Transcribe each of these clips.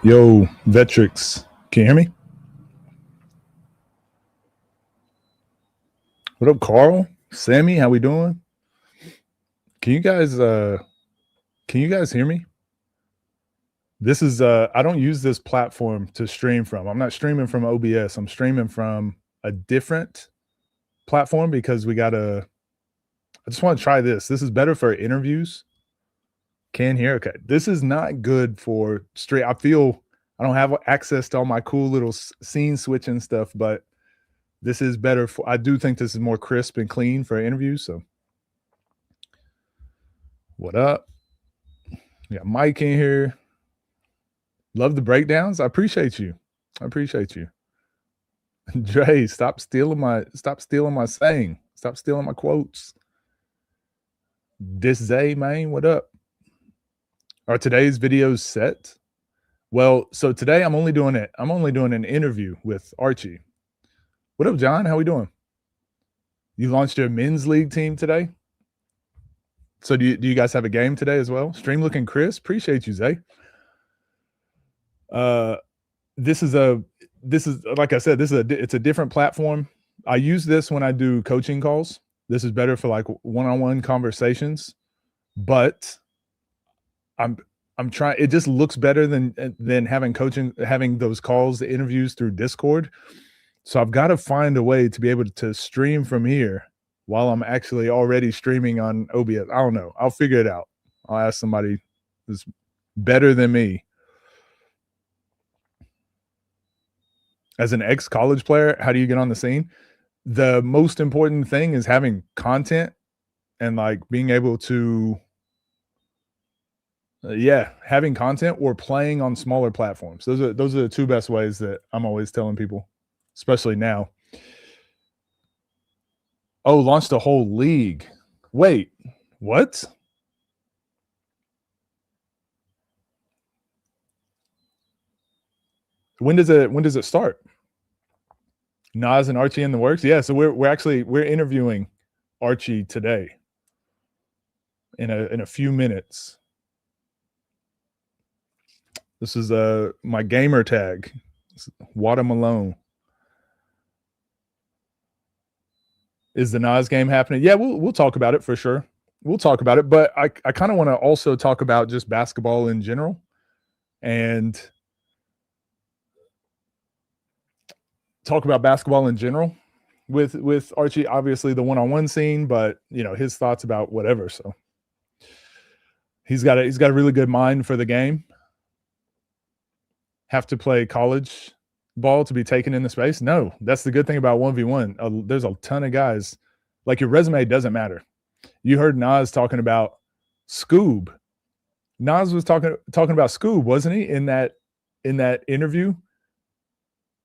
Yo, Vetrix, can you hear me? What up, Carl? Sammy, how we doing? Can you guys hear me? This is I don't use this platform to stream from. I'm not streaming from OBS. I'm streaming from a different platform because I just want to try this. This is better for interviews. Can hear. Okay. This is not good for straight. I feel I don't have access to all my cool little scene switching stuff, but this is better for, I do think this is more crisp and clean for interviews. So what up? We got Mike in here. Love the breakdowns. I appreciate you. Dre, stop stealing my saying. Stop stealing my quotes. This Zay, man, what up? Are today's videos set? Well, so today I'm only doing an interview with Archie. What up, John? How we doing? You launched your men's league team today? So do you guys have a game today as well? Stream looking crisp. Appreciate you, Zay. This is like I said, it's a different platform. I use this when I do coaching calls. This is better for like one-on-one conversations, but I'm trying. It just looks better than having those calls, the interviews through Discord. So I've got to find a way to be able to stream from here while I'm actually already streaming on OBS. I don't know. I'll figure it out. I'll ask somebody who's better than me. As an ex-college player, how do you get on the scene? The most important thing is having content and like being able to, having content or playing on smaller platforms. Those are the two best ways that I'm always telling people, especially now. Oh, launched a whole league. Wait, what? When does it start? Nas and Archie in the works? Yeah, so we're interviewing Archie today in a few minutes. This is my gamer tag. Wada Malone. Is the Nas game happening? Yeah, we'll talk about it for sure. We'll talk about it, but I kind of want to also talk about just basketball in general and talk about basketball in general with Archie, obviously the one-on-one scene, but you know, his thoughts about whatever. So he's got a really good mind for the game. Have to play college ball to be taken in the space? No, that's the good thing about 1v1. There's a ton of guys. Like, your resume doesn't matter. You heard Nas talking about Scoob. Nas was talking about Scoob, wasn't he, in that interview?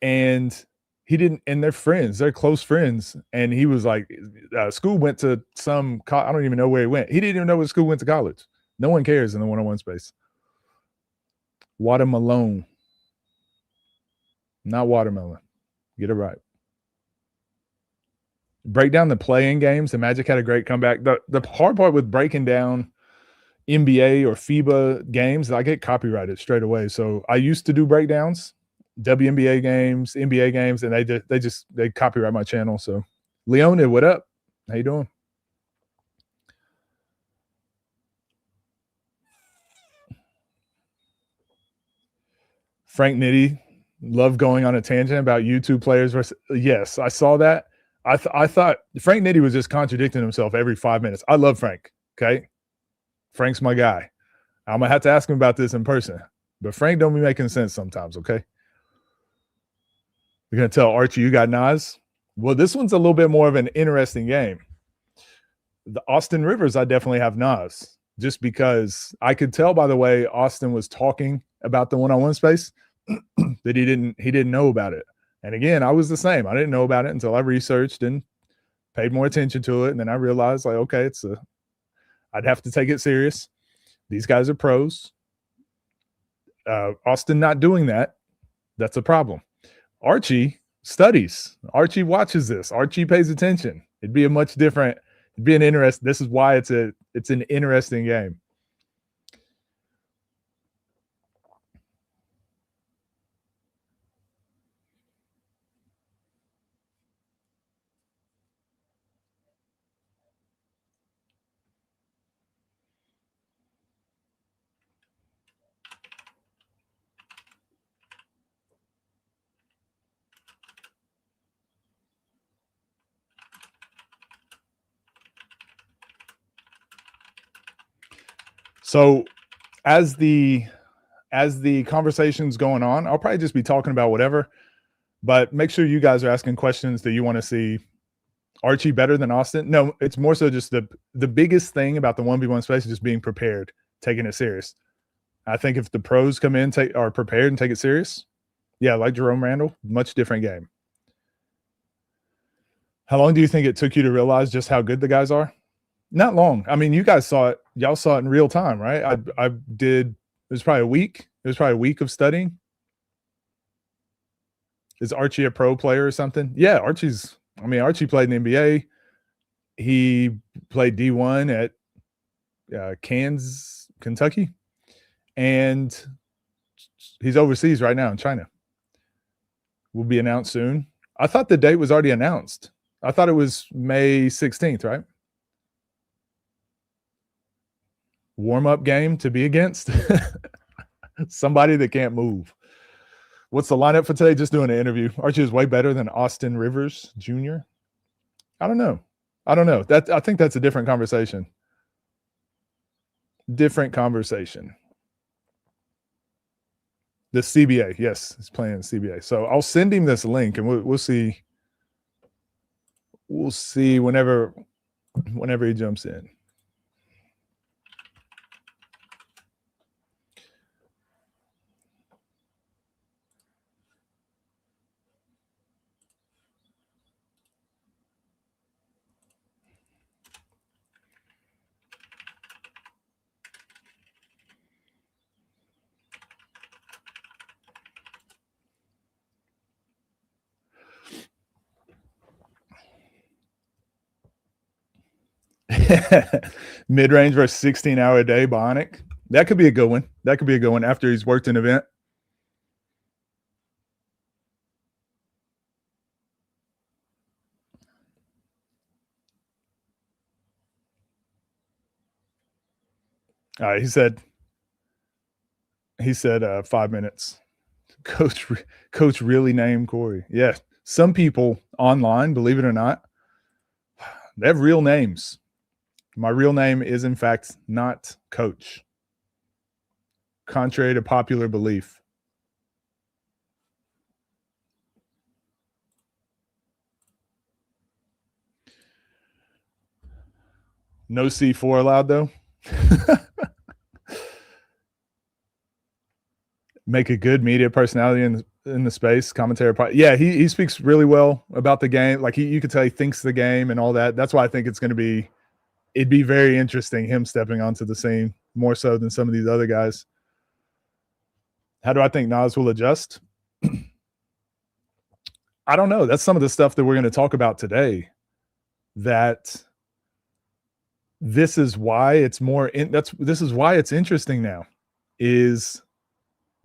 And he didn't, and they're friends, they're close friends. And he was like, Scoob went to I don't even know where he went. He didn't even know where Scoob went to college. No one cares in the one-on-one space. Wada Malone. Not watermelon. Get it right. Break down the play-in games. The Magic had a great comeback. The hard part with breaking down NBA or FIBA games, I get copyrighted straight away. So I used to do breakdowns, WNBA games, NBA games, and they copyright my channel. So Leona, what up? How you doing? Frank Nitti, love going on a tangent about YouTube players versus. Yes, I saw that. I thought Frank Nitti was just contradicting himself every 5 minutes. I love Frank. Okay, Frank's my guy. I'm gonna have to ask him about this in person. But Frank don't be making sense sometimes. Okay, you're gonna tell Archie you got Nas. Well, this one's a little bit more of an interesting game. The Austin Rivers, I definitely have Nas, just because I could tell by the way Austin was talking about the one-on-one space that he didn't know about it. And again, I was the same. I didn't know about it until I researched and paid more attention to it. And then I realized, like, okay, I'd have to take it serious. These guys are pros. Austin not doing that, that's a problem. Archie studies. Archie watches this. Archie pays attention. It'd be an interest. This is why it's an interesting game. So as the conversation's going on, I'll probably just be talking about whatever, but make sure you guys are asking questions that you want to see Archie better than Austin. No, it's more so just the biggest thing about the 1v1 space is just being prepared, taking it serious. I think if the pros come in, are prepared and take it serious, yeah, like Jerome Randall, much different game. How long do you think it took you to realize just how good the guys are? Not long. I mean, you guys saw it. Y'all saw it in real time, right? I did. It was probably a week. It was probably a week of studying. Is Archie a pro player or something? Yeah, Archie played in the NBA. He played D1 at Kansas, Kentucky, and he's overseas right now in China. Will be announced soon. I thought the date was already announced. I thought it was May 16th, right? Warm-up game to be against somebody that can't move. What's the lineup for today? Just doing an interview. Archie is way better than Austin Rivers Jr. I don't know. I think that's a different conversation. Different conversation. The CBA, yes, he's playing CBA. So I'll send him this link, and we'll see. We'll see whenever he jumps in. Mid-range versus 16-hour a day bionic. That could be a good one. That could be a good one after he's worked an event. All right, he said 5 minutes. Coach really named Corey. Yeah, some people online, believe it or not, they have real names. My real name is, in fact, not Coach, contrary to popular belief. No C4 allowed, though. Make a good media personality in the space, commentary. Yeah, he speaks really well about the game. Like you could tell he thinks the game and all that. That's why I think it'd be very interesting him stepping onto the scene more so than some of these other guys. How do I think Nas will adjust? I don't know. That's some of the stuff that we're going to talk about today. That this is why it's this is why it's interesting now. Is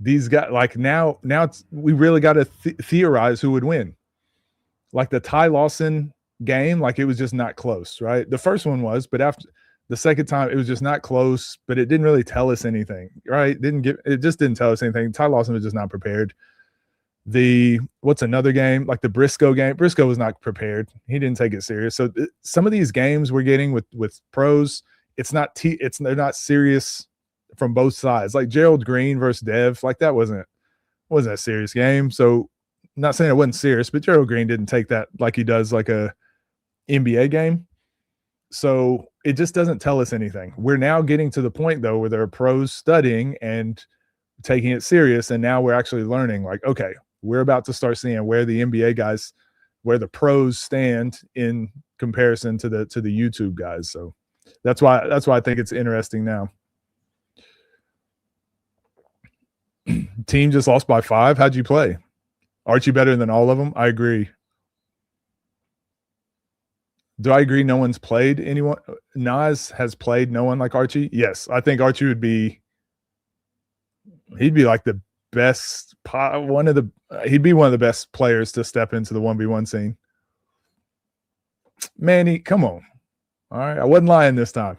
these guys like now we really got to theorize who would win. Like the Ty Lawson game, like it was just not close, right? The first one was, but after the second time, it was just not close, but it didn't really tell us anything, right? It just didn't tell us anything. Ty Lawson was just not prepared. What's another game? Like the Briscoe game. Briscoe was not prepared. He didn't take it serious. So some of these games we're getting with pros, they're not serious from both sides. Like Gerald Green versus Dev, like that wasn't a serious game. So I'm not saying it wasn't serious, but Gerald Green didn't take that like he does like a NBA game. So it just doesn't tell us anything. We're now getting to the point though where there are pros studying and taking it serious, and now we're actually learning like, okay, we're about to start seeing where the NBA guys, where the pros stand in comparison to the YouTube guys. So that's why I think it's interesting now. Team just lost by 5. How'd you play? Archie better than all of them? I agree. Do I agree no one's played anyone? Nas has played no one like Archie? Yes. I think Archie he'd be like the best, he'd be one of the best players to step into the 1v1 scene. Manny, come on. All right. I wasn't lying this time.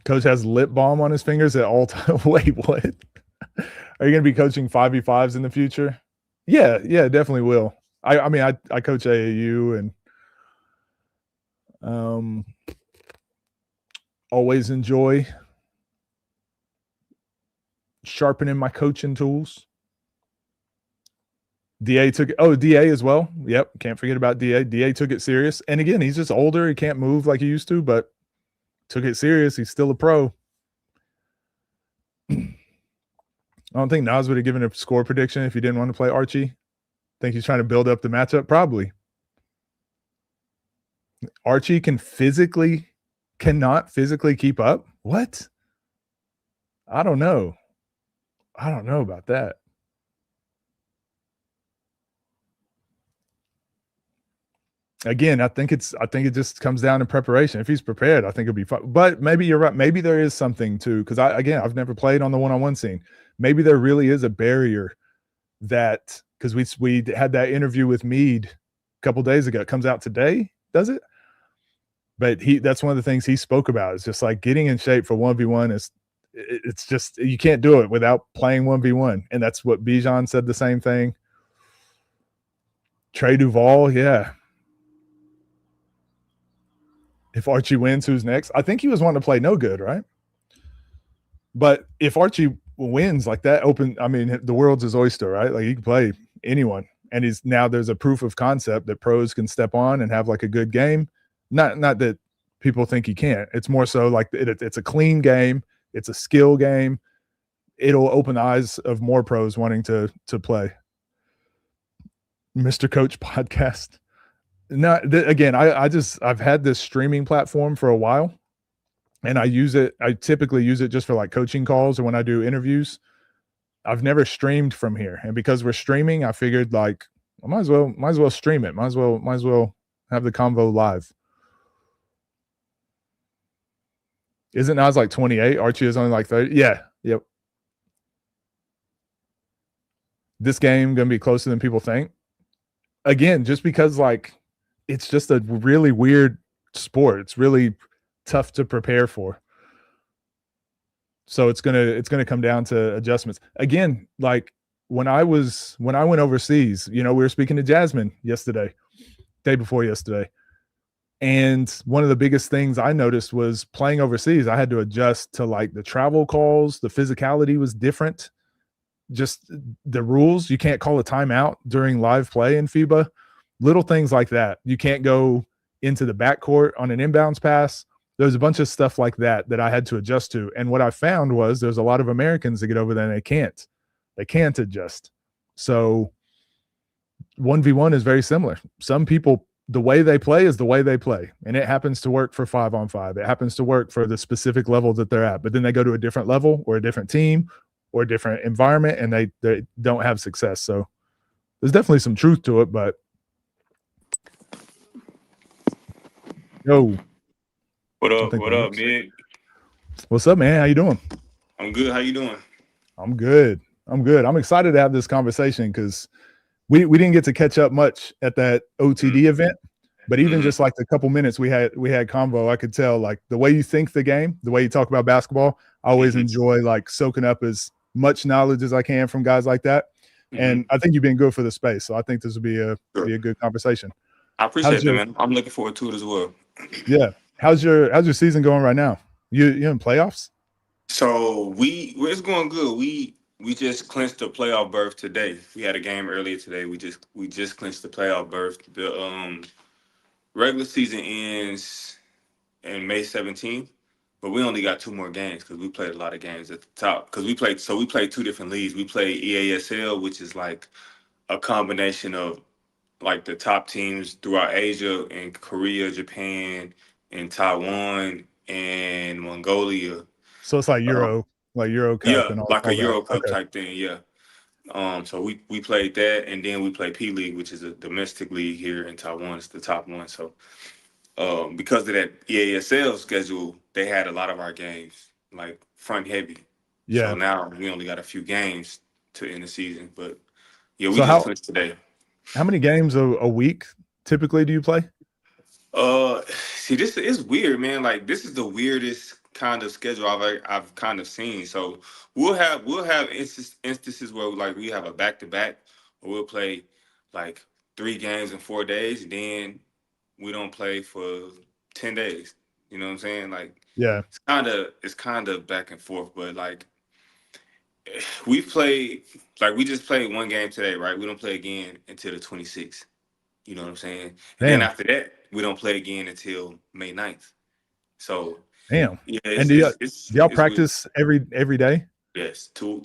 Coach has lip balm on his fingers at all times. Wait, what? Are you going to be coaching 5v5s in the future? Yeah, definitely will. I mean, I coach AAU, and Always enjoy sharpening my coaching tools. DA took it. Oh, DA as well. Yep. Can't forget about DA. DA took it serious. And again, he's just older. He can't move like he used to, but took it serious. He's still a pro. I don't think Nas would have given a score prediction if he didn't want to play Archie. Think he's trying to build up the matchup? Probably. Archie cannot physically keep up? What? I don't know. I don't know about that. Again, I think it just comes down to preparation. If he's prepared, I think it'll be fun. But maybe you're right. Maybe there is something too, because I've never played on the one-on-one scene. Maybe there really is a barrier that because we had that interview with Mead a couple days ago. It comes out today, does it? But that's one of the things he spoke about. It's just like getting in shape for 1v1 it's just you can't do it without playing 1v1. And that's what Bijan said, the same thing. Trey Duvall, yeah. If Archie wins, who's next? I think he was wanting to play no good, right? But if Archie wins like that, the world's his oyster, right? Like he can play anyone. And there's a proof of concept that pros can step on and have like a good game. Not that people think he can't. It's more so like it's a clean game. It's a skill game. It'll open the eyes of more pros wanting to play. Mr. Coach podcast. Again, I've had this streaming platform for a while, and I typically use it just for like coaching calls or when I do interviews. I've never streamed from here, and because we're streaming, I figured like I might as well stream it. Might as well have the convo live. Isn't Nas like 28? Archie is only like 30. Yeah. Yep. This game gonna be closer than people think. Again, just because like it's just a really weird sport. It's really tough to prepare for. So it's gonna come down to adjustments. Again, like when I went overseas, we were speaking to Jasmine day before yesterday. And one of the biggest things I noticed was playing overseas, I had to adjust to like the travel calls. The physicality was different. Just the rules. You can't call a timeout during live play in FIBA. Little things like that. You can't go into the backcourt on an inbounds pass. There's a bunch of stuff like that I had to adjust to. And what I found was there's a lot of Americans that get over there and they can't adjust. So 1v1 is very similar. Some people, the way they play is the way they play. And it happens to work for 5-on-5. It happens to work for the specific level that they're at. But then they go to a different level or a different team or a different environment and they don't have success. So there's definitely some truth to it, but yo. What up, Mig? What's up, man? How you doing? I'm good. How you doing? I'm good. I'm excited to have this conversation because we didn't get to catch up much at that OTD event, but even just like the couple minutes we had convo, I could tell like the way you think the game, the way you talk about basketball. I always enjoy like soaking up as much knowledge as I can from guys like that. And I think you've been good for the space, so I think this will be a good conversation. I appreciate that, man. I'm looking forward to it as well. Yeah. How's your season going right now? You in playoffs? So it's going good. We just clinched the playoff berth today. We had a game earlier today. We just clinched the playoff berth. The regular season ends in May 17th, but we only got 2 more games because we played a lot of games at the top. Because we played 2 different leagues. We played EASL, which is like a combination of like the top teams throughout Asia and Korea, Japan, and Taiwan and Mongolia. So it's like Euro Cup and all like all a Euro that. Cup type thing, yeah. So we played that, and then we played P League, which is a domestic league here in Taiwan. It's the top one. So because of that EASL schedule, they had a lot of our games like front heavy. Yeah. So now we only got a few games to end the season, but yeah, we just clinched today. How many games a week typically do you play? See, this is weird, man. Like this is the weirdest kind of schedule I've kind of seen. So we'll have instances where like we have a back-to-back, or we'll play like 3 games in 4 days, and then we don't play for 10 days. You know what I'm saying? Like Yeah. it's kind of back and forth, but like we played, like we just played one game today, right? We don't play again until the 26th. You know what I'm saying? And then Damn. after that, we don't play again until May 9th. So Damn. yeah, And do y'all it's weird. practice every day? Yes, two.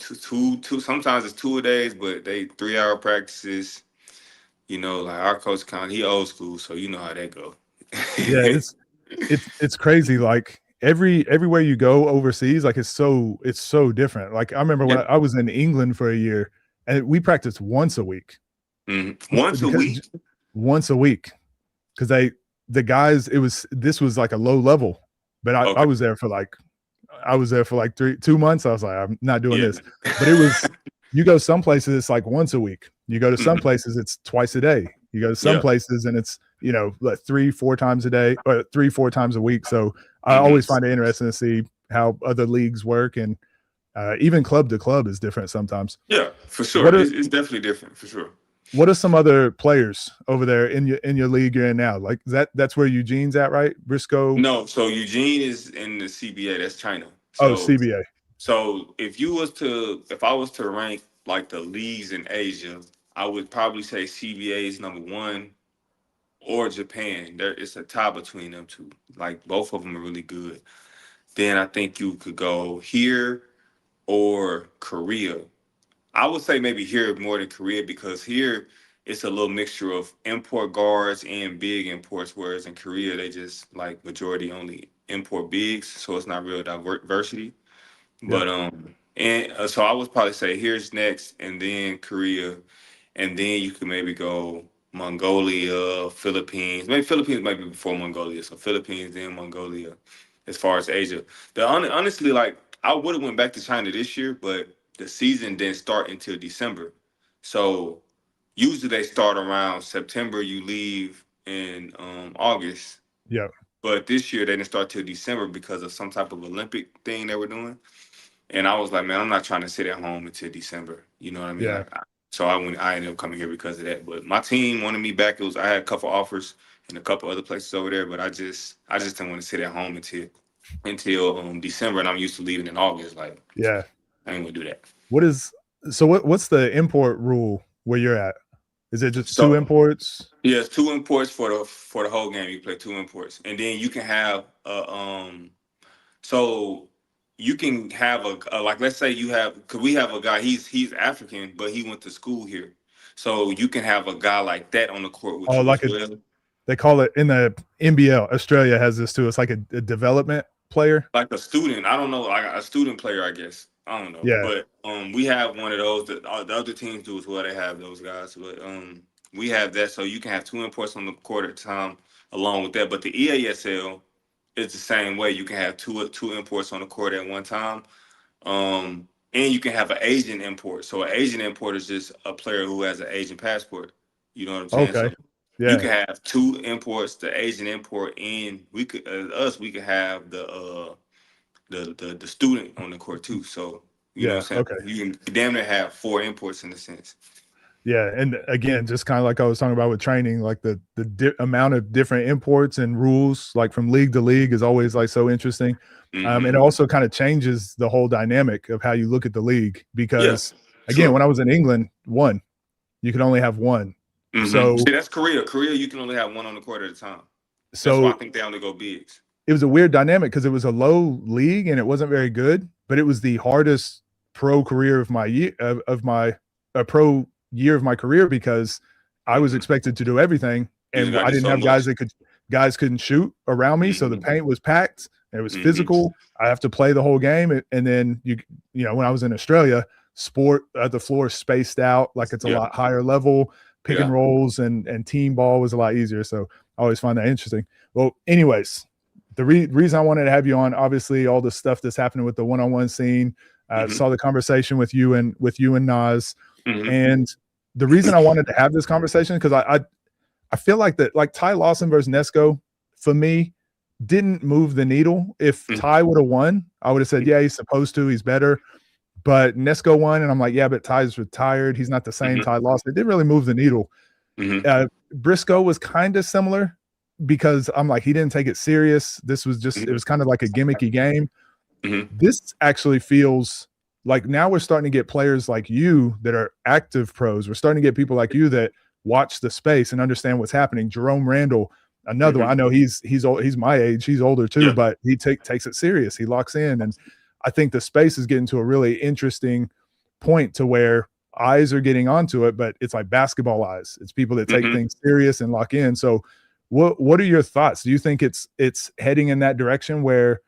Sometimes it's 2 a days, but they 3 hour practices. You know, like our coach he old school, so you know how that go. Yeah, it's crazy. Like everywhere you go overseas, like it's so different. Like I remember when Yep. I was in England for a year, and we practiced once a week. Once a week. Once a week, because the guys, this was like a low level, but I Okay. was there for like 2 months. I was like, I'm not doing Yeah. this. But it was, you go some places it's like once a week. You go to some places it's twice a day. You go to some Yeah. places and it's, you know, like 3-4 times a day or 3-4 times a week. So I always find it interesting to see how other leagues work, and even club to club is different sometimes. Yeah, for sure. It's definitely different for sure. What are some other players over there in your league you're in now? Like that's where Eugene's at, right? Briscoe. No, so Eugene is in the CBA. That's China. Oh, So CBA. So if I was to rank like the leagues in Asia, I would probably say CBA is number one, or Japan. It's a tie between them two. Like both of them are really good. Then I think you could go here or Korea. I would say maybe here more than Korea, because here it's a little mixture of import guards and big imports, whereas in Korea they just like majority only import bigs, so it's not real diversity. Yeah. But so I would probably say here's next, and then Korea, and then you could maybe go Mongolia, Philippines. Maybe Philippines might be before Mongolia, so Philippines then Mongolia. As far as Asia, honestly, like I would have went back to China this year, but the season didn't start until December. So usually they start around September. You leave in August. Yeah. But this year they didn't start till December because of some type of Olympic thing they were doing. And I was like, man, I'm not trying to sit at home until December. You know what I mean? Yeah. So I ended up coming here because of that. But my team wanted me back. I had a couple offers in a couple other places over there, but I just didn't want to sit at home until December, and I'm used to leaving in August. Like, Yeah. I ain't gonna do that. What's the import rule where you're at? Is it just So, 2 imports? Yeah, it's 2 imports for the whole game. You play 2 imports, and then you can have so you can have like, let's say because we have a guy, he's African, but he went to school here, so you can have a guy like that on the court with Oh, you like as well. they call it in the NBL. Australia has this too. It's like a development player. Like a student, I don't know, like a student player, I guess. I don't know, Yeah. but we have one of those that the other teams do as well. They have those guys, but we have that, so you can have 2 imports on the court at a time along with that. But the EASL, it's the same way. You can have two imports on the court at one time, and you can have an Asian import. So an Asian import is just a player who has an Asian passport. You know what I'm saying? Okay. So Yeah. you can have 2 imports, the Asian import, and we could have the student on the court too. So you know what I'm saying? Okay. You can damn near have 4 imports in a sense. Yeah, and again, just kind of like I was talking about with training, like the amount of different imports and rules, like from league to league, is always like so interesting. It also kind of changes the whole dynamic of how you look at the league, because again, when I was in England, you could only have 1. So see, that's Korea. Korea, you can only have 1 on the court at a time. So that's why I think they only go bigs. It was a weird dynamic because it was a low league and it wasn't very good, but it was the hardest pro career of my year pro year of my career, because I was expected to do everything, and I didn't have guys couldn't shoot around me. So the paint was packed. It was physical. I have to play the whole game. And then you know, when I was in Australia, the floor spaced out, like it's a lot higher level. Pick and rolls and team ball was a lot easier. So I always find that interesting. Well, anyways, the reason I wanted to have you on, obviously all the stuff that's happening with the one-on-one scene, saw the conversation with you and Nas. And the reason I wanted to have this conversation, because I feel like Ty Lawson versus Nesco, for me, didn't move the needle. If Ty would have won, I would have said, yeah, he's supposed to, he's better. But Nesco won, and I'm like, yeah, but Ty's retired. He's not the same Ty Lawson. It didn't really move the needle. Briscoe was kind of similar, because I'm like, he didn't take it serious. This was just, it was kind of like a gimmicky game. This actually feels like now we're starting to get players like you that are active pros. We're starting to get people like you that watch the space and understand what's happening. Jerome Randall, another one. I know he's old, he's my age, he's older too, but he takes it serious. He locks in, and I think the space is getting to a really interesting point to where eyes are getting onto it, but it's like basketball eyes. It's people that take things serious and lock in. So what are your thoughts? Do you think it's heading in that direction where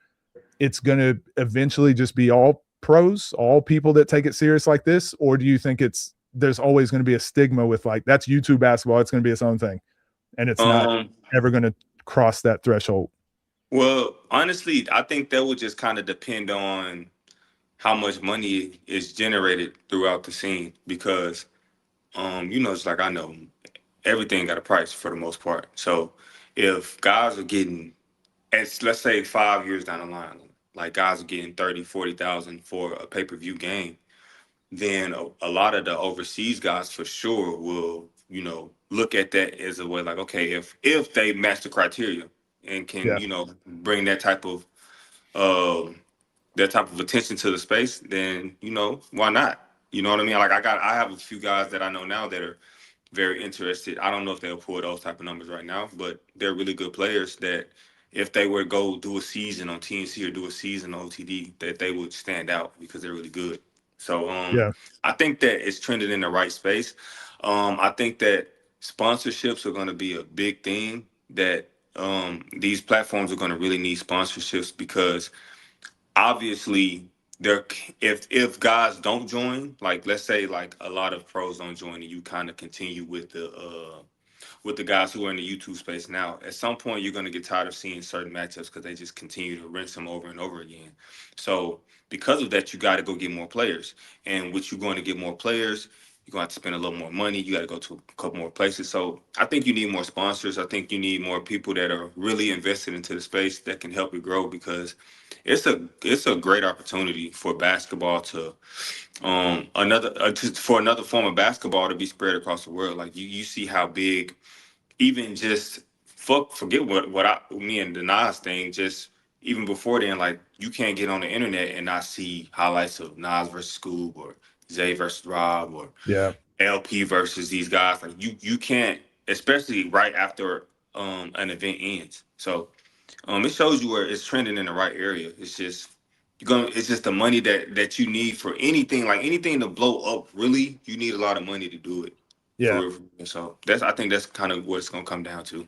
it's going to eventually just be all pros, all people that take it serious like this? Or do you think there's always going to be a stigma with like, that's YouTube basketball, it's going to be its own thing, and it's not ever going to cross that threshold? Well, honestly, I think that would just kind of depend on how much money is generated throughout the scene, because it's like, I know everything got a price for the most part. So if guys are getting, let's say 5 years down the line, like guys are getting 30, 40,000 for a pay-per-view game, then a lot of the overseas guys for sure will, look at that as a way like, okay, if they match the criteria and can, bring that type of attention to the space, then, why not? You know what I mean? Like I have a few guys that I know now that are very interested. I don't know if they'll pull those type of numbers right now, but they're really good players that if they were to go do a season on TNC or do a season on OTD, that they would stand out because they're really good. So I think that it's trending in the right space. I think that sponsorships are going to be a big thing, that these platforms are going to really need sponsorships, because obviously if guys don't join, like let's say like a lot of pros don't join and you kind of continue with the guys who are in the YouTube space now, at some point you're going to get tired of seeing certain matchups because they just continue to rinse them over and over again. So because of that, you got to go get more players. And with you going to get more players, you're going to have to spend a little more money. You got to go to a couple more places. So I think you need more sponsors. I think you need more people that are really invested into the space that can help you grow, because it's a great opportunity for basketball to for another form of basketball to be spread across the world. Like you see how big, even just forget me and the Nas thing, just even before then, like you can't get on the internet and not see highlights of Nas versus Scoob or Zay versus Rob or LP versus these guys. Like you can't, especially right after an event ends. So it shows you where it's trending in the right area. It's just it's just the money that you need for anything, like anything to blow up. Really, you need a lot of money to do it. Yeah. For real. So I think that's kind of what it's gonna come down to.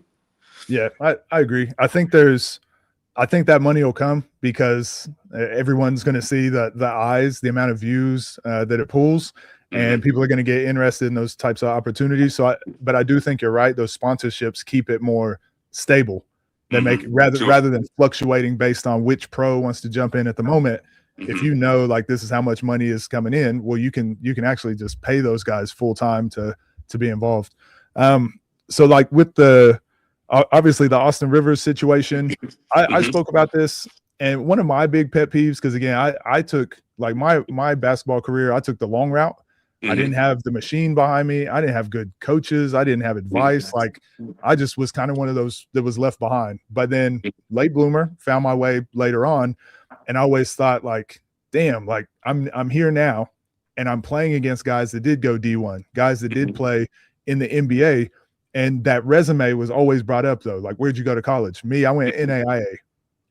Yeah, I agree. I think that money will come because everyone's going to see the eyes, the amount of views that it pulls, and people are going to get interested in those types of opportunities. So, but I do think you're right. Those sponsorships keep it more stable. They make it rather than fluctuating based on which pro wants to jump in at the moment. If you know, like, this is how much money is coming in, well, you can actually just pay those guys full time to be involved. So like with obviously the Austin Rivers situation, I spoke about this, and one of my big pet peeves, because again, I took, like, my basketball career, I took the long route. I didn't have the machine behind me. I didn't have good coaches. I didn't have advice. Like, I just was kind of one of those that was left behind. But then late bloomer, found my way later on, and I always thought, like, damn, like I'm here now, and I'm playing against guys that did go D1, guys that did play in the NBA. And that resume was always brought up, though. Like, where'd you go to college? Me, I went NAIA,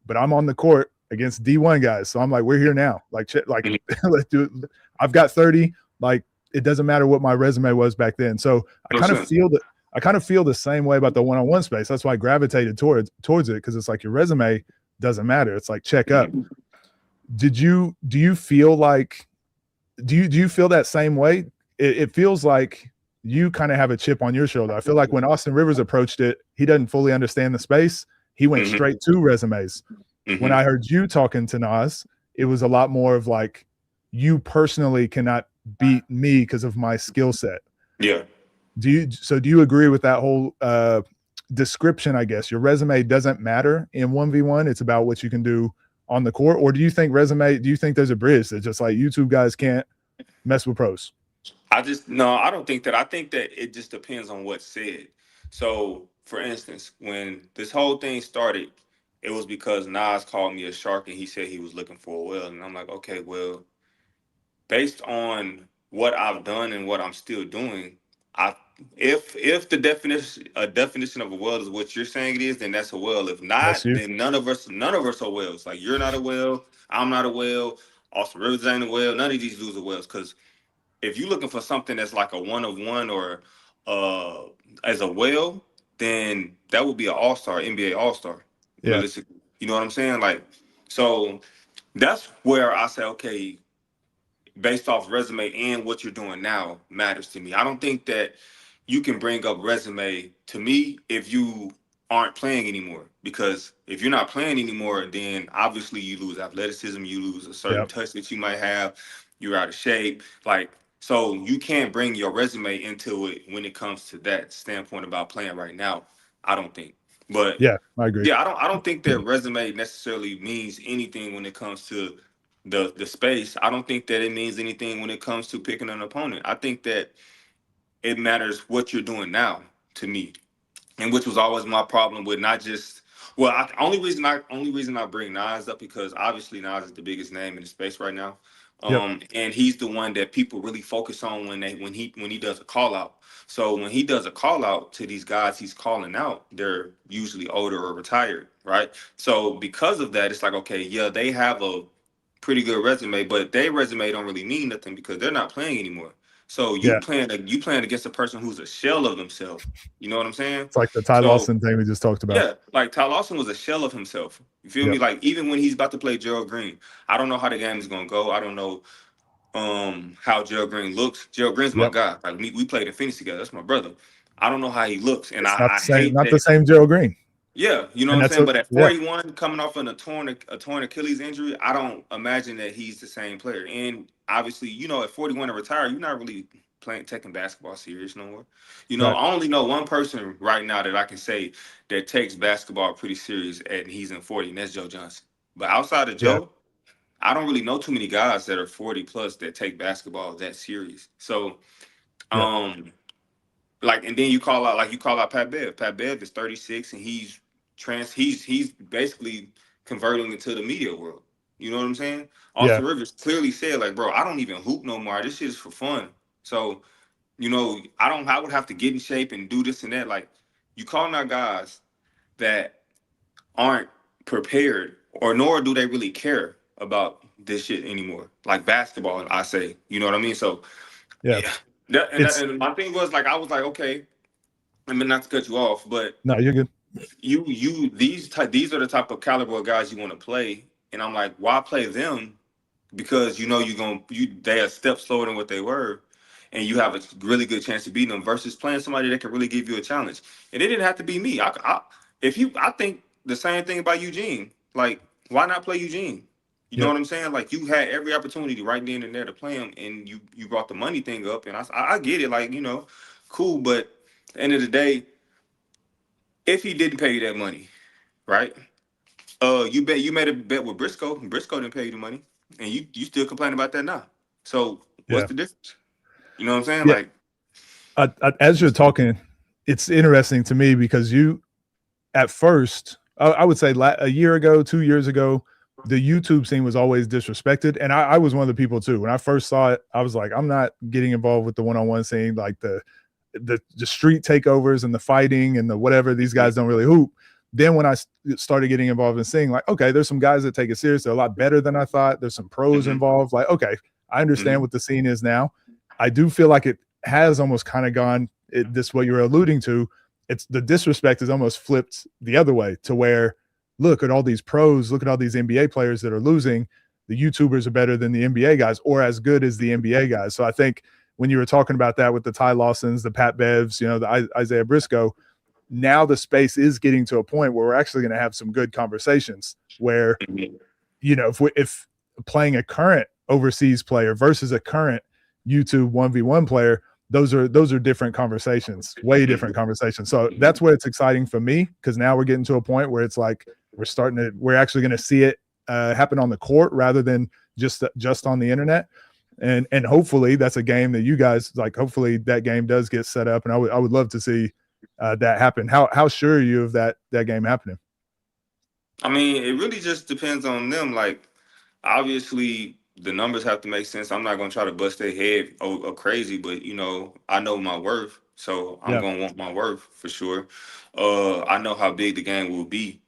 but I'm on the court against D1 guys. So I'm like, we're here now. Like, let's do it. I've got 30. Like, it doesn't matter what my resume was back then. So I kind of feel the same way about the one-on-one space. That's why I gravitated towards it, because it's like your resume doesn't matter. It's like, check up. Do you feel like, do you feel that same way? It feels like you kind of have a chip on your shoulder. I feel like when Austin Rivers approached it, he doesn't fully understand the space. He went straight to resumes. When I heard you talking to Nas, it was a lot more of like, you personally cannot beat me because of my skill set. Yeah. Do you agree with that whole description? I guess your resume doesn't matter in 1v1. It's about what you can do on the court. Or do you think there's a bridge that just like YouTube guys can't mess with pros? I don't think that. I think that it just depends on what's said. So for instance, when this whole thing started, it was because Nas called me a shark and he said he was looking for a whale. And I'm like, okay, well, based on what I've done and what I'm still doing, I if the definition of a whale is what you're saying it is, then that's a whale. If That's not, you. then none of us are whales. Like you're not a whale, I'm not a whale, Austin Rivers ain't a whale, none of these dudes are whales. Because if you're looking for something that's like a one of one or uh as a whale, then that would be an all-star, NBA all-star, Yeah. realistically. You know what I'm saying? Like, so that's where I say, okay, based off resume and what you're doing now matters to me. I don't think that you can bring up resume to me if you aren't playing anymore. Because if you're not playing anymore, then obviously you lose athleticism, you lose a certain Yep. touch that you might have, you're out of shape. Like, so you can't bring your resume into it when it comes to that standpoint about playing right now. I don't think. But Yeah, I agree. yeah, I don't think that resume necessarily means anything when it comes to the space. I don't think that it means anything when it comes to picking an opponent. I think that it matters what you're doing now to me, and which was always my problem with not just. Well, only reason I bring Nas up because obviously Nas is the biggest name in the space right now, Yep. and he's the one that people really focus on when he does a call out. So when he does a call out to these guys he's calling out, they're usually older or retired, right? So because of that, it's like, okay, yeah, they have a pretty good resume, but their resume don't really mean nothing because they're not playing anymore. So Yeah. you playing against a person who's a shell of themselves. You know what I'm saying? It's like the Ty So Lawson thing we just talked about. yeah, like Ty Lawson was a shell of himself. You feel me? Yep. Like even when he's about to play Gerald Green, I don't know how the game is gonna go. I don't know how Gerald Green looks. Gerald Green's my Yep. guy. Like we played in Phoenix together. That's my brother. I don't know how he looks, and It's I, not the I same, hate not the that. same Gerald Green. Yeah, you know what And I'm that's saying? a But at yeah. 41, coming off a torn Achilles injury, I don't imagine that he's the same player. And obviously, at 41 to retire, you're not really taking basketball serious no more. Right. I only know one person right now that I can say that takes basketball pretty serious, and he's in 40, and that's Joe Johnson. But outside of Yeah. Joe, I don't really know too many guys that are 40 plus that take basketball that serious. So, Yeah. um, and then you call out Pat Bev. Pat Bev is 36 and he's basically converting into the media world. You know what I'm saying? Yeah. Austin Rivers clearly said, like, bro, I don't even hoop no more. This shit is for fun. So, I would have to get in shape and do this and that. Like, you calling out guys that aren't prepared or nor do they really care about this shit anymore. Like basketball, I say. You know what I mean? So Yeah. yeah. It's And my thing was like I was like, okay, I mean not to cut you off, but no, you're good. these are the type of caliber of guys you want to play. And I'm like, why play them? Because they are a step slower than what they were, and you have a really good chance of beating them versus playing somebody that can really give you a challenge. And it didn't have to be me. I think the same thing about Eugene. Like, why not play Eugene? You know Yep. what I'm saying? Like, you had every opportunity right then and there to play him, and you brought the money thing up, and I get it. Like, cool, but at the end of the day, if he didn't pay you that money, right? You made a bet with Briscoe. And Briscoe didn't pay you the money, and you still complain about that now. So what's Yeah. the difference? You know what I'm saying? Yeah. Like, As you're talking, it's interesting to me because you, at first, I would say a year ago, 2 years ago, the YouTube scene was always disrespected. And I was one of the people too. When I first saw it, I was like, I'm not getting involved with the one-on-one scene, like the street takeovers and the fighting and the whatever. These guys don't really hoop. Then when I started getting involved in seeing, like, okay, there's some guys that take it serious. They're a lot better than I thought. There's some pros mm-hmm, involved. Like, okay, I understand mm-hmm, what the scene is now. I do feel like it has almost kind of gone this what you were alluding to. It's the disrespect is almost flipped the other way to where look at all these pros, look at all these NBA players that are losing. The YouTubers are better than the NBA guys or as good as the NBA guys. So I think when you were talking about that with the Ty Lawsons, the Pat Bevs, the Isaiah Briscoe, now the space is getting to a point where we're actually going to have some good conversations where, mm-hmm. if playing a current overseas player versus a current YouTube 1v1 player, those are different conversations, way different conversations. So that's where it's exciting for me because now we're getting to a point where it's like we're actually going to see it happen on the court rather than just on the internet. And hopefully that's a game that you guys like. Hopefully that game does get set up, and I would love to see that happened. How sure are you of that game happening? I mean, it really just depends on them. Like, obviously, the numbers have to make sense. I'm not gonna try to bust their head or crazy, but I know my worth, so I'm Yeah, gonna want my worth for sure. I know how big the game will be,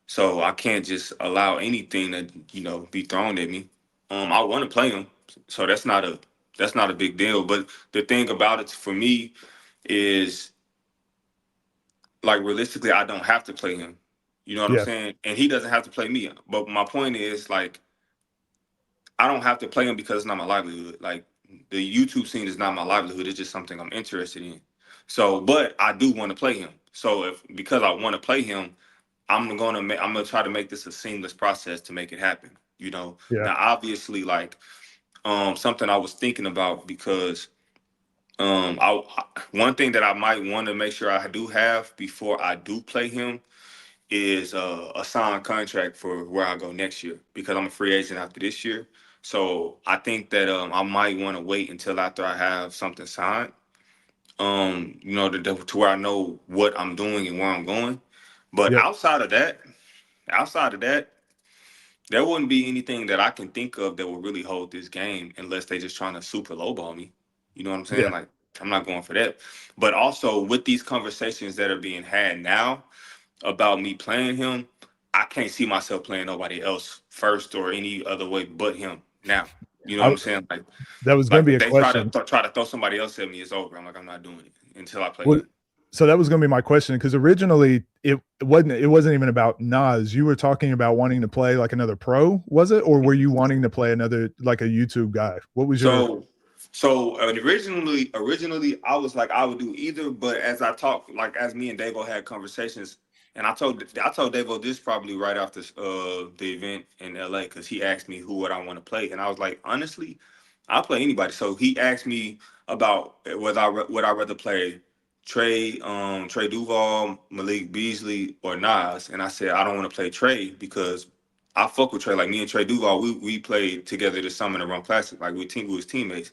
so I can't just allow anything to be thrown at me. I want to play him, so that's not a big deal. But the thing about it for me is, like, realistically, I don't have to play him. You know what I'm yeah, saying? And he doesn't have to play me. But my point is, like, I don't have to play him because it's not my livelihood. Like, the YouTube scene is not my livelihood. It's just something I'm interested in. So, but I do want to play him. So because I want to play him, I'm gonna try to make this a seamless process to make it happen. yeah, Now obviously, like, something I was thinking about, because one thing that I might want to make sure I do have before I do play him is a signed contract for where I go next year, because I'm a free agent after this year. So I think that I might want to wait until after I have something signed, to where I know what I'm doing and where I'm going. But yep, outside of that, there wouldn't be anything that I can think of that would really hold this game, unless they just trying to super lowball me. You know what I'm saying? yeah, Like, I'm not going for that. But also, with these conversations that are being had now about me playing him, I can't see myself playing nobody else first or any other way but him now. You know what I, I'm saying? Like, that was going like to be if a they try to question. throw somebody else at me, it's over. I'm like, I'm not doing it until I play Well, him. so that was going to be my question, because originally it wasn't even about Nas. You were talking about wanting to play like another pro, was it, or were you wanting to play another, like, a YouTube guy? What was your? So originally I was like, I would do either, but as I talked, like, as me and Davo had conversations, and I told Davo this probably right after the event in LA, because he asked me who would I want to play, and I was like, honestly, I'll play anybody. So he asked me about would I rather play Trey Duval, Malik Beasley, or Nas, and I said I don't want to play Trey because I fuck with Trey. Like, me and Trey Duval, we played together this summer in the Run Classic. Like, we was teammates.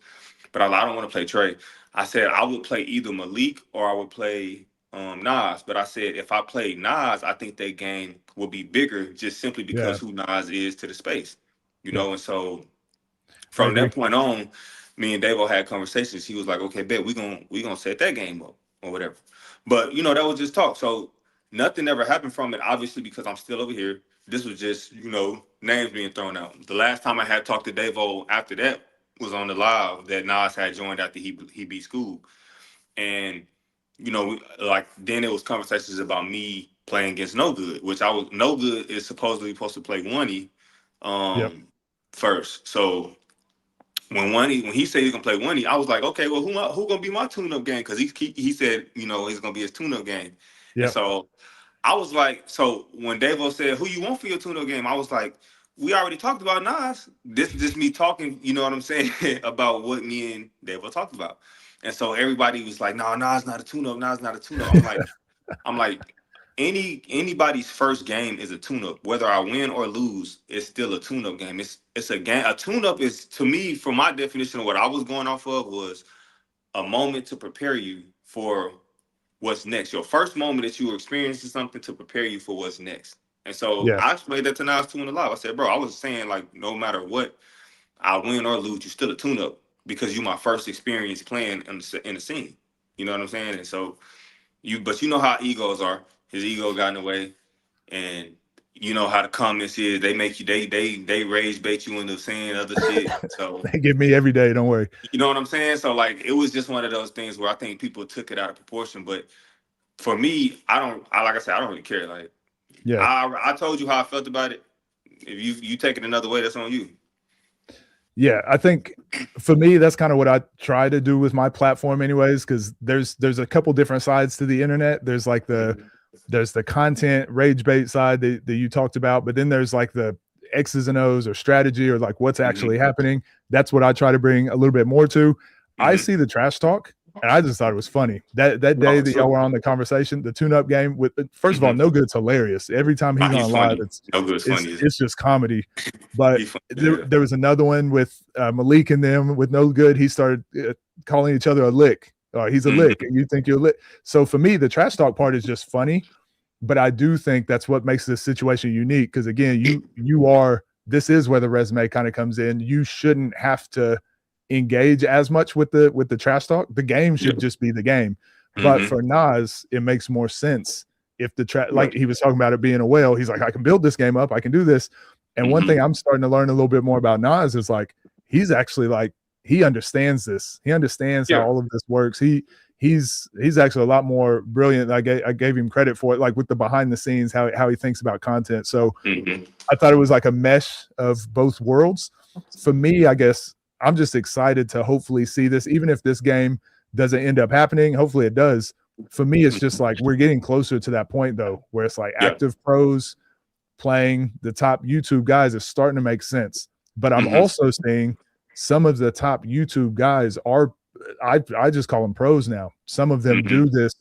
But I don't want to play Trey. I said I would play either Malik or I would play Nas. But I said if I played Nas, I think that game will be bigger, just simply Yeah, because who Nas is to the space. yeah, And so I from agree. that point on, me and Davo had conversations. He was like, okay, bet we gonna set that game up or whatever. But that was just talk. So nothing ever happened from it, obviously, because I'm still over here. This was just, names being thrown out. The last time I had talked to Davo after that was on the live that Nas had joined after he beat Scoob. And, like, then it was conversations about me playing against No Good, which No Good is supposed to play Oney Yep, first. So when he said he's gonna play Winnie, I was like, okay, well, who gonna be my tune-up game? Because he said, he's gonna be his tune-up game. And yep, so I was like, so when Davo said, who you want for your tune-up game, I was like, we already talked about Nas. This is just me talking, you know what I'm saying, about what me and Davo talked about. And so everybody was like, no, Nas not a tune-up, Nas not a tune-up. I'm like, anybody's first game is a tune-up. Whether I win or lose, it's still a tune-up game. It's a game. A tune-up is, to me, from my definition of what I was going off of, was a moment to prepare you for what's next. Your first moment that you were experiencing something to prepare you for what's next. And so yeah, I explained that to Nas tune live. I said, bro, I was saying, like, no matter what, I win or lose, you're still a tune-up because you my first experience playing in the scene. You know what I'm saying? And so but you know how egos are. His ego got in the way, and you know how the comments is. They make you, they rage bait you into saying other shit. So they give me every day. Don't worry. you know what I'm saying. So, like, it was just one of those things where I think people took it out of proportion. But for me, like I said, I don't really care. Like, Yeah, I told you how I felt about it. If you take it another way, that's on you. yeah. I think for me, that's kind of what I try to do with my platform, anyways. Because there's a couple different sides to the internet. There's the content rage bait side that you talked about, but then there's like the X's and O's or strategy or like what's actually Mm-hmm. happening. That's what I try to bring a little bit more to. I Mm-hmm. see the trash talk, and I just thought it was funny that Oh, day for that y'all sure. were on the conversation, the tune-up game with. First of all, Mm-hmm. No Good's hilarious. Every time he's He's on live, funny. No Good's funny. it's just comedy. But He's funny. Yeah. there was another one with Malik and them with No Good. He started calling each other a lick He's a lick, and you think you're lit. So for me, the trash talk part is just funny, but I do think that's what makes this situation unique. Because again, this is where the resume kind of comes in. You shouldn't have to engage as much with the trash talk. The game should just be the game. But for Nas, it makes more sense if like he was talking about it being a whale. He's like, I can build this game up. I can do this. And one thing I'm starting to learn a little bit more about Nas is like, he's actually like, he understands this. He understands how all of this works. He's actually a lot more brilliant. I gave him credit for it, like with the behind the scenes, how he thinks about content. So I thought it was like a mesh of both worlds. For me, I guess I'm just excited to hopefully see this, even if this game doesn't end up happening. Hopefully it does. For me, it's just like we're getting closer to that point though, where it's like active pros playing the top YouTube guys is starting to make sense. But I'm also seeing some of the top YouTube guys are, I just call them pros now. Some of them do this,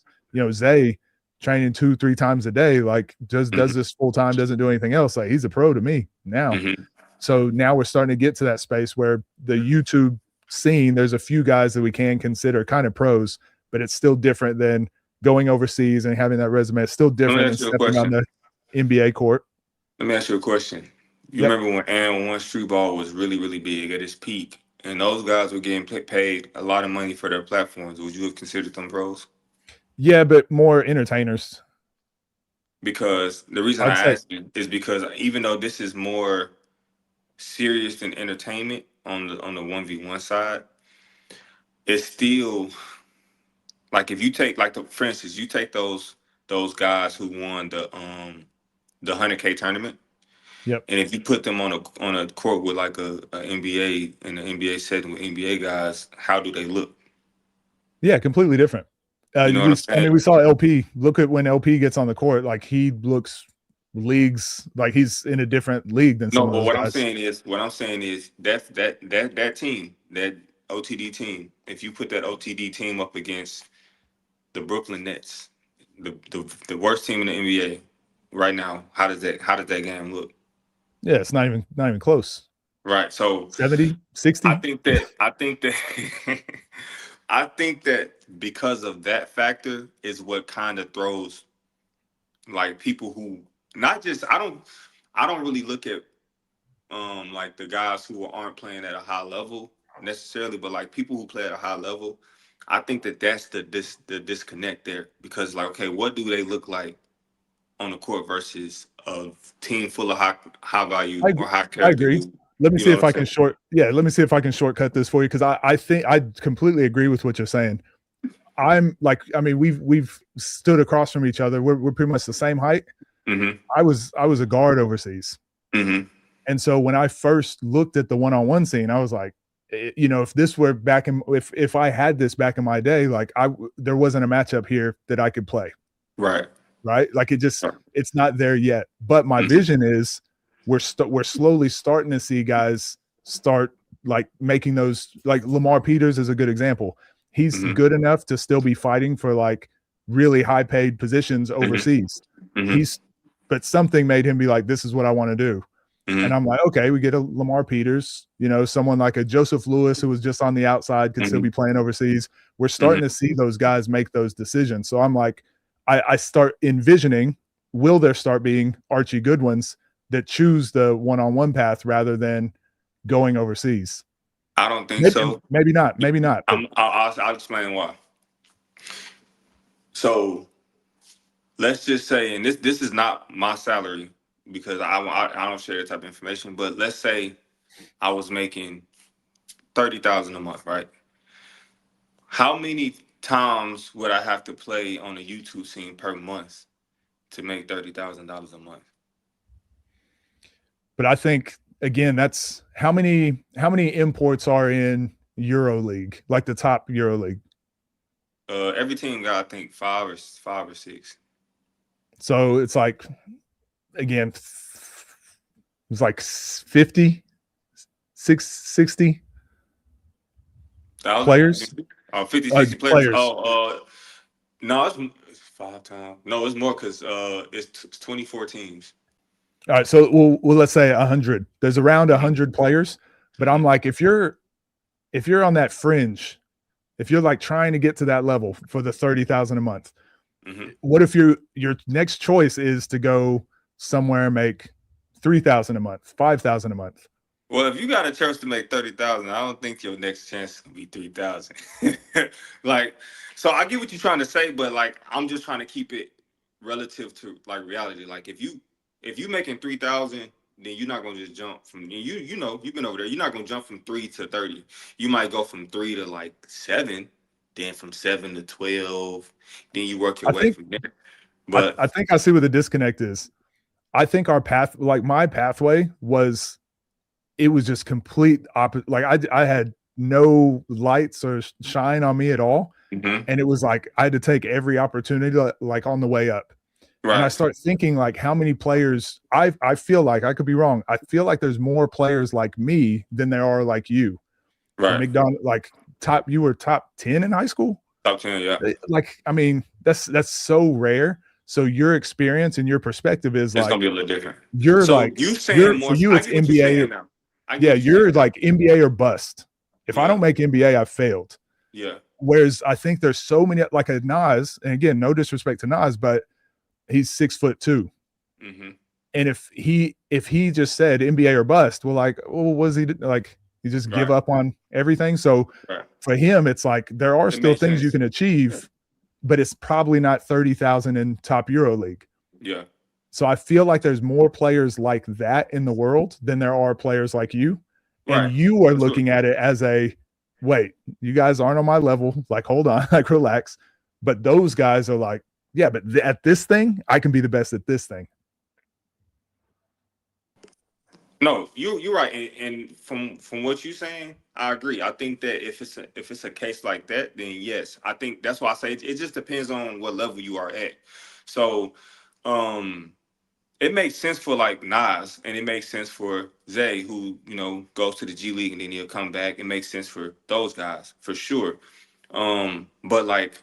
Zay training 2-3 times a day, like does this full time, doesn't do anything else. Like he's a pro to me now. So now we're starting to get to that space where the YouTube scene, there's a few guys that we can consider kind of pros, but it's still different than going overseas and having that resume. It's still different than stepping on the NBA court. Let me ask you a question. You remember when And One streetball was really, really big at its peak, and those guys were getting paid a lot of money for their platforms? Would you have considered them pros? Yeah, but more entertainers. Because the reason I asked you is because even though this is more serious than entertainment on the 1v1 side, it's still like if you take for instance, you take those guys who won the 100K tournament. Yep. And if you put them on a court with like a NBA in an NBA setting with NBA guys, how do they look? Yeah, completely different. We saw LP. Look at when LP gets on the court, like he looks leagues, like he's in a different league than some of those what guys. What I'm saying is that team, that OTD team, if you put that OTD team up against the Brooklyn Nets, the worst team in the NBA right now, how does that game look? Yeah, it's not even close. Right. So 70, 60. I think that I think that because of that factor is what kind of throws like people who not just I don't really look at like the guys who aren't playing at a high level necessarily, but like people who play at a high level, I think that's the disconnect there, because like, okay, what do they look like on the court versus a team full of high value or high character? I agree. Let me see if I can shortcut this for you, because I think I completely agree with what you're saying. I'm like, I mean, we've stood across from each other. We're pretty much the same height. I was a guard overseas. And so when I first looked at the one-on-one scene, I was like, if this were back in, if I had this back in my day, like there wasn't a matchup here that I could play. Right. Like it's not there yet. But my vision is we're slowly starting to see guys start like making those, like Lamar Peters is a good example. He's good enough to still be fighting for like really high paid positions overseas. But something made him be like, this is what I want to do. And I'm like, okay, we get a Lamar Peters, someone like a Joseph Lewis who was just on the outside could still be playing overseas. We're starting to see those guys make those decisions. So I'm like, I start envisioning, will there start being Archie Goodwins that choose the one-on-one path rather than going overseas? I don't think so. Maybe not. I'll explain why. So let's just say, and this is not my salary because I don't share that type of information, but let's say I was making $30,000 a month, right? How many times would I have to play on a YouTube scene per month to make $30,000 a month? But I think again, that's how many imports are in EuroLeague, like the top EuroLeague. Every team got, I think, five or six. So it's like, again, it's like 50, 60 players. 50, 60 players. No, it's 5 times. No, it's more because it's 24 teams. All right, so we'll let's say 100. There's around 100 players, but I'm like, if you're on that fringe if you're like trying to get to that level for the 30,000 a month, Mm-hmm. what if your next choice is to go somewhere and make 3,000 a month, 5,000 a month? Well, if you got a chance to make 30,000, I don't think your next chance can be 3,000. Like, so I get what you're trying to say, but like I'm just trying to keep it relative to like reality. Like if you making 3,000, then you're not gonna just jump from you know you've been over there. You're not gonna jump from 3 to 30. You might go from 3 to like 7, then from 7 to 12, then you work your I way think from there. But I think I see what the disconnect is. I think our path, like my pathway, was it was just complete opposite. Like I had no lights or shine on me at all, mhm, and it was like I had to take every opportunity, like on the way up. And I right, start thinking like how many players I feel like I could be wrong. I feel like there's more players like me than there are like you. right, McDonald, like top, you were top 10 in high school. top 10, yeah. Like, I mean, that's so rare. So your experience and your perspective is It's gonna like be a little different. you're So like you saying you're more? for you I it's get what you're NBA. saying now. I get Yeah, what you're saying you're now. like NBA or bust. If I Yeah, don't make NBA, I failed. yeah, Whereas I think there's so many like a Nas, and again, no disrespect to Nas, but he's 6'2". mm-hmm, And if he just said NBA or bust, well, like, well, was he like he just give right, up on everything? So right. for him, it's like there are It still makes things you sense. can Yeah, achieve, but it's probably not 30,000 in top Euro League. yeah, So I feel like there's more players like that in the world than there are players like you. And right. you are For sure. looking at it as a wait, you guys aren't on my level. Like, hold on, like relax. But those guys are like, yeah, but at this thing, I can be the best at this thing. No, you're right, and from what you're saying, I agree. I think that if it's a case like that, then yes, I think that's why I say it just depends on what level you are at. So, um, it makes sense for like Nas, and it makes sense for Zay, who goes to the G League and then he'll come back. It makes sense for those guys for sure. But like,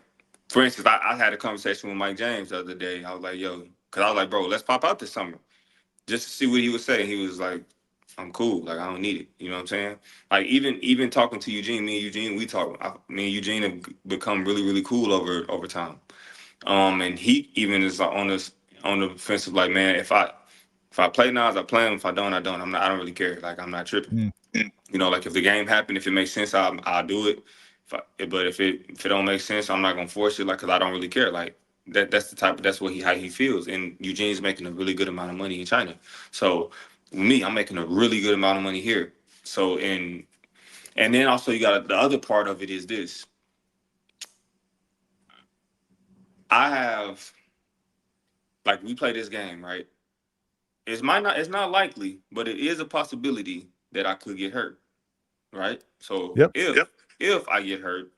for instance, I had a conversation with Mike James the other day. I was like, yo, because I was like, bro, let's pop out this summer just to see what he was saying. He was like, I'm cool. Like, I don't need it. You know what I'm saying? Like, even talking to Eugene, me and Eugene, me and Eugene have become really, really cool over time. And he even is like on the fence of like, man, if I play Nas, I play him. If I don't, I don't. I don't really care. Like, I'm not tripping. Mm. Like if the game happened, if it makes sense, I'll do it. But if it don't make sense, I'm not gonna force it. Like, cause I don't really care. Like that's how he feels. And Eugene's making a really good amount of money in China. So me, I'm making a really good amount of money here. So and then also you got the other part of it is this. I have like we play this game, right? It's not likely, but it is a possibility that I could get hurt, right? So Yep. if I get hurt,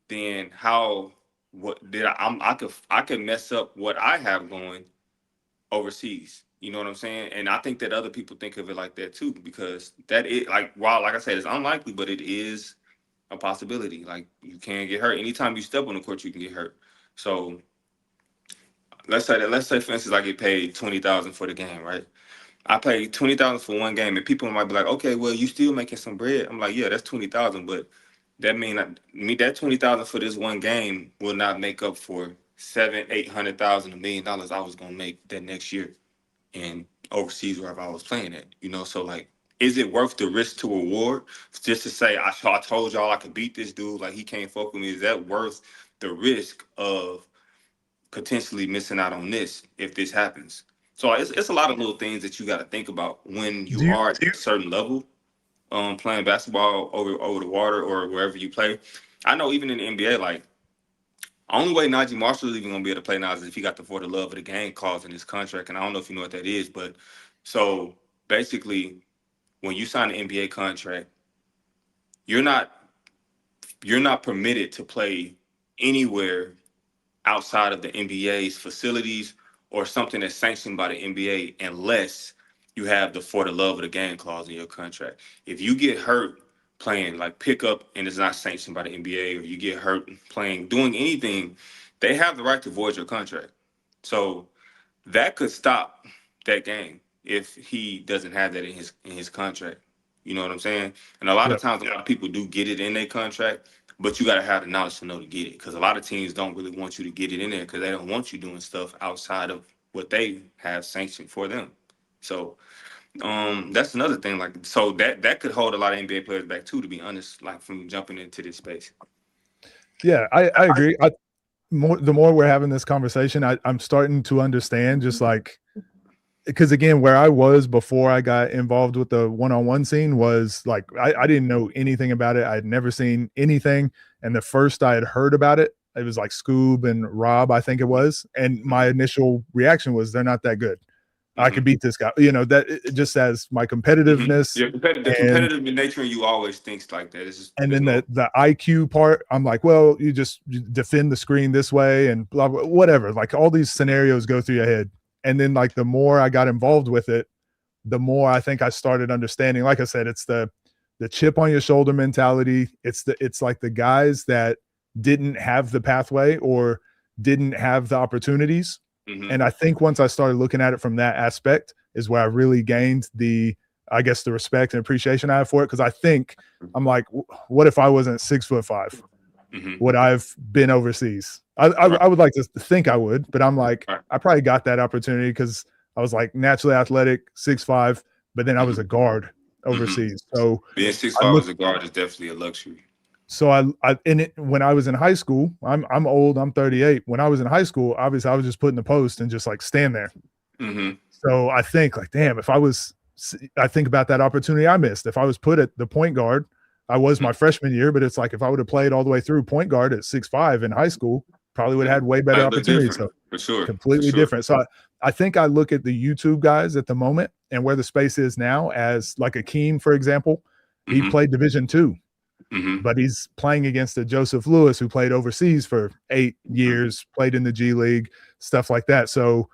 then how what did I could mess up what I have going overseas. You know what I'm saying? And I think that other people think of it like that too, because that is like while like I said, it's unlikely, but it is a possibility. Like you can get hurt. Anytime you step on the court, you can get hurt. So let's say for instance I get paid 20,000 for the game, right? I pay 20,000 for one game, and people might be like, "Okay, well, you still making some bread." I'm like, "Yeah, that's 20,000, but that 20,000 for this one game will not make up for 700,000, $800,000, $1 million I was gonna make that next year in overseas wherever I was playing at. So like, is it worth the risk to reward just to say I told y'all I could beat this dude, like he can't fuck with me? Is that worth the risk of potentially missing out on this if this happens? So it's a lot of little things that you got to think about when Do you you are at a certain level, playing basketball over the water or wherever you play. I know even in the NBA, like only way Najee Marshall is even gonna be able to play now is if he got the for the love of the game clause in his contract. And I don't know if you know what that is, but so basically, when you sign an NBA contract, you're not you're not permitted to play anywhere outside of the NBA's facilities or something that's sanctioned by the NBA unless you have the for the love of the game clause in your contract. If you get hurt playing like pickup and it's not sanctioned by the NBA, or you get hurt playing doing anything, they have the right to void your contract. So that could stop that game if he doesn't have that in his contract. You know what I'm saying? And a lot of yep. times, a lot of people do get it in their contract, but you got to have the knowledge to know to get it. Because a lot of teams don't really want you to get it in there because they don't want you doing stuff outside of what they have sanctioned for them. So that's another thing. Like, so that could hold a lot of NBA players back too, to be honest, like from jumping into this space. Yeah, I agree. The more we're having this conversation, I'm starting to understand, just like, because again, where I was before I got involved with the one-on-one scene was like, I didn't know anything about it. I had never seen anything. And the first I had heard about it, it was like Scoob and Rob, I think it was. And my initial reaction was, they're not that good. I could beat this guy. You know, that it just as my competitiveness. Yeah, the competitive nature in you always thinks like that. It's just, and then the IQ part, I'm like, well, you just defend the screen this way and blah, blah, whatever. Like all these scenarios go through your head. And then like the more I got involved with it, the more I think I started understanding, like I said, it's the chip on your shoulder mentality. It's like the guys that didn't have the pathway or didn't have the opportunities. And I think once I started looking at it from that aspect is where I really gained the respect and appreciation I have for it. Cause I think I'm like, what if I wasn't 6'5"? Would I've been overseas? I would like to think I would, but I'm like, I probably got that opportunity because I was like naturally athletic, 6'5", but then I was a guard overseas. So being 6'5" as a guard is definitely a luxury. So when I was in high school, I'm old, I'm 38. When I was in high school, obviously I was just put in the post and just like stand there. So I think like, damn, I think about that opportunity I missed. If I was put at the point guard, I was my freshman year, but it's like if I would have played all the way through point guard at 6'5" in high school, probably would have had way better opportunities. So for sure, completely different. So I think I look at the YouTube guys at the moment and where the space is now as like Akeem, for example. He played Division II. But he's playing against a Joseph Lewis who played overseas for 8 years, played in the G League, stuff like that. So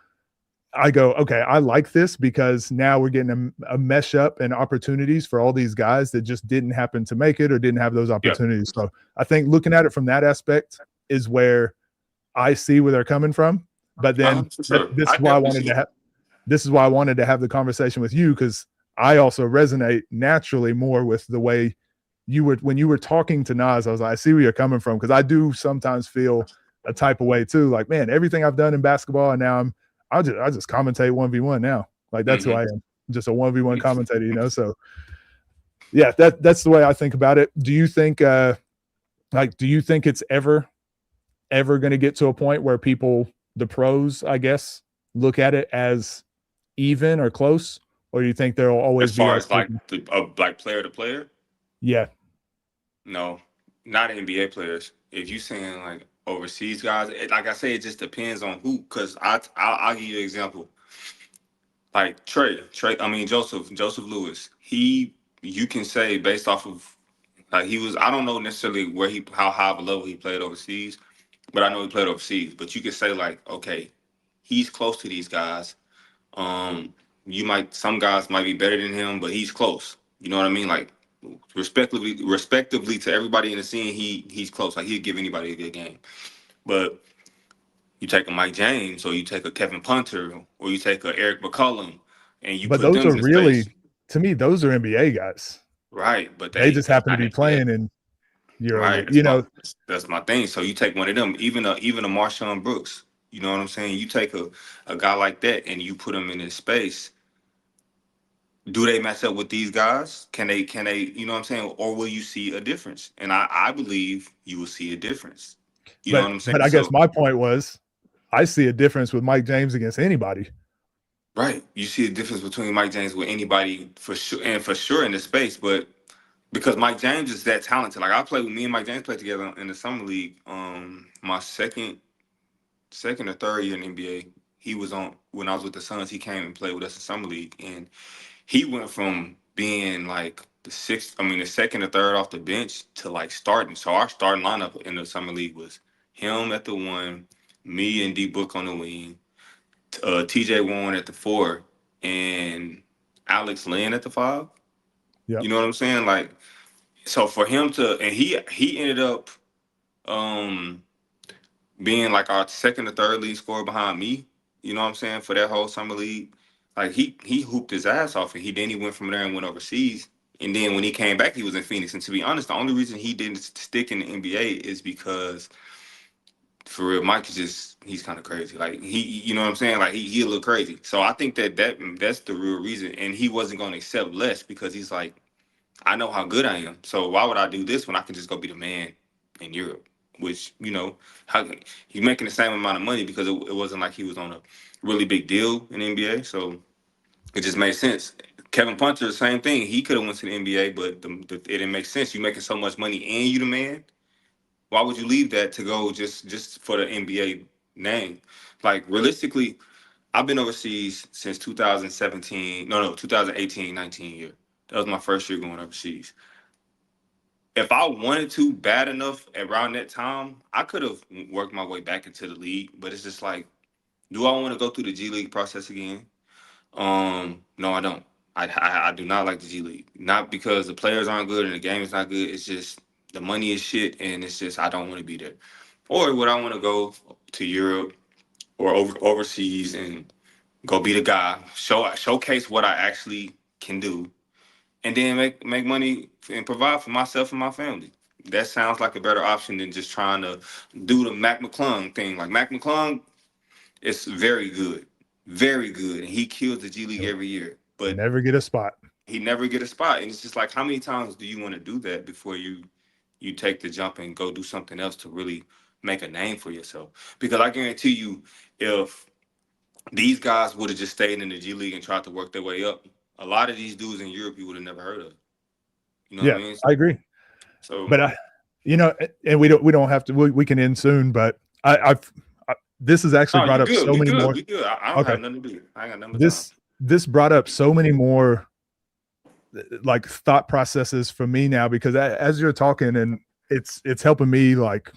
I go, okay, I like this because now we're getting a mesh up and opportunities for all these guys that just didn't happen to make it or didn't have those opportunities. So I think looking at it from that aspect is where I see where they're coming from. But then this is why I wanted to have the conversation with you, because I also resonate naturally more with the way when you were talking to Nas. I was like, I see where you're coming from, because I do sometimes feel a type of way too. Like, man, everything I've done in basketball, and now I just commentate 1v1 now. Like that's who I am, just a 1v1 commentator, you know. So yeah, that's the way I think about it. Do you think it's ever going to get to a point where the pros, I guess, look at it as even or close, or do you think there'll always be as far as like player to player? Yeah. No, not NBA players. If you saying like overseas guys, like I say, it just depends on who. Because I'll give you an example. Like Joseph Lewis. You can say based off of like he was. I don't know necessarily how high of a level he played overseas, but I know he played overseas. But you can say like, okay, he's close to these guys. Some guys might be better than him, but he's close. You know what I mean? Like respectively to everybody in the scene, he's close. Like he'd give anybody a good game. But you take a Mike James, or you take a Kevin Punter, or you take a Eric McCollum, and you put them in space. But those are really, to me, those are NBA guys. Right, but they just happen to be playing in Europe. Right, you know, that's my thing. So you take one of them, even a Marshawn Brooks. You know what I'm saying? You take a guy like that and you put him in his space. Do they match up with these guys? Can they, you know what I'm saying? Or will you see a difference? And I believe you will see a difference. You know what I'm saying? But I guess my point was, I see a difference with Mike James against anybody. Right. You see a difference between Mike James with anybody for sure, and for sure in the space. But because Mike James is that talented. Like me and Mike James played together in the summer league. My second or third year in the NBA, he was on when I was with the Suns. He came and played with us in summer league, and he went from being like the second or third off the bench to like starting. So our starting lineup in the summer league was him at the 1, me and D Book on the wing, TJ Warren at the 4, and Alex Lynn at the 5. Yeah, you know what I'm saying? Like, so for him to, and he ended up being like our second or third lead scorer behind me. You know what I'm saying? For that whole summer league. Like he hooped his ass off, and then he went from there and went overseas. And then when he came back, he was in Phoenix. And to be honest, the only reason he didn't stick in the NBA is because, for real, Mike is he's kind of crazy. Like you know what I'm saying? Like he a little crazy. So I think that's the real reason. And he wasn't going to accept less because he's like, I know how good I am. So why would I do this when I can just go be the man in Europe? Which, he's making the same amount of money because it wasn't like he was on a really big deal in the NBA. So it just made sense. Kevin Punter, the same thing. He could have went to the NBA, but it didn't make sense. You're making so much money and you the man. Why would you leave that to go just for the NBA name? Like, realistically, I've been overseas since 2017. No, 2018, 19 year. That was my first year going overseas. If I wanted to bad enough around that time, I could have worked my way back into the league. But it's just like, do I want to go through the G League process again? No, I don't. I do not like the G League. Not because the players aren't good and the game is not good. It's just the money is shit, and it's just I don't want to be there. Or would I want to go to Europe or overseas and go be the guy, showcase what I actually can do, and then make money and provide for myself and my family. That sounds like a better option than just trying to do the Mac McClung thing. Like Mac McClung, it's very good, and he kills the G League every year. But never get a spot. He never get a spot, and it's just like, how many times do you want to do that before you take the jump and go do something else to really make a name for yourself? Because I guarantee you, if these guys would have just stayed in the G League and tried to work their way up, a lot of these dudes in Europe you would have never heard of. You know what I mean? I agree. So, but and we don't have to. We can end soon, but this has actually brought up so many more. I don't have nothing to do. I ain't got nothing. This brought up so many more like thought processes for me now, because as you're talking, and it's helping me like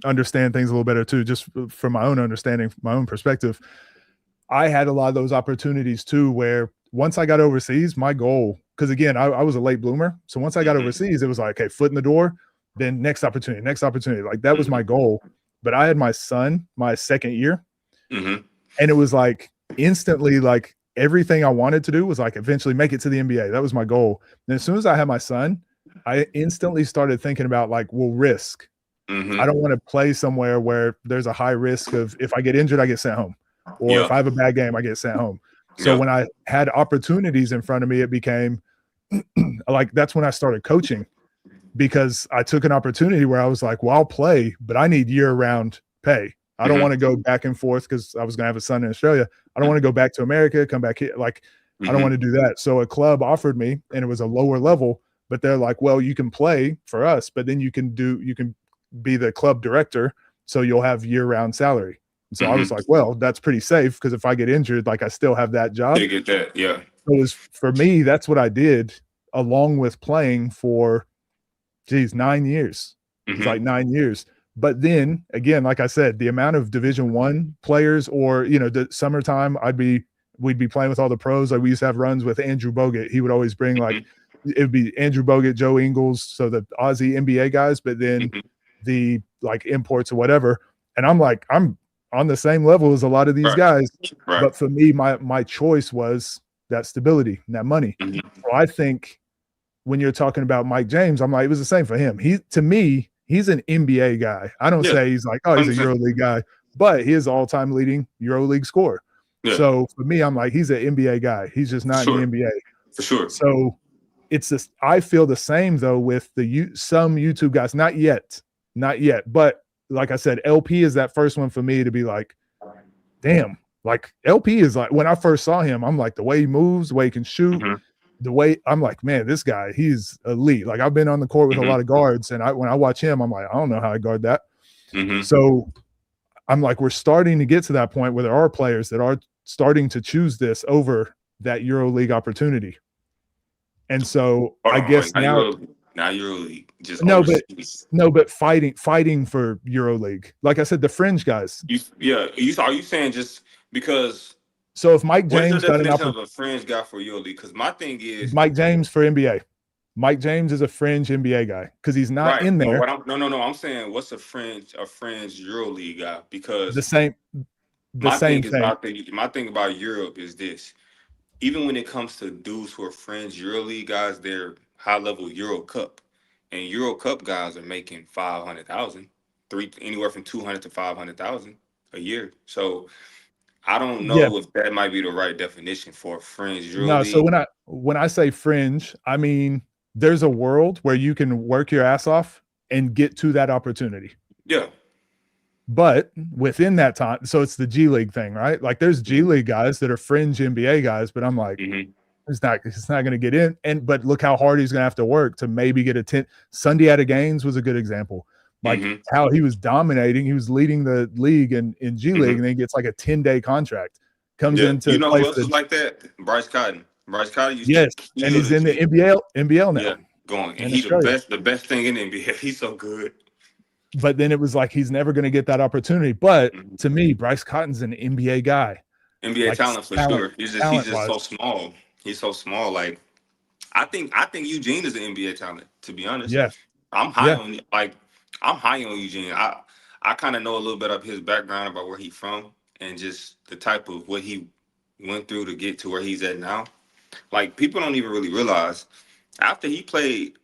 understand things a little better too, just from my own understanding, my own perspective. I had a lot of those opportunities too, where once I got overseas, my goal, because again, I was a late bloomer. So once I got overseas, it was like, okay, foot in the door, then next opportunity. Like that was my goal. But I had my son my second year, and it was like instantly, like everything I wanted to do was like eventually make it to the NBA. That was my goal. And as soon as I had my son, I instantly started thinking about like, well, risk. I don't want to play somewhere where there's a high risk of, if I get injured, I get sent home. Or if I have a bad game, I get sent home. So when I had opportunities in front of me, it became like, that's when I started coaching, because I took an opportunity where I was like, well, I'll play, but I need year-round pay. I don't want to go back and forth, because I was going to have a son in Australia. I don't want to go back to America, come back here. Like, I don't want to do that. So a club offered me, and it was a lower level, but they're like, well, you can play for us, but then you can be the club director, so you'll have year-round salary. And so I was like, well, that's pretty safe, because if I get injured, like I still have that job. You get that, yeah. So it was, for me, that's what I did, along with playing for 9 years. It's like 9 years. But then again, like I said, the amount of Division I players, or the summertime, we'd be playing with all the pros. Like we used to have runs with Andrew Bogut. He would always bring like, it would be Andrew Bogut, Joe Ingles, so the Aussie NBA guys, but then the like imports or whatever. And I'm like, I'm on the same level as a lot of these guys. But for me, my choice was that stability and that money. So I think when you're talking about Mike James, I'm like, it was the same for him. To me, he's an NBA guy. I don't say he's like, oh, he's a EuroLeague guy, but he is all-time leading EuroLeague scorer. Yeah. So for me, I'm like, he's an NBA guy. He's just not in the NBA. For sure. So it's this. I feel the same though with some YouTube guys. Not yet. But like I said, LP is that first one for me to be like, damn. Like LP is like, when I first saw him, I'm like, the way he moves, the way he can shoot. The way I'm like, man, this guy, he's elite. Like I've been on the court with a lot of guards, and when I watch him, I'm like, I don't know how I guard that. So I'm like, we're starting to get to that point where there are players that are starting to choose this over that EuroLeague opportunity. And so I guess now EuroLeague, just but fighting for EuroLeague. Like I said, the fringe guys. Are you saying just because? So if Mike James what's the definition of a fringe guy for EuroLeague? Because my thing is Mike James for NBA. Mike James is a fringe NBA guy because he's not in there. No. I'm saying, what's a fringe EuroLeague guy? Because the same thing. My thing about Europe is this: even when it comes to dudes who are fringe EuroLeague guys, they're high level Euro Cup, and Euro Cup guys are making 500,000, anywhere from 200 to 500,000 a year. So I don't Yeah. know if that might be the right definition for a fringe Euro No, so league. when I say fringe, I mean there's a world where you can work your ass off and get to that opportunity. Yeah. But within that time, so it's the G League thing, right? Like there's G League guys that are fringe NBA guys, but I'm like, Mm-hmm. he's not going to get in. And but look how hard he's going to have to work to maybe get a 10. Sunday Gaines was a good example. Like Mm-hmm. how he was dominating, he was leading the league in G League, Mm-hmm. and then gets like a 10-day contract. Comes Yeah. in You to know play who for else was the like that? Bryce Cotton. Bryce Cotton used to yes, and kill he's the in the G. NBL Yeah, now going. And in he Australia. the best thing in the NBA. He's so good. But then it was like he's never going to get that opportunity. But Mhm. to me, Bryce Cotton's an NBA guy, NBA like talent for talent sure. He's talent just wise. so small. He's so small. Like I think Eugene is an NBA talent, to be honest. Yeah, I'm high yeah, on like I'm high on Eugene. I kind of know a little bit of his background about where he's from and just the type of what he went through to get to where he's at now. Like people don't even really realize after he played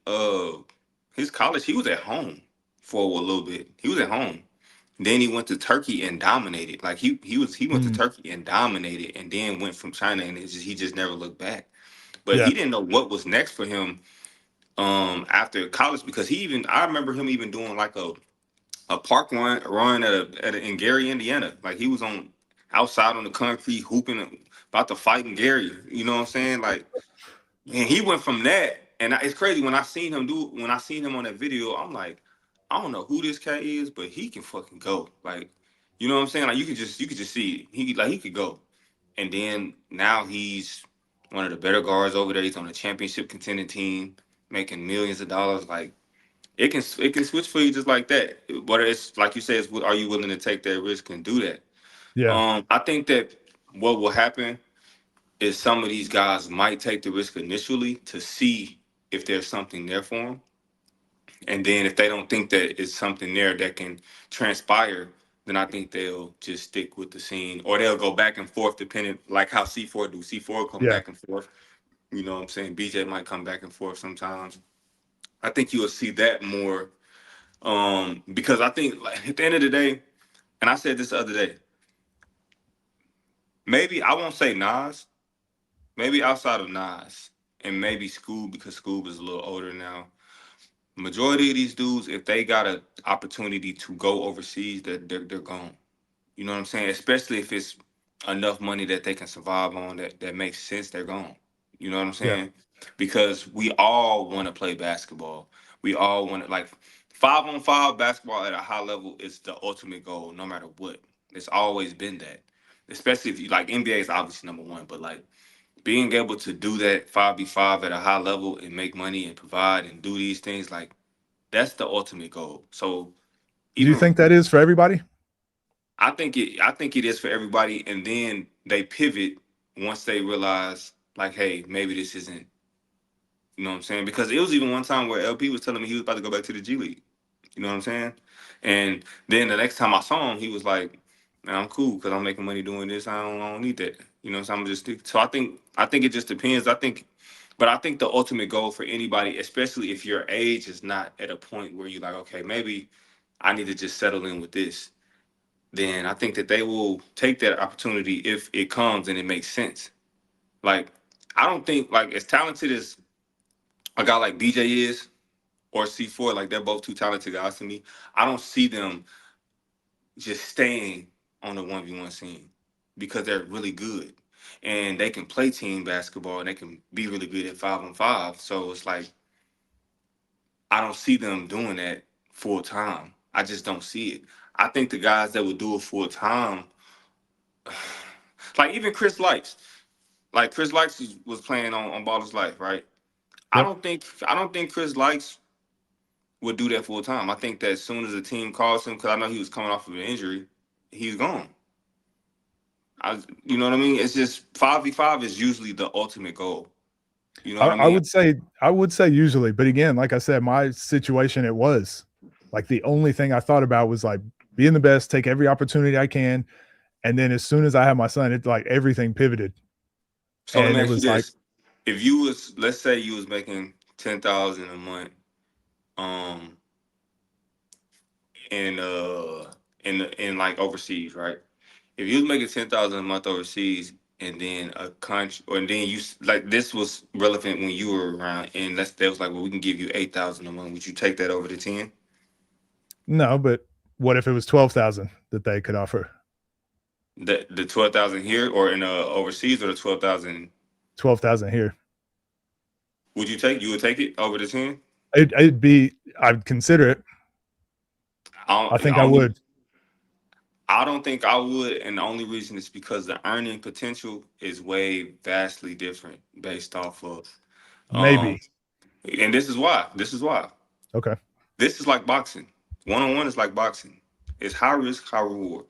his college, he was at home for a little bit. He was at home. Then he went to Turkey and dominated. Like he went to mm, Turkey and dominated, and then went from China, and he just never looked back. But yeah, he didn't know what was next for him after college because I remember him even doing like a park run in Gary, Indiana. Like he was on outside on the concrete hooping about to fight in Gary. You know what I'm saying? Like, and he went from that, and it's crazy when I seen him on that video. I'm like, I don't know who this cat is, but he can fucking go. Like, you know what I'm saying? Like you could just see it. He could go. And then now he's one of the better guards over there. He's on a championship contending team, making millions of dollars. Like it can switch for you just like that. But it's like you said, are you willing to take that risk and do that? yeah, I think that what will happen is some of these guys might take the risk initially to see if there's something there for them. And then if they don't think that it's something there that can transpire, then I think they'll just stick with the scene or they'll go back and forth depending like how C4 do. C4 come yeah. back and forth. You know what I'm saying? BJ might come back and forth sometimes. I think you will see that more because I think like, at the end of the day, and I said this the other day, maybe I won't say Nas, maybe outside of Nas and maybe Scoob because Scoob is a little older now. Majority of these dudes, if they got an opportunity to go overseas, they're gone. You know what I'm saying? Especially if it's enough money that they can survive on that makes sense, they're gone. You know what I'm Yeah, saying? Because we all want to play basketball. We all want to like 5-on-5 basketball at a high level is the ultimate goal, no matter what. It's always been that. Especially if you like NBA is obviously number one, but like being able to do that 5v5 at a high level and make money and provide and do these things, like that's the ultimate goal. So do you even think that is for everybody? I think it is for everybody, and then they pivot once they realize like, hey, maybe this isn't. You know what I'm saying? Because it was even one time where LP was telling me he was about to go back to the G League. You know what I'm saying? And then the next time I saw him, he was like, "Man, I'm cool because I'm making money doing this. I don't need that." You know, so I'm just so I think it just depends. But I think the ultimate goal for anybody, especially if your age is not at a point where you're like, okay, maybe I need to just settle in with this, then I think that they will take that opportunity if it comes and it makes sense. Like, I don't think like as talented as a guy like BJ is or C4, like they're both two talented guys to me. I don't see them just staying on the 1v1 scene because they're really good and they can play team basketball and they can be really good at 5-on-5. So it's like I don't see them doing that full time. I just don't see it. I think the guys that would do it full time, like even Chris Likes, like Chris Likes was playing on Baller's Life, right? I Yep. don't think I don't think Chris Likes would do that full time. I think that as soon as the team calls him, because I know he was coming off of an injury, he's gone. You know what I mean? It's just 5v5 is usually the ultimate goal. You know what I I mean? would say usually, but again, like I said, my situation it was like the only thing I thought about was like being the best, take every opportunity I can, and then as soon as I had my son, it's like everything pivoted, So let and me it ask you was like this: if you was, let's say, you was making $10,000 a month, um, in like overseas, right? If you was making 10,000 a month overseas, and then a country, or and then like this was relevant when you were around, and they was like, well, we can give you 8,000 a month. Would you take that over the 10? No, but what if it was 12,000 that they could offer? The 12,000 here or in overseas, or the 12,000? 12,000 here. Would you take? You would take it over the 10? I'd consider it. I think I would. I don't think I would, and the only reason is because the earning potential is way vastly different based off of Maybe. and this is why. This is why. Okay. This is like boxing. One-on-one is like boxing. It's high risk, high reward.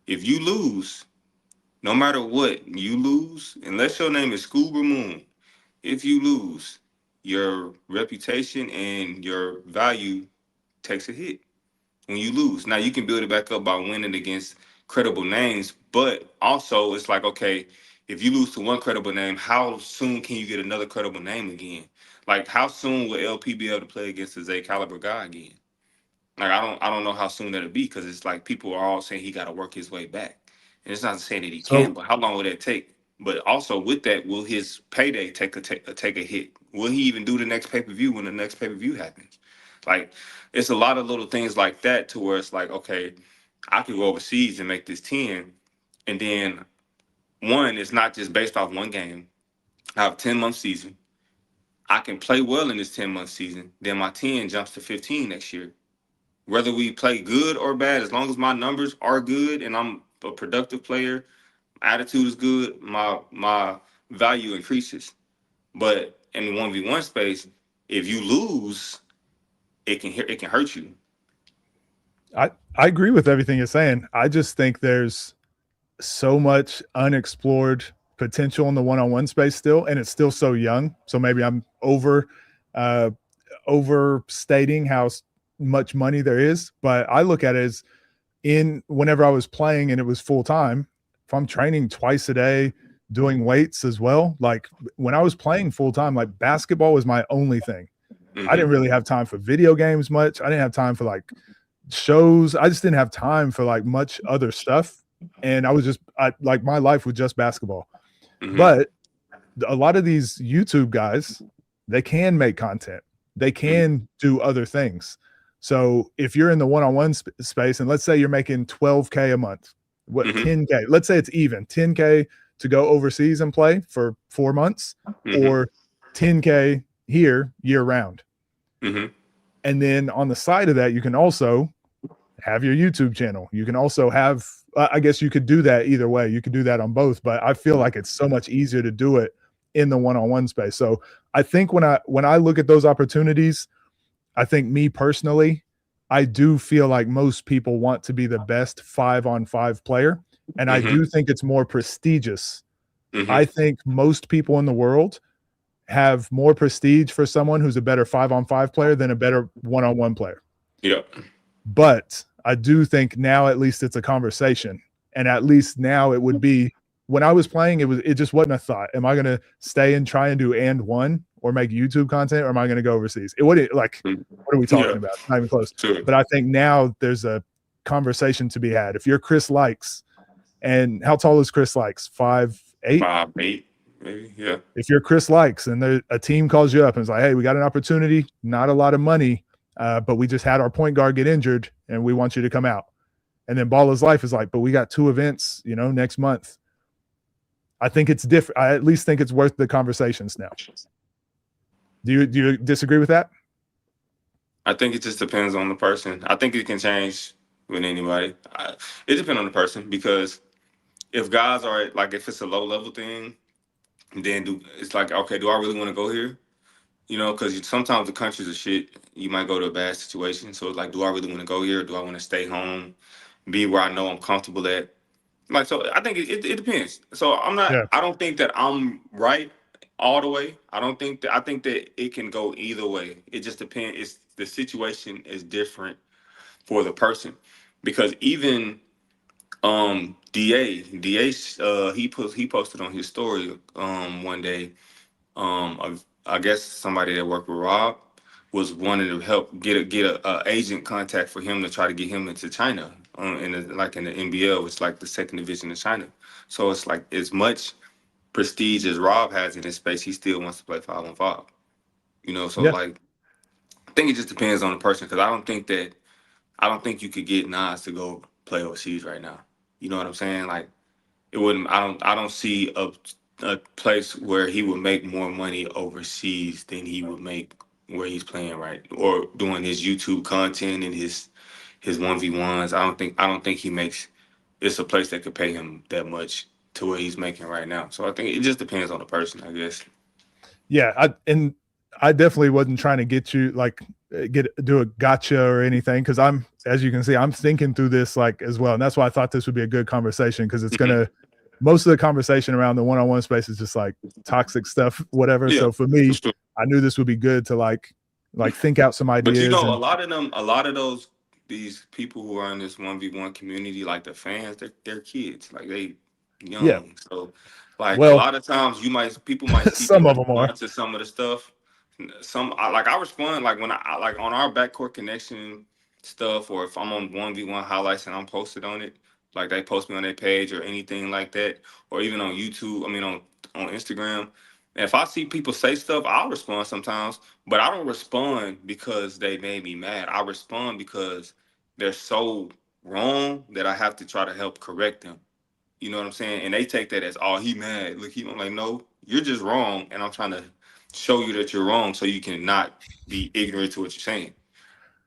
If you lose, no matter what, you lose, unless your name is Scuba Moon, if you lose, your reputation and your value takes a hit when you lose. Now you can build it back up by winning against credible names, but also it's like, okay, if you lose to one credible name, how soon can you get another credible name again? Like, how soon will LP be able to play against a Zay caliber guy again? Like, I don't know how soon that'll be, because it's like people are all saying he got to work his way back, and it's not to say that he can, So but how long will that take? But also with that, will his payday take a hit? Will he even do the next pay per view when the next pay per view happens? Like, it's a lot of little things like that to where it's like, okay, I could go overseas and make this 10, and then one, it's not just based off one game. I have a 10-month season. I can play well in this 10-month season. Then my 10 jumps to 15 next year. Whether we play good or bad, as long as my numbers are good and I'm a productive player, attitude is good, my value increases. But in the 1v1 space, if you lose, it can hurt you. I agree with everything you're saying. I just think there's so much unexplored potential in the one-on-one space still, and it's still so young. So maybe I'm overstating how much money there is, but I look at it as whenever I was playing and it was full time, if I'm training twice a day, doing weights as well, like when I was playing full time, like basketball was my only thing. I didn't really have time for video games much. I didn't have time for like shows. I just didn't have time for like much other stuff. And I was just like my life was just basketball. But a lot of these YouTube guys, they can make content. They can do other things. So if you're in the one-on-one space, and let's say you're making 12K a month, 10K, let's say it's even 10K to go overseas and play for 4 months, or 10K here year round. And then on the side of that, you can also have your YouTube channel. You can also have, I guess you could do that either way. You could do that on both, but I feel like it's so much easier to do it in the one-on-one space. So I think when I look at those opportunities, I think me personally, I do feel like most people want to be the best 5-on-5 player. And I do think it's more prestigious. I think most people in the world have more prestige for someone who's a better 5-on-5 player than a better one-on-one player. Yeah. But I do think now at least it's a conversation. And at least now it would be, when I was playing, it just wasn't a thought. Am I going to stay and try and do and one or make YouTube content, or am I going to go overseas? It wouldn't, like, what are we talking about? Not even close. Sure. But I think now there's a conversation to be had. If you're Chris Likes, and how tall is Chris Likes? 5'8"? 5'8", maybe. Yeah. If you're Chris Likes and a team calls you up and is like, hey, we got an opportunity, not a lot of money, but we just had our point guard get injured and we want you to come out. And then Baller's Life is like, but we got 2 events, next month. I think it's different. I at least think it's worth the conversations now. Do you disagree with that? I think it just depends on the person. I think it can change with anybody. It depends on the person, because if guys are like, if it's a low level thing, then it's like, okay, do I really want to go here? Because sometimes the countries are shit. You might go to a bad situation. So it's like, do I really want to go here? Or do I want to stay home, be where I know I'm comfortable at? Like, so I think it depends. So I'm not, I don't think that I'm right all the way. I think that it can go either way. It just depends. The situation is different for the person, because even DA he posted on his story one day I guess somebody that worked with Rob was wanting to help get a agent contact for him to try to get him into China, in the NBL, it's like the second division of China. So it's like as much prestige as Rob has in his space, he still wants to play 5-on-5. So Yeah. like I think it just depends on the person because I don't think you could get Nas to go play overseas right now. You know what I'm saying? Like it wouldn't. I don't see a place where he would make more money overseas than he would make where he's playing right or doing his YouTube content and his 1v1s. I don't think he makes. It's a place that could pay him that much to what he's making right now. So I think it just depends on the person, I guess. Yeah, I definitely wasn't trying to get you like do a gotcha or anything because I'm, as you can see, I'm thinking through this like as well, and that's why I thought this would be a good conversation because it's gonna most of the conversation around the one-on-one space is just like toxic stuff, whatever. Yeah, So for for me, sure. I knew this would be good to like think out some But ideas and a lot of those these people who are in this 1v1 community, like the fans, they're kids, like they yeah, young. So like a well, lot of times people might see me some of them are. respond to some of the stuff. I respond like when like on our backcourt connection stuff, or if I'm on 1v1 highlights and I'm posted on it, like they post me on their page or anything like that, or even on YouTube. I mean on Instagram. And if I see people say stuff, I'll respond sometimes, but I don't respond because they made me mad. I respond because they're so wrong that I have to try to help correct them. You know what I'm saying? And they take that as, oh, he mad. Look, I'm like, no, you're just wrong, and I'm trying to show you that you're wrong so you can not be ignorant to what you're saying.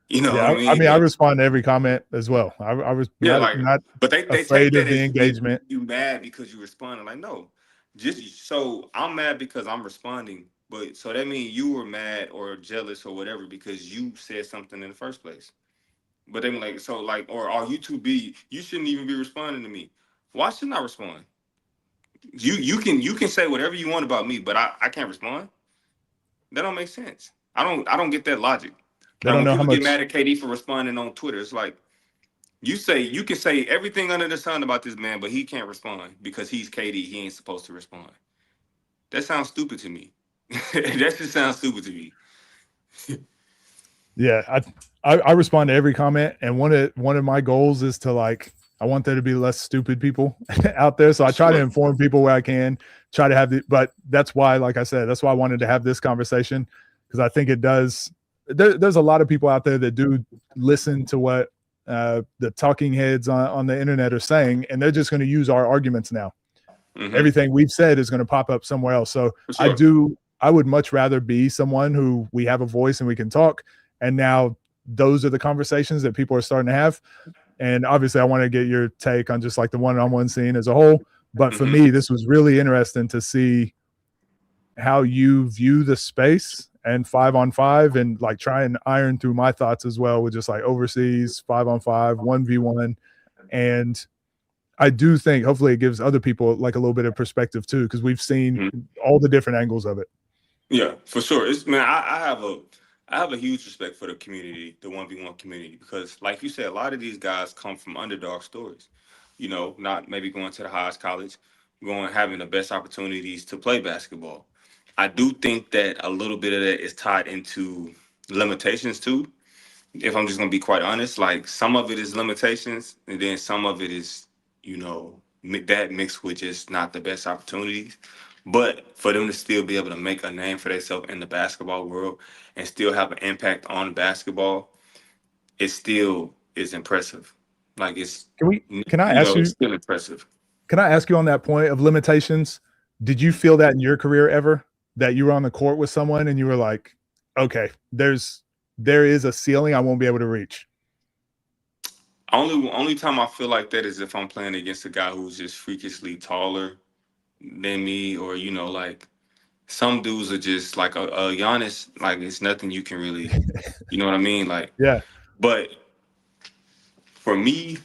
You know what Yeah, I I mean? mean, I But respond to every comment as well. I was yeah, not like, but they take afraid that of the as engagement. you mad because you responded. Like, no, just so I'm mad because I'm responding. But so that means you were mad or jealous or whatever because you said something in the first place. But then like so like or are you too be you shouldn't even be responding to me. Why shouldn't I respond? You can say whatever you want about me, but I can't respond. That don't make sense. I don't get that logic. They Like don't when know how people get much. mad at KD for responding on Twitter, it's like you can say everything under the sun about this man, but he can't respond because he's KD. He ain't supposed to respond. That sounds stupid to me. That just sounds stupid to me. Yeah, I respond to every comment, and one of my goals is to like I want there to be less stupid people out there. So I try to Sure. inform people where I can. Try to have the, but that's why, like I said, that's why I wanted to have this conversation because I think it does. There's a lot of people out there that do listen to what the talking heads on the internet are saying, and they're just going to use our arguments now. Mm-hmm. Everything we've said is going to pop up somewhere else. So For sure. I would much rather be someone who we have a voice and we can talk. And now those are the conversations that people are starting to have. And obviously I want to get your take on just like the one-on-one scene as a whole. But for Mm-hmm. me, this was really interesting to see how you view the space and 5-on-5 and like try and iron through my thoughts as well with just like overseas 5-on-5, 1v1. And I do think hopefully it gives other people like a little bit of perspective too, because we've seen Mm-hmm. all the different angles of it. Yeah, for sure. It's man, I have a huge respect for the community, the 1v1 community, because like you said, a lot of these guys come from underdog stories. Not maybe going to the highest college, going having the best opportunities to play basketball. I do think that a little bit of that is tied into limitations too. If I'm just gonna be quite honest, like some of it is limitations, and then some of it is, that mixed with just not the best opportunities. But for them to still be able to make a name for themselves in the basketball world and still have an impact on basketball, it still is impressive. Like Can I ask it's you still impressive. can I ask you on that point of limitations? Did you feel that in your career ever that you were on the court with someone and you were like, okay, there is a ceiling I won't be able to reach? Only time I feel like that is if I'm playing against a guy who's just freakishly taller than me, or like some dudes are just like a Giannis, like it's nothing you can really, you know what I mean? Like, Yeah. but for me,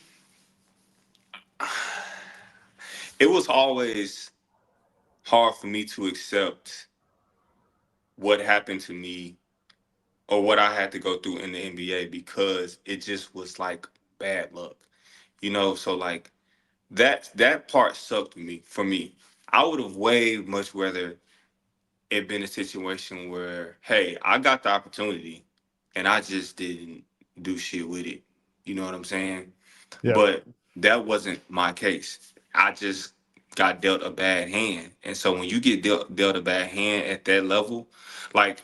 it was always hard for me to accept what happened to me or what I had to go through in the NBA because it just was like bad luck, So like that part sucked me for me. I would have way much rather it been a situation where, hey, I got the opportunity and I just didn't do shit with it. You know what I'm saying? Yeah. But that wasn't my case. I just got dealt a bad hand. And so when you get dealt a bad hand at that level, like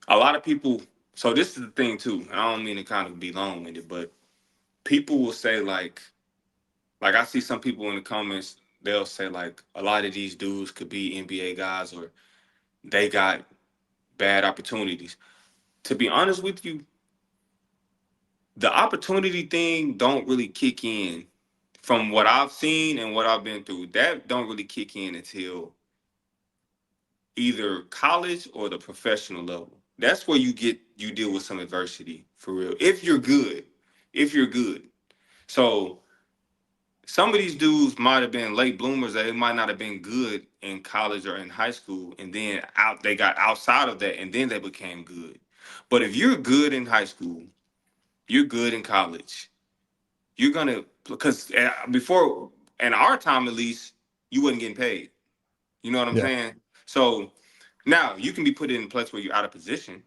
a lot of people, so this is the thing too, and I don't mean to kind of be long winded, but people will say like I see some people in the comments, they'll say like a lot of these dudes could be NBA guys or they got bad opportunities. To be honest with you, the opportunity thing don't really kick in from what I've seen and what I've been through. That don't really kick in until either college or the professional level. That's where you deal with some adversity for real. If you're good. If you're good. So some of these dudes might have been late bloomers. They might not have been good in college or in high school, and then they got outside of that, and then they became good. But if you're good in high school, you're good in college. You're gonna because before in our time at least, you wasn't getting paid. You know what I'm Yeah. saying? So now you can be put in a place where you're out of position,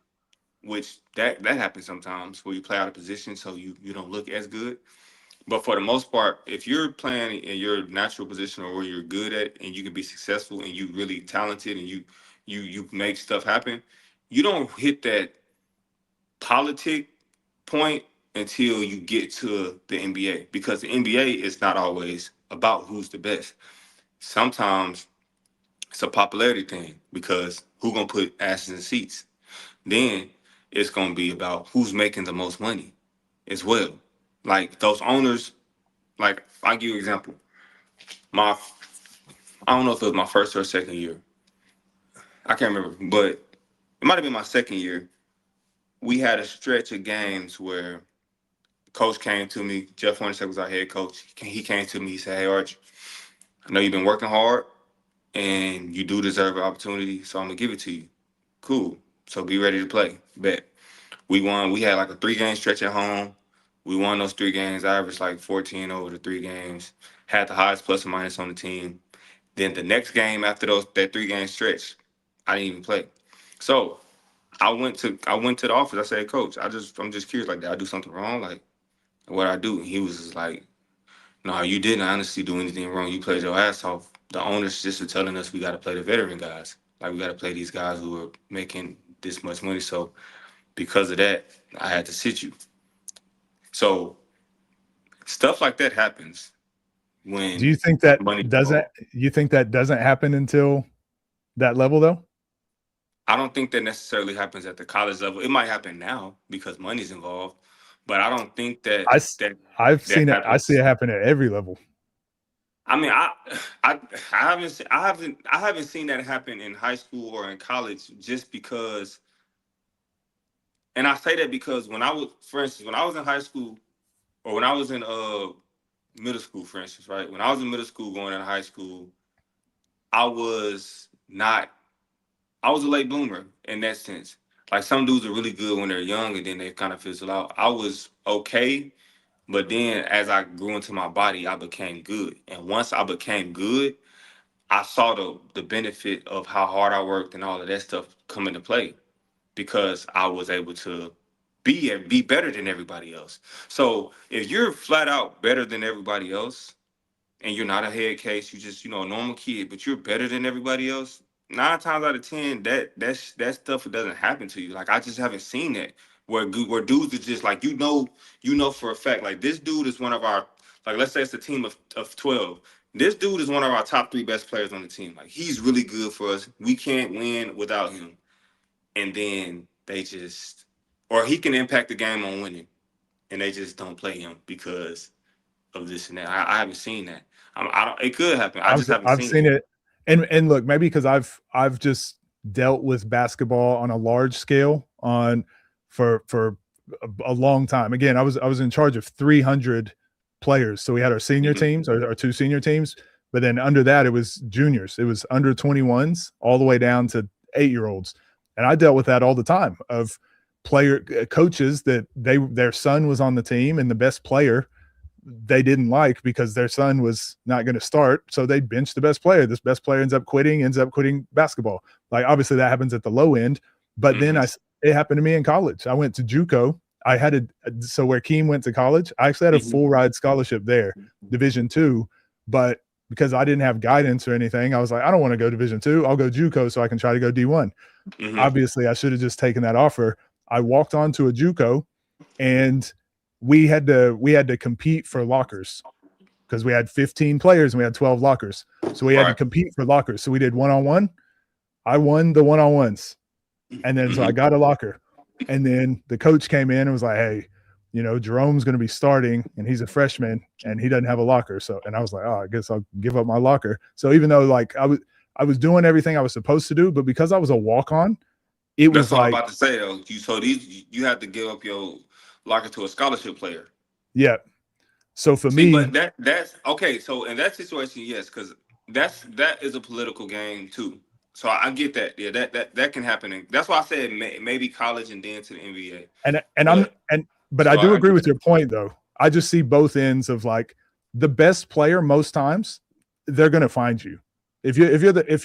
which that happens sometimes where you play out of position, so you don't look as good. But for the most part, if you're playing in your natural position or where you're good at, and you can be successful, and you really talented, and you make stuff happen, you don't hit that politic point until you get to the NBA, because the NBA is not always about who's the best. Sometimes it's a popularity thing because who gonna put asses in seats? Then it's gonna be about who's making the most money as well. Like those owners, like I'll give you an example. My I don't know if it was my first or second year. I can't remember, but it might have been my second year. We had a stretch of games where coach came to me. Jeff Hornacek was our head coach. He came to me. He said, "Hey, Arch, I know you've been working hard, and you do deserve an opportunity, so I'm gonna give it to you. Cool. So be ready to play. Bet." We won. We had like a 3-game stretch at home. We won those 3 games. I averaged like 14 over the 3 games. Had the highest plus or minus on the team. Then the next game after that 3-game stretch, I didn't even play. So I went to the office. I said, "Coach, I'm just curious. Like, did I do something wrong? Like, what I do?" And he was just like, "No, you didn't honestly do anything wrong. You played your ass off. The owners just are telling us we got to play the veteran guys. Like, we got to play these guys who are making this much money. So because of that, I had to sit you." So stuff like that happens Do you when think that money's doesn't? involved. You think that doesn't happen until that level, though? I don't think that necessarily happens at the college level. It might happen now because money's involved, but I don't think I, that I've that seen it. I see happens. it happen at every level. I mean, I, I haven't seen that happen in high school or in college just because. And I say that because when I was, for instance, when I was in high school or when I was in middle school, for instance, right? When I was in middle school going into high school, I was not I was a late bloomer in that sense. Like some dudes are really good when they're young and then they kind of fizzle out. I was okay, but then as I grew into my body, I became good. And once I became good, I saw the benefit of how hard I worked and all of that stuff come into play because I was able to be better than everybody else. So if you're flat out better than everybody else, and you're not a head case, you just a normal kid, but you're better than everybody else. 9 times out of 10, that stuff doesn't happen to you. Like I just haven't seen that where dudes are just like for a fact like this dude is one of our like let's say it's a team of 12. This dude is one of our top 3 best players on the team. Like he's really good for us. We can't win without him. And then they just or he can impact the game on winning, and they just don't play him because of this and that. I haven't seen that. I don't. It could happen. I just haven't I've seen seen it. it, and look, maybe because I've just dealt with basketball on a large scale for a long time. Again, I was in charge of 300 players, so we had our senior Mhm. teams, our 2 senior teams, but then under that it was juniors, it was under 21s, all the way down to 8-year-olds, and I dealt with that all the time of player coaches that their son was on the team, and the best player they didn't like because their son was not going to start. So they benched the best player. This best player ends up quitting basketball. Like, obviously that happens at the low end, but then it happened to me in college. I went to JUCO. I had so where Keem went to college, I actually had a full ride scholarship there, Division II, but because I didn't have guidance or anything, I was like, I don't want to go Division II. I'll go JUCO so I can try to go D1. Obviously, I should have just taken that offer. I walked onto a JUCO, and we had to compete for lockers because we had 15 players and we had 12 lockers. So we had to compete for lockers. So we did one-on-one. I won the one-on-ones. And then so I got a locker. And then the coach came in and was like, hey, Jerome's going to be starting and he's a freshman and he doesn't have a locker. So, and I was like, oh, I guess I'll give up my locker. So even though like I was doing everything I was supposed to do, but because I was a walk-on, That's what I'm about to say though. You have to give up your locker to a scholarship player. Yeah. So for me, but that's okay. So in that situation, yes, because that is a political game too. So I get that. Yeah, that can happen. And that's why I said maybe college and then to the NBA. But I do agree with your point though. I just see both ends of like the best player most times they're going to find you. If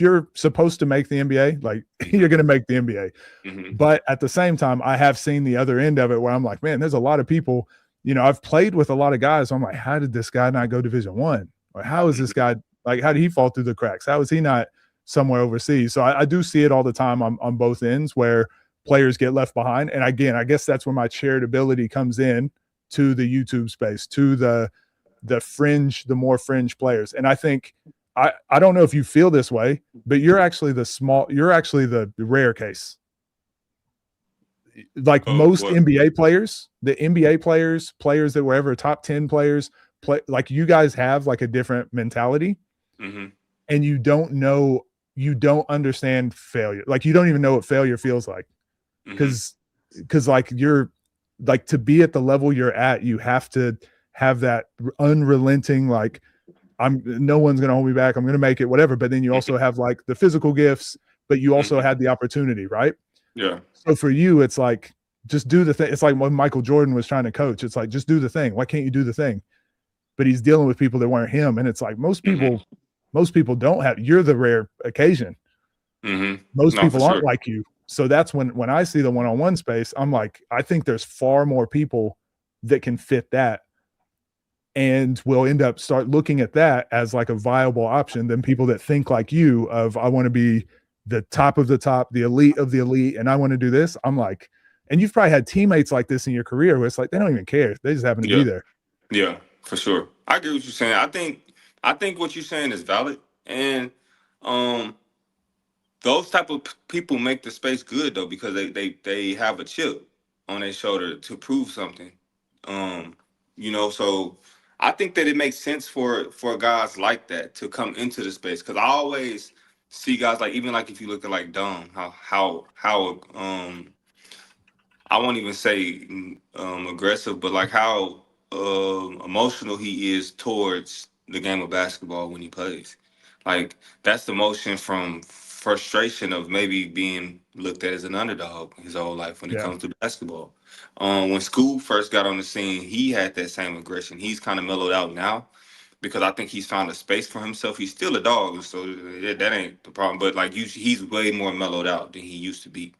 you're supposed to make the NBA, like you're going to make the NBA. But at the same time, I have seen the other end of it where I'm like, man, there's a lot of people. I've played with a lot of guys. So I'm like, how did this guy not go Division I? Or how is this guy like? How did he fall through the cracks? How is he not somewhere overseas? So I do see it all the time on both ends where players get left behind. And again, I guess that's where my charitability comes in to the YouTube space, to the more fringe players. And I think. I don't know if you feel this way, but you're actually the rare case. Like most NBA players, the NBA players that were ever top 10 players, like you guys have like a different mentality, and you don't understand failure. Like you don't even know what failure feels like, because like you're like to be at the level you're at, you have to have that unrelenting like. No one's going to hold me back. I'm going to make it, whatever. But then you also have like the physical gifts, but you also had the opportunity, right? Yeah. So for you, it's like, just do the thing. It's like when Michael Jordan was trying to coach, it's like, just do the thing. Why can't you do the thing? But he's dealing with people that weren't him. And it's like, most people don't have, you're the rare occasion. Most people aren't like you. So that's when I see the one-on-one space, I'm like, I think there's far more people that can fit that. And we'll end up start looking at that as like a viable option than people that think like you of, I want to be the top of the top, the elite of the elite, and I want to do this. I'm like, and you've probably had teammates like this in your career where it's like, they don't even care. They just happen to be there. Yeah, for sure. I agree with what you're saying. I think what you're saying is valid. And those type of people make the space good though, because they have a chip on their shoulder to prove something. So I think that it makes sense for guys like that to come into the space, because I always see guys like, even like if you look at like Dom, how I won't even say aggressive, but like how emotional he is towards the game of basketball when he plays. Like that's the emotion from frustration of maybe being looked at as an underdog his whole life when it comes to basketball. When Scoop first got on the scene, he had that same aggression. He's kind of mellowed out now because I think he's found a space for himself. He's still a dog, so that ain't the problem. But like he's way more mellowed out than he used to be.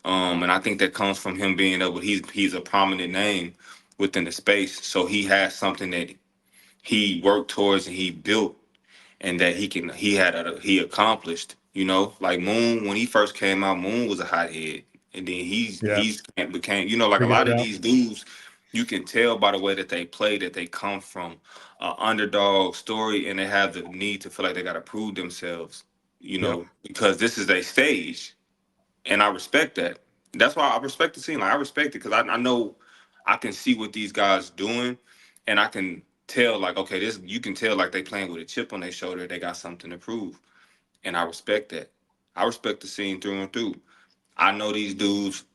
And I think that comes from him being able. He's a prominent name within the space, so he has something that he worked towards and he built, and that he accomplished. Like Moon, when he first came out, Moon was a hothead, and then he's became like a lot of these dudes. You can tell by the way that they play that they come from an underdog story, and they have the need to feel like they got to prove themselves. Because this is their stage, and I respect that. That's why I respect the scene. Like I respect it because I know I can see what these guys doing, and I can tell like, okay, you can tell like they playing with a chip on their shoulder. They got something to prove. And I respect that. I respect the scene through and through. I know these dudes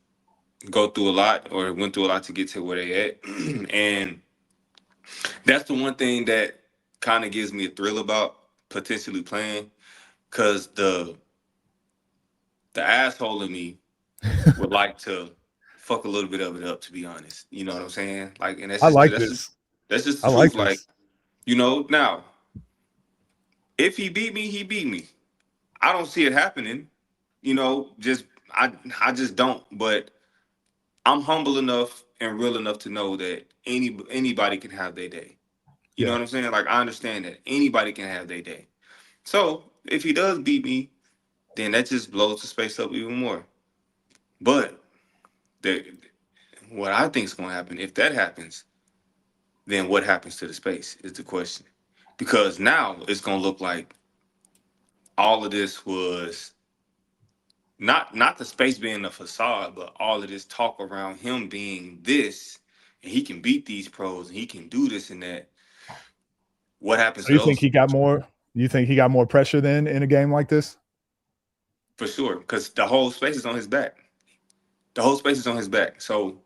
go through a lot or went through a lot to get to where they at. And that's the one thing that kind of gives me a thrill about potentially playing, because the asshole in me would like to fuck a little bit of it up, to be honest. You know what I'm saying? Like, and that's I just like this. That's just the I like truth. Like, this. now, if he beat me, he beat me. I don't see it happening. Just I just don't. But I'm humble enough and real enough to know that anybody can have their day. You know Yeah. what I'm saying? Like, I understand that anybody can have their day. So if he does beat me, then that just blows the space up even more. But the, what I think is going to happen, if that happens, then what happens to the space is the question. Because now it's going to look like all of this was not the space being a facade, but all of this talk around him being this, and he can beat these pros, and he can do this and that. What happens So to you think those? he got more? You think he got more pressure then in a game like this? For sure, because the whole space is on his back. The whole space is on his back. So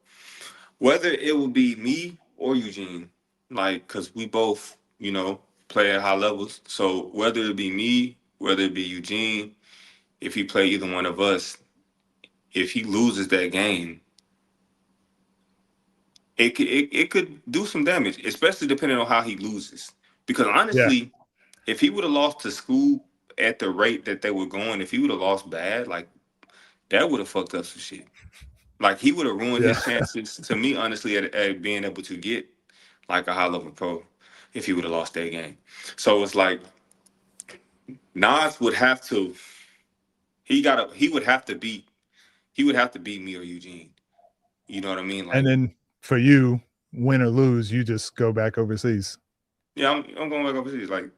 whether it will be me or Eugene, like, because we both, play at high levels. So whether it be me, whether it be Eugene, if he play either one of us, if he loses that game, it could do some damage, especially depending on how he loses. Because Yeah. honestly, if he would have lost to school at the rate that they were going, if he would have lost bad, like, that would have fucked up some shit. Like, he would have ruined Yeah. his chances, to me, honestly, at being able to get like a high level pro if he would have lost that game. So it's like Nas would have to he would have to beat me or Eugene. You know what I mean? And Like, then for you, win or lose, you just go back overseas. yeah, I'm going back overseas. Like,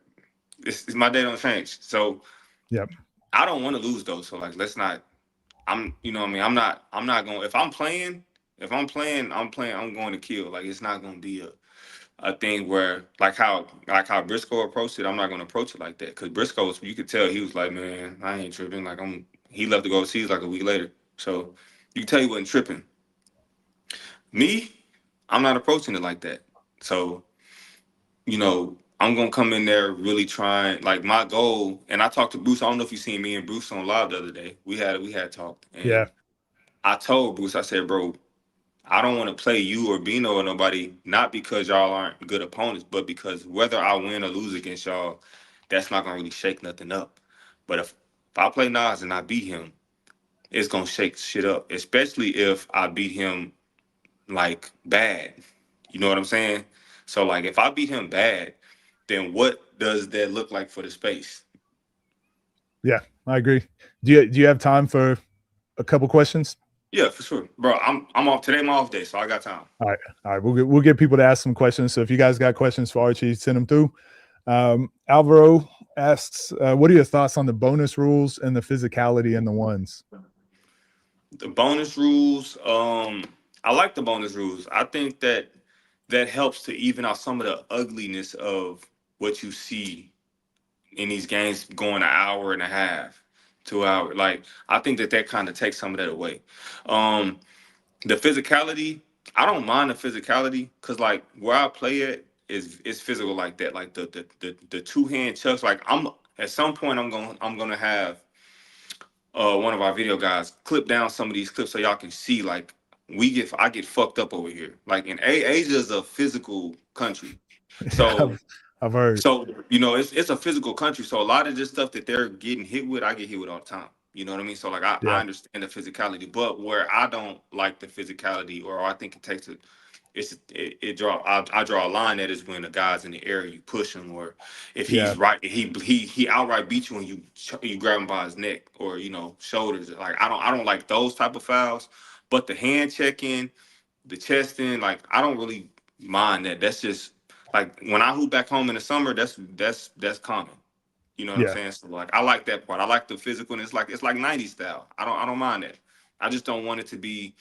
it's my day don't change. So Yep. I don't want to lose though. So, like, let's not. You know what I mean? I'm not going. If I'm playing, I'm going to kill. Like, it's not going to be a thing where, like how Briscoe approached it. I'm not going to approach it like that, because Briscoe, you could tell he was like, man, I ain't tripping. Like, he left to go overseas like a week later. So you can tell he wasn't tripping. Me, I'm not approaching it like that. So, I'm gonna come in there really trying, like, my goal. And I talked to Bruce. I don't know if you seen me and Bruce on live the other day. We had talked, Yeah. and I told Bruce, I said, bro, I don't want to play you or Bino or nobody, not because y'all aren't good opponents, but because whether I win or lose against y'all, that's not gonna really shake nothing up. But if I play Nas and I beat him, it's gonna shake shit up, especially if I beat him like bad. You know what I'm saying? So, like, if I beat him bad, then what does that look like for the space? Yeah. I agree. Do you have time for a couple questions? Yeah, for sure, bro. I'm off today. My off day, so I got time. All right. All right. We'll get people to ask some questions. So if you guys got questions for Archie, send them through. Alvaro asks, what are your thoughts on the bonus rules and the physicality in the ones? The bonus rules, I like the bonus rules. I think that helps to even out some of the ugliness of what you see in these games going an hour and a half, 2 hours. Like, I think that kind of takes some of that away. Um, the physicality, I don't mind the physicality, because, like, where I play it is physical like that. Like, the two hand chucks. Like, I'm at some point I'm gonna have one of our video guys clip down some of these clips so y'all can see, like, I get fucked up over here. Like, in Asia is a physical country. Yeah, So I've heard. so it's a physical country. So a lot of this stuff that they're getting hit with, I get hit with all the time. You know what I mean? So, like, I Yeah. understand the physicality, but where I don't like the physicality, or I think it takes it, I draw a line that is when a guy's in the air, you push him, or if Yeah. he's right, he outright beats you and you grab him by his neck, or shoulders. Like, I don't like those type of fouls, but the hand checking, the chesting, like, I don't really mind that. That's just like when I hoop back home in the summer. That's common. You know what I'm Yeah. saying? So, like, I like that part. I like the physical, and it's like 90s style. I don't mind that. I just don't want it to be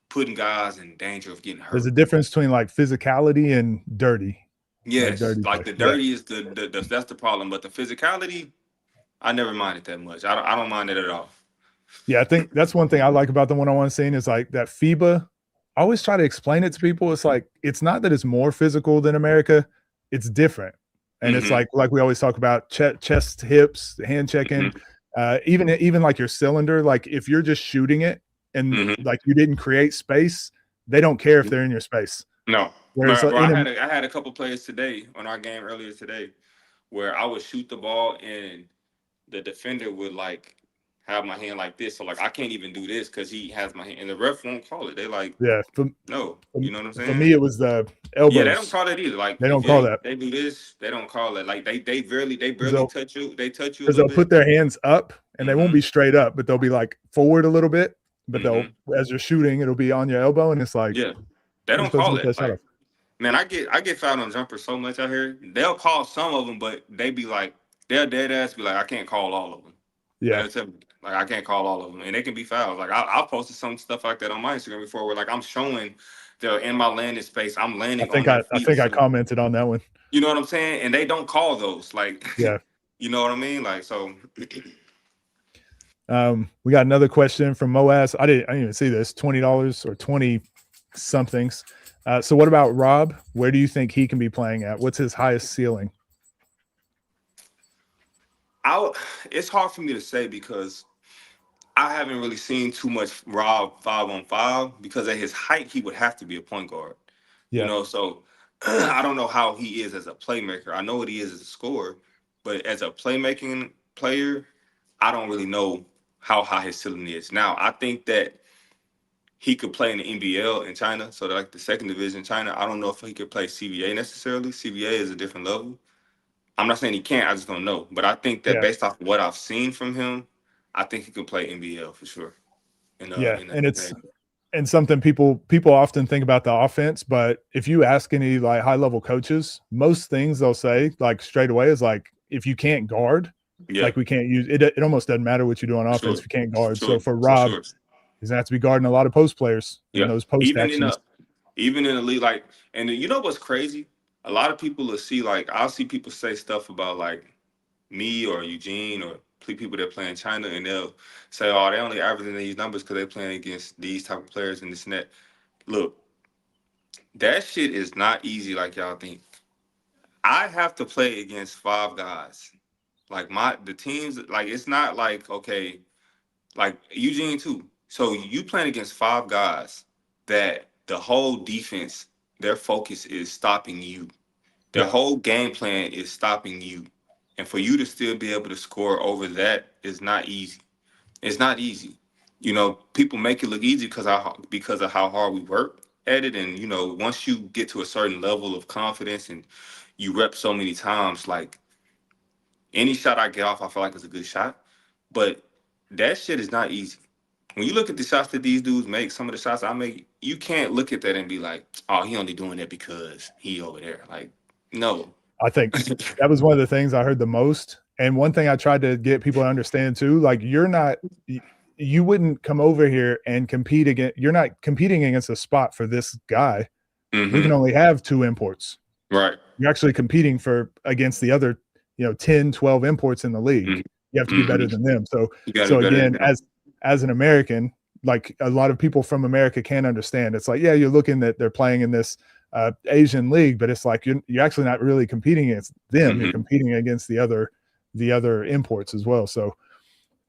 putting guys in danger of getting There's a hurt. difference between like physicality and dirty, like Yes, dirty like play. the Yeah. dirty is that's the problem, but the physicality, I never minded that much. I don't mind it at all. Yeah. I think that's one thing I like about the one-on-one scene is like that FIBA. I always try to explain it to people. It's like, it's not that it's more physical than America. It's different. And it's Hmm. like we always talk about chest, hips, hand checking, Hmm. even like your cylinder. Like, if you're just shooting it and Hmm. like you didn't create space, they don't care if they're in your space. No. Whereas Bro, in I had a couple plays today on our game earlier today where I would shoot the ball and the defender would like have my hand like this. So like I can't even do this because he has my hand and the ref won't call it. They like, yeah, no. You know what I'm for saying? me it was the Yeah, they don't elbows. call it either. Like They if don't call that they do this, they don't call it. Like they because barely touch you. They touch you a little they'll bit. put their hands up and they won't Mm-hmm. be straight up, but they'll be like forward a little bit. But they'll, Mm-hmm. as you're shooting, it'll be on your elbow, and it's like Yeah. They you're don't supposed to call get that it. shot Like, off. man, I get fouled on jumpers so much out here. They'll call some of them, but they be like, they'll dead ass be like, I can't call all of them. Yeah, They'll tell me, like, I can't call all of them, and they can be fouls. Like, I posted some stuff like that on my Instagram before, where like I'm showing they're in my landing space, I'm landing on their I feet or think I something. commented on that one. You know what I'm saying? And they don't call those. Like, Yeah. you know what I mean? Like, so. We got another question from Moaz. I didn't even see this. $20 or 20 somethings. So what about Rob? Where do you think he can be playing at? What's his highest ceiling? It's hard for me to say because I haven't really seen too much Rob 5-on-5 because at his height he would have to be a point guard. You Yeah, know, so I don't know how he is as a playmaker. I know what he is as a scorer, but as a playmaking player, I don't really know how high his ceiling is. Now, I think that he could play in the NBL in China, so like the second division in China. I don't know if he could play CBA necessarily. CBA is a different level. I'm not saying he can't. I just don't know. But I think that yeah, based off what I've seen from him, I think he could play NBL for sure. yeah. In And it's the and something people often think about the offense, but if you ask any like high level coaches, most things they'll say like straight away is like if you can't guard, yeah, like we can't use it. It almost doesn't matter what you do on for offense sure, if you can't guard. sure, So for for Rob, sure. he's gonna have to be guarding a lot of post players and Yeah, those post even in actions. a even in the league, like, and you know what's crazy? A lot of people will see like I'll see people say stuff about like me or Eugene or people that play in China, and they'll say, "Oh, they only averaging these numbers because they playing against these type of players and this and that." Look, that shit is not easy like y'all think. I have to play against five guys. Like the teams, like it's not like okay, like Eugene too. So you playing against five guys that the whole defense, their focus is stopping you. Their Yeah, whole game plan is stopping you. And for you to still be able to score over that is not easy. It's not easy. You know, people make it look easy because of how hard we work at it. And, you know, once you get to a certain level of confidence and you rep so many times, like any shot I get off, I feel like it's a good shot. But that shit is not easy. When you look at the shots that these dudes make, some of the shots I make, you can't look at that and be like, oh, he only doing that because he over there. Like, no. I think that was one of the things I heard the most. And one thing I tried to get people to understand too, like you wouldn't come over here and compete against, you're not competing against a spot for this guy. We can Mm-hmm. only have 2 imports. Right. You're actually competing against the other, 10, 12 imports in the league. You have to be better Mm-hmm. than them. So, You got to so be better than again, him. as an American, like a lot of people from America can't understand. It's like, yeah, you're looking that they're playing in this Asian league, but it's like you're actually not really competing against them. You're Mm-hmm. competing against the other imports as well. So,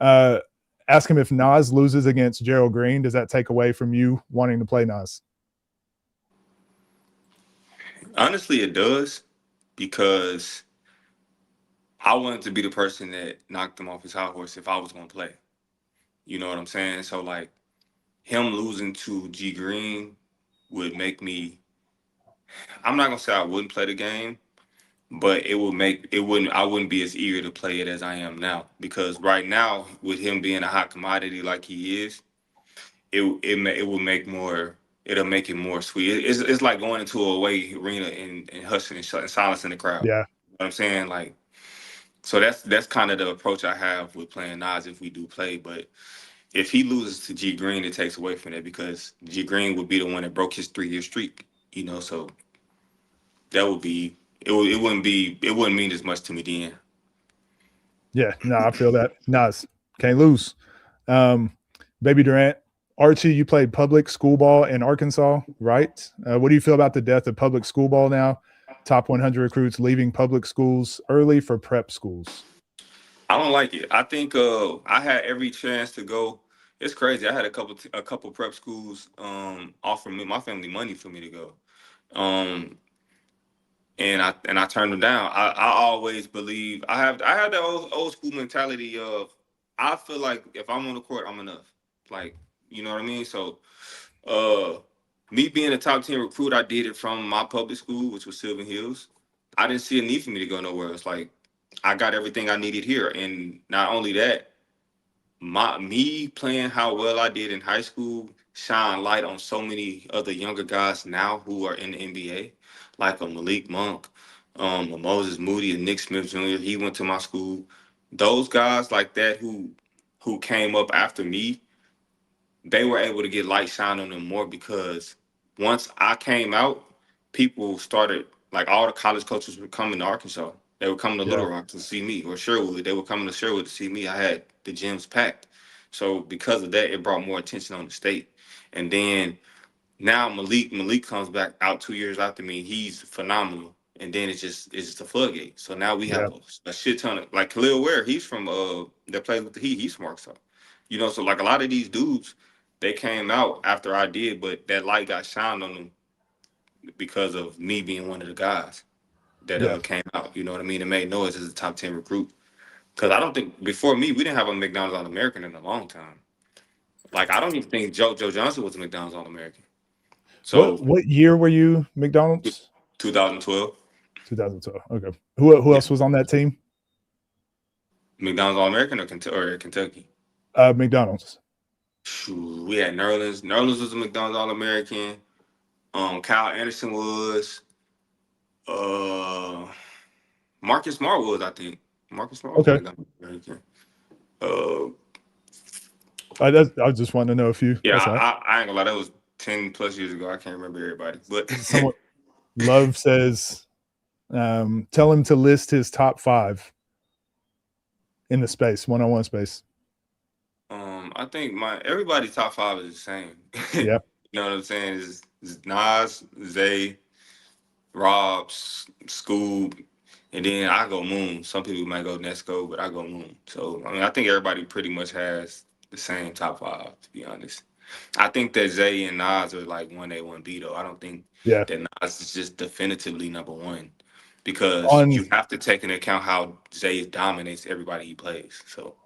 ask him if Nas loses against Gerald Green, does that take away from you wanting to play Nas? Honestly, it does because I wanted to be the person that knocked him off his high horse if I was going to play. You know what I'm saying? So, like, him losing to G Green would make me, I'm not going to say I wouldn't play the game, but I wouldn't be as eager to play it as I am now because right now, with him being a hot commodity like he is, it will make more. It'll make it more sweet. It's like going into a away arena and hushing and silencing the crowd. Yeah. You know what I'm saying? Like, so that's kind of the approach I have with playing Nas if we do play. But if he loses to G Green, it takes away from that because G Green would be the one that broke his 3-year streak. You know, so that would be it wouldn't mean as much to me then. Yeah, no, I feel that. Nas, can't lose. Baby Durant, Archie, you played public school ball in Arkansas, right? What do you feel about the death of public school ball now? Top 100 recruits leaving public schools early for prep schools. I don't like it. I think I had every chance to go. It's crazy. I had a couple prep schools offer me my family money for me to go. Um, and I turned them down. I always believe I have that old school mentality of I feel like if I'm on the court, I'm enough. Like, you know what I mean? So uh me being a top 10 recruit, I did it from my public school, which was Sylvan Hills. I didn't see a need for me to go nowhere. It's like I got everything I needed here. And not only that, me playing how well I did in high school shine light on so many other younger guys now who are in the NBA, like a Malik Monk, a Moses Moody, a Nick Smith Jr. He went to my school. Those guys like that who came up after me, they were able to get light shine on them more because once I came out, people started like all the college coaches were coming to Arkansas. They were coming to Yeah. Little Rock to see me, or Sherwood. They were coming to Sherwood to see me. I had the gyms packed, so because of that, it brought more attention on the state. And then now Malik comes back out 2 years after me. He's phenomenal. And then it's just a floodgate. So now we Yeah. have a shit ton of like Khalil Ware. He's from that plays with the Heat. He's from Arkansas. So like a lot of these dudes, they came out after I did, but that light got shined on them because of me being one of the guys that Yeah. came out. You know what I mean? And made noise as a top 10 recruit. Because I don't think before me we didn't have a McDonald's All American in a long time. Like I don't even think Joe Johnson was a McDonald's All American. So What year were you McDonald's? 2012. 2012. Okay. Who else was on that team? McDonald's All American or Kentucky? McDonald's. Shoot, we had Nerlens. Nerlens was a McDonald's All American. Kyle Anderson was. Marcus Smart was, I think. Marcus Smart was a Okay. McDonald's All American. Uh, I just wanted to know if you. yeah, That's all right. I ain't gonna lie, that was 10 plus years ago. I can't remember everybody, but Someone Love says, tell him to list his top 5 in the space, one-on-one space. I think everybody's top 5 is the same. Yeah. You know what I'm saying? Is Nas, Zay, Rob, Scoob, and then I go Moon. Some people might go Nesco, but I go Moon. So I mean, I think everybody pretty much has the same top 5. To be honest, I think that Zay and Nas are like 1A, 1B though. I don't think Yeah. that Nas is just definitively number 1 because On- you have to take into account how Zay dominates everybody he plays. So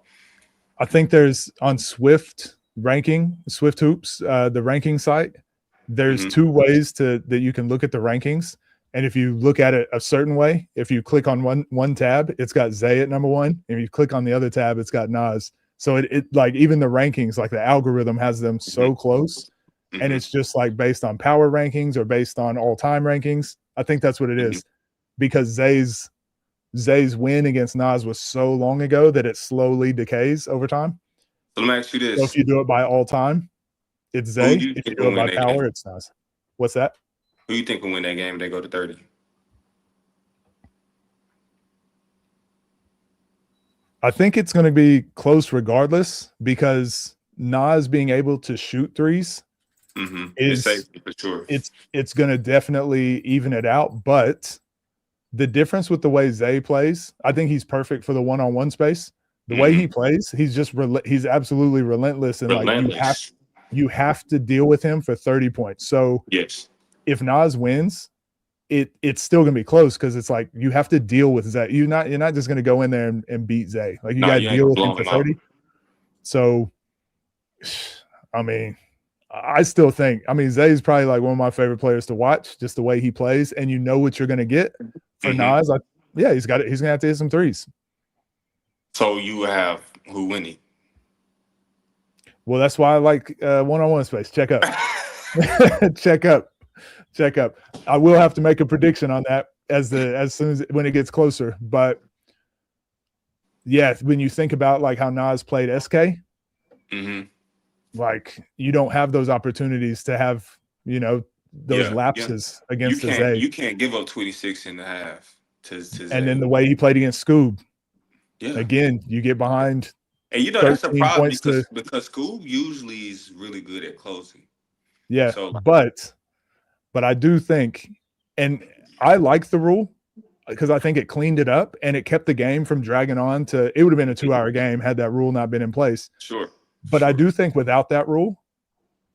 I think there's on Swift Hoops, the ranking site, there's Mhm. 2 ways that you can look at the rankings. And if you look at it a certain way, if you click on one tab, it's got Zay at number 1. If you click on the other tab, it's got Nas. So it like even the rankings, like the algorithm has them so close. Mhm. And it's just like based on power rankings or based on all-time rankings. I think that's what it is. Because Zay's win against Nas was so long ago that it slowly decays over time. So let me ask you this. So if you do it by all time, it's Zay. Who do you If you think do will it by win that power, game? it's Nas. What's that? Who you think will win that game if they go to 30? I think it's going to be close regardless because Nas being able to shoot threes It's safe for sure. It's going to definitely even it out. But the difference with the way Zay plays, I think he's perfect for the one-on-one space. The way he plays, he's absolutely relentless, and like you have to deal with him for 30 points. So yes, if Nas wins, it's still gonna be close because it's like you have to deal with Zay. You're not just gonna go in there and beat Zay. Like you gotta deal with him for 30. So I mean, I still think Zay's probably like one of my favorite players to watch, just the way he plays, and you know what you're gonna get. For Nas, he's gonna have to hit some threes. So you have who winning? Well, that's why I like one-on-one space. Check up. Check up. I will have to make a prediction on that when it gets closer. But yeah, when you think about like how Nas played SK, like you don't have those opportunities to have, those lapses against Zay. You can't give up 26 and a half to Zay. And then the way he played against Scoob, again, you get behind. And that's a problem because Scoob usually is really good at closing. Yeah, so, but I do think, and I like the rule because I think it cleaned it up and it kept the game from dragging on to. It would have been a 2-hour game had that rule not been in place. Sure. But I do think without that rule,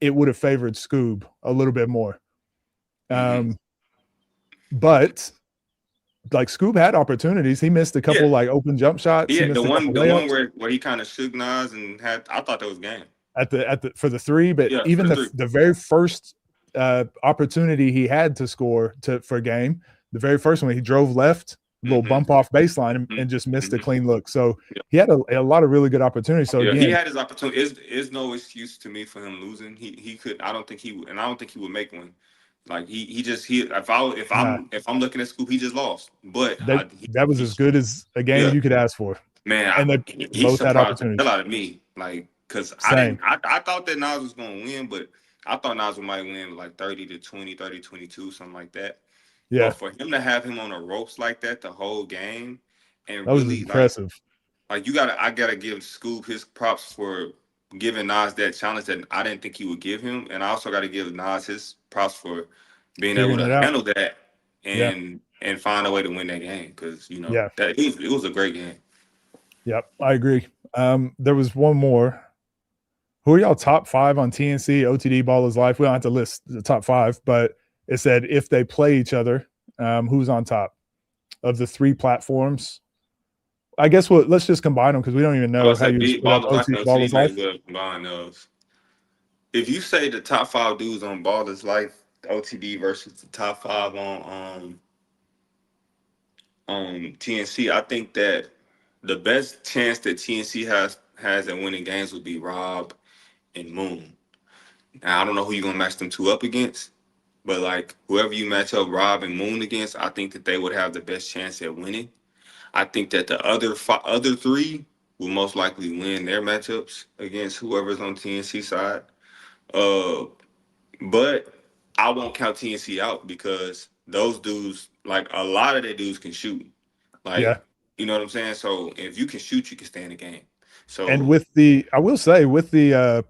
it would have favored Scoob a little bit more. but like Scoop had opportunities. He missed a couple Yeah, like open jump shots. He yeah. The missed a one couple the one layups where he kind of shook Nas and had. I thought that was game. at the for the three, but Yeah, for even the three. the very first opportunity he had to score for game, the very first one he drove left, little Mm-hmm. bump off baseline and Mm-hmm. just missed a Mm-hmm. clean look. So Yeah. he had a lot of really good opportunities. So Yeah, he again, had his opportunity. Is no excuse to me for him losing. He could. I don't think he would, and I don't think he would make one. Like he just he nah, if I'm looking at Scoop, he just lost. But that was as good as a game yeah, you could ask for. man, And they he both had surprised the hell opportunities. out of me. Like because Same. I thought that Nas was gonna win, but I thought Nas might win like 30-20, 30-22, something like that. But Yeah, for him to have him on the ropes like that the whole game and that was really impressive. like I gotta give Scoop his props for giving Nas that challenge that I didn't think he would give him, and I also got to give Nas his props for being able Figuring to it out. handle that Yeah. and find a way to win that game because Yeah. that it was a great game. Yep. I agree. There was one more. Who are y'all top 5 on TNC, OTD, Ball is Life? We don't have to list the top 5, but it said if they play each other, who's on top of the 3 platforms? I guess let's just combine them because we don't even I know was how say you big split up ball is life OT, and Ball OTD is may Life. well combine those. If you say the top 5 dudes on ball is life, OTD versus the top 5 on TNC, I think that the best chance that TNC has at winning games would be Rob and Moon. Now I don't know who you're gonna match them two up against, but like whoever you match up Rob and Moon against, I think that they would have the best chance at winning. I think that the other three will most likely win their matchups against whoever's on TNC side. Uh, but I won't count TNC out because those dudes, like a lot of their dudes, can shoot. Yeah. Like you know what I'm saying. So if you can shoot, you can stay in the game. And So I will say, with the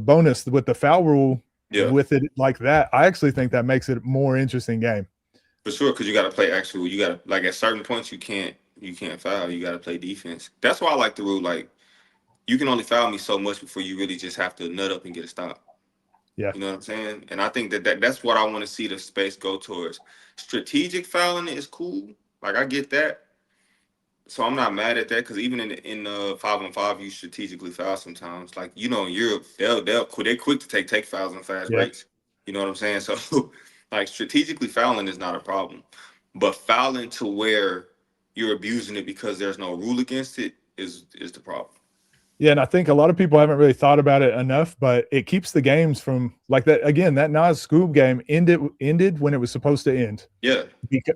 bonus with the foul rule, yeah. with it like that, I actually think that makes it a more interesting game. For sure, because you got to play actual. You got to like at certain points you can't foul. You got to play defense. That's why I like the rule. Like you can only foul me so much before you really just have to nut up and get a stop. Yeah. You know what I'm saying? And I think that's what I want to see the space go towards. Strategic fouling is cool. Like I get that. So I'm not mad at that because even in 5-on-5, you strategically foul sometimes. Like in Europe, they're quick to take fouls on fast Yeah. breaks. You know what I'm saying? So like strategically fouling is not a problem, but fouling to where you're abusing it because there's no rule against it is the problem. Yeah, and I think a lot of people haven't really thought about it enough, but it keeps the games from like that. Again, that Nas Scoob game ended when it was supposed to end. Yeah. Because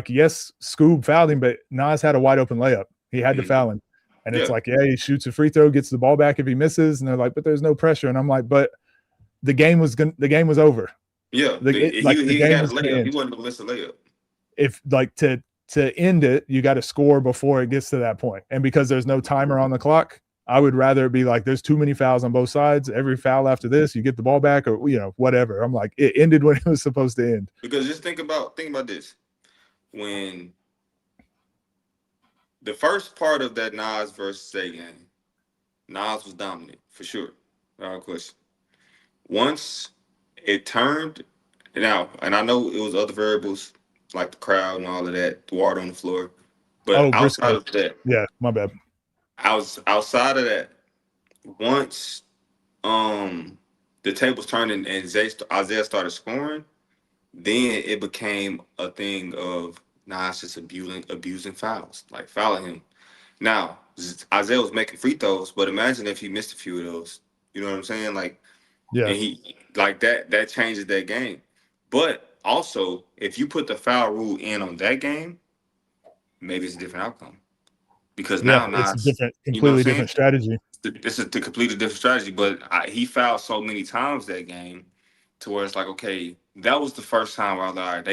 yes, Scoob fouled him, but Nas had a wide open layup. He had to foul him. And it's Yeah. like, yeah, he shoots a free throw, gets the ball back if he misses, and they're like, but there's no pressure. And I'm like, but the game was over. Yeah. The He game had a was going to layup. He end. wasn't gonna miss a layup. If like to end it, you got to score before it gets to that point. And because there's no timer on the clock, I would rather it be like there's too many fouls on both sides. Every foul after this, you get the ball back or whatever. I'm like, it ended when it was supposed to end. Because just think about this. When the first part of that Nas versus Say game, Nas was dominant for sure. No question. Once it turned, now, and I know it was other variables like the crowd and all of that, the water on the floor. But Oh, outside Briscoe. of that, Yeah, my bad. outside of that, once the tables turned and Isaiah started scoring, then it became a thing of Nas just abusing fouls, like fouling him. Now, Isaiah was making free throws, but imagine if he missed a few of those. You know what I'm saying? Like, Yeah. and he like that changes that game. But also, if you put the foul rule in on that game, maybe it's a different outcome. Because now It's a Nas, you know what I'm completely saying? different strategy. This is a completely different strategy. But he fouled so many times that game to where it's like, okay, that was the first time where I was like, all right,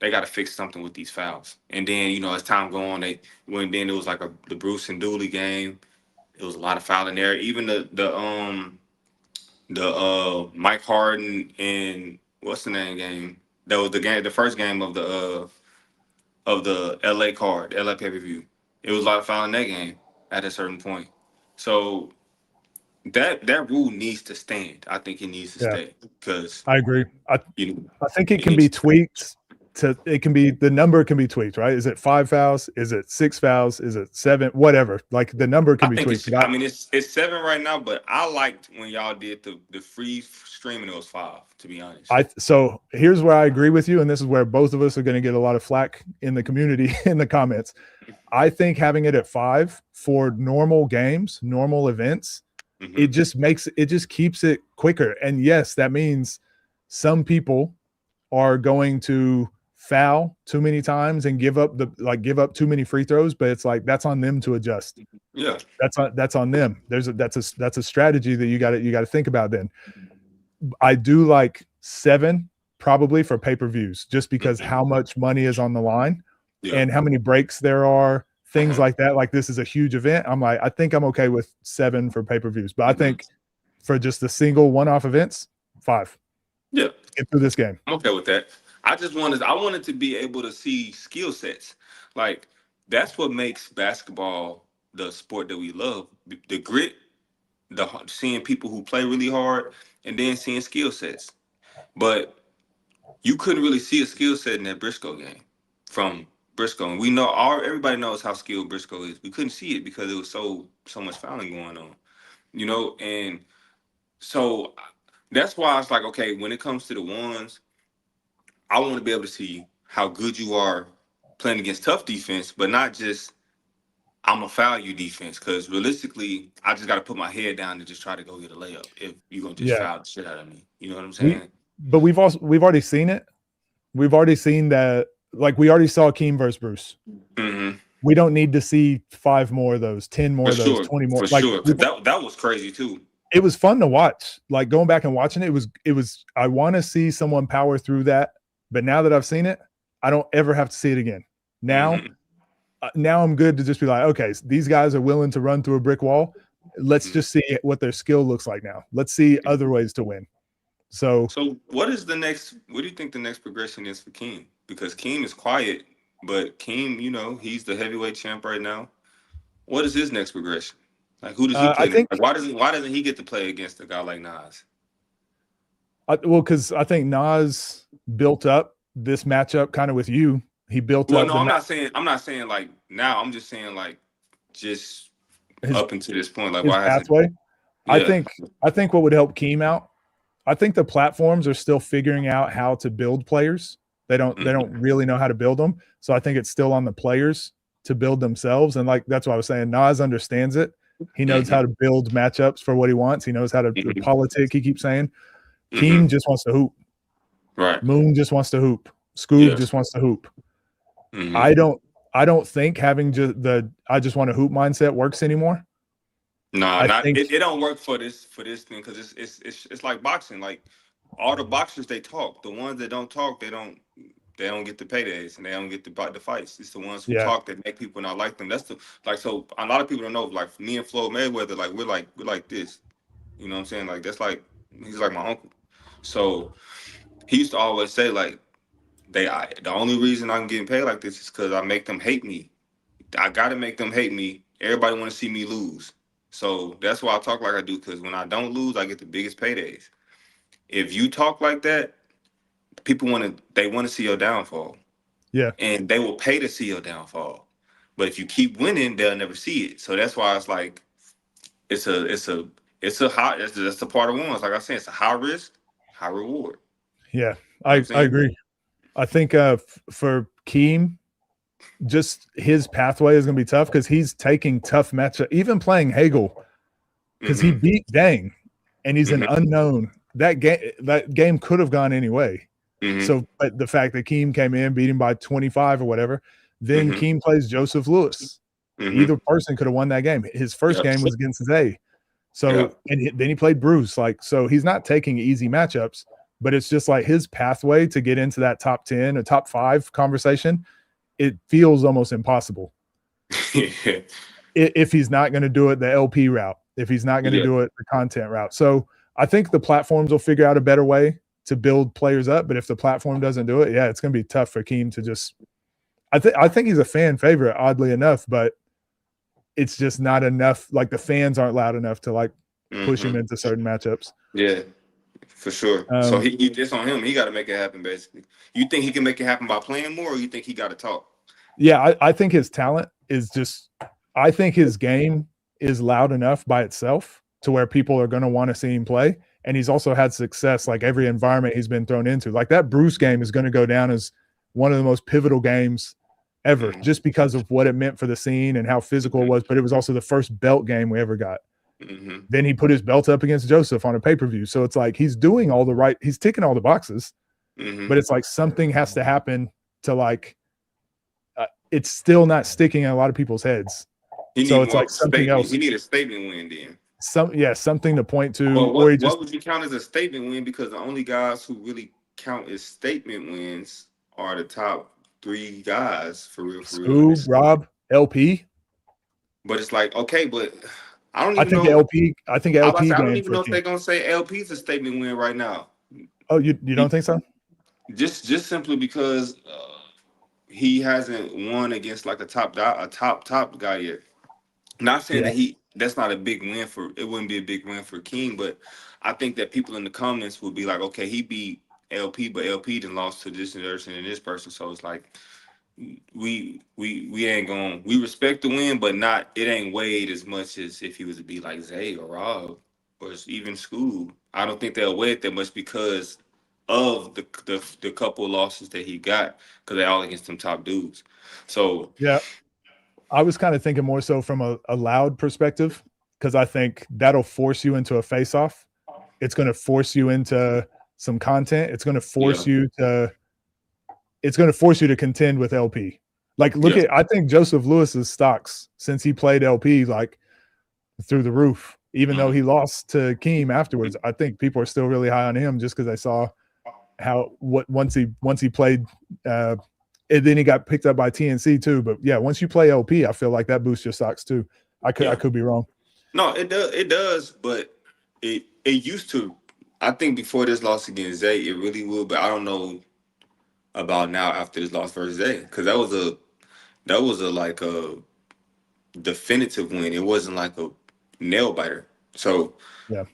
they gotta fix something with these fouls. And then, as time go on, then it was like the Bruce and Dooley game. It was a lot of fouling there. Even the Mike Harden and what's the name game? That was the first game of the LA card, LA pay-per-view. It was a lot of fouling that game at a certain point. So that rule needs to stand. I think it needs to Yeah, stay because I agree. I you know I think it it can be needs. tweaked. it can be, the number can be tweaked, right? Is it 5 fouls? Is it 6 fouls? Is it 7? Whatever. Like the number can be tweaked. I mean, it's 7 right now, but I liked when y'all did the free streaming. It was 5, to be honest. So here's where I agree with you, and this is where both of us are going to get a lot of flack in the community in the comments. I think having it at 5 for normal games, normal events, it just keeps it quicker. And yes, that means some people are going to foul too many times and give up too many free throws, but it's like that's on them to adjust. Yeah, that's on them. That's a strategy that you got to think about. Then I do like 7 probably for pay-per-views, just because how much money is on the line and how many breaks there are, things like that. Like this is a huge event. I think I'm okay with 7 for pay-per-views, but I think for just the single one-off events, 5. Yeah, get through this game. I'm okay with that. I wanted to be able to see skill sets. Like that's what makes basketball the sport that we love. The grit, seeing people who play really hard, and then seeing skill sets. But you couldn't really see a skill set in that Briscoe game from Briscoe. And we know everybody knows how skilled Briscoe is. We couldn't see it because it was so much fouling going on. You know, and so that's why it's like, okay, when it comes to the ones, I want to be able to see how good you are playing against tough defense, but not just I'm a foul you defense. Because realistically, I just got to put my head down and just try to go get a layup if you're gonna just foul the shit out of me. You know what I'm saying? But we've already seen it. We've already seen that. Like we already saw Keem versus Bruce. Mm-hmm. We don't need to see 5 more of those, 10 more of those, 20 more. For sure. That was crazy too. It was fun to watch. Like going back and watching it, it was. I want to see someone power through that. But now that I've seen it, I don't ever have to see it again. Now, now I'm good to just be like, okay, these guys are willing to run through a brick wall. Let's just see what their skill looks like now. Let's see other ways to win. So what do you think the next progression is for Keem? Because Keem is quiet, but Keem, you know, he's the heavyweight champ right now. What is his next progression? Like, who does he play? Why doesn't he get to play against a guy like Nas? Well, because I think Nas built up this matchup kind of with you. He built up. No, I'm not saying like now. I'm just saying like just up until this point. Like, why pathway? Yeah. I think what would help Keem out. I think the platforms are still figuring out how to build players. They don't really know how to build them. So I think it's still on the players to build themselves. And like that's what I was saying. Nas understands it. He knows how to build matchups for what he wants. He knows how to politic. He keeps saying. Keem just wants to hoop. Right. Moon just wants to hoop. Scoob just wants to hoop. I don't think having I just want to hoop mindset works anymore. No, it don't work for this thing because it's like boxing. Like all the boxers, they talk. The ones that don't talk, they don't get the paydays and they don't get the fights. It's the ones who talk that make people not like them. That's so a lot of people don't know. Like me and Floyd Mayweather, like we're like this. You know what I'm saying? Like that's like he's like my uncle. So he used to always say like the only reason I'm getting paid like this is because I make them hate me. I gotta make them hate me. Everybody want to see me lose. So that's why I talk like I do, because when I don't lose, I get the biggest paydays. If you talk like that, people want to see your downfall. Yeah. And they will pay to see your downfall. But if you keep winning, they'll never see it. So that's why it's like it's a high, that's the part of ones. Like I said, it's a high risk, high reward. Yeah, I agree. I think for Keem, just his pathway is going to be tough because he's taking tough matchup, even playing Hagel, because he beat Dang, and he's an unknown. That game could have gone any way. So, but the fact that Keem came in, beat him by 25 or whatever, then Keem plays Joseph Lewis. Either person could have won that game. His first game was against Zay. So, and then he played Bruce. Like, so he's not taking easy matchups, but it's just like his pathway to get into that top 10 or top 5 conversation. It feels almost impossible. If he's not going to do it the LP route, if he's not going to do it the content route. So I think the platforms will figure out a better way to build players up. But if the platform doesn't do it, it's going to be tough for Keem to just. I think he's a fan favorite, oddly enough, but it's just not enough. Like the fans aren't loud enough to like push him into certain matchups. Yeah. For sure. So it's on him. He got to make it happen. Basically, you think he can make it happen by playing more, or you think he got to talk? Yeah, I think his talent is just. I think his game is loud enough by itself to where people are going to want to see him play. And he's also had success like every environment he's been thrown into. Like that Bruce game is going to go down as one of the most pivotal games ever, just because of what it meant for the scene and how physical it was. But it was also the first belt game we ever got. Then he put his belt up against Joseph on a pay-per-view. So it's like he's doing all the right, he's ticking all the boxes, but it's like something has to happen to like, it's still not sticking in a lot of people's heads. So it's like something else. He need a statement win then. Something to point to. Well, or what would you count as a statement win? Because the only guys who really count as statement wins are the top 3 guys for real. Scoob, Rob, LP. But it's like, okay, but I don't I even think know. LP. I think LP. I don't even know if they're gonna say LP's a statement win right now. Oh, you don't think so? Just simply because he hasn't won against like a top guy yet. Not saying that that's not a big win for, it wouldn't be a big win for King, but I think that people in the comments would be like, okay, he beat LP, but LP then lost to this person and this person. So it's like we ain't going, we respect the win, but not, it ain't weighed as much as if he was to be like Zay or Rob or even Scoob. I don't think they'll weigh it that much because of the couple losses that he got, because they're all against them top dudes. So yeah, I was kind of thinking more so from a loud perspective, because I think that'll force you into a face-off. It's going to force you into some content. It's going to force you to. It's going to force you to contend with LP. Like, look at, I think Joseph Lewis's stocks since he played LP like through the roof. Even though he lost to Keem afterwards, I think people are still really high on him just because they saw how once he played. And then he got picked up by TNC too. But yeah, once you play LP, I feel like that boosts your stocks too. I could be wrong. No, it does, but it used to. I think before this loss against Zay, it really would, but I don't know about now after this loss versus Zay, because that was a like a definitive win. It wasn't like a nail biter. So yeah,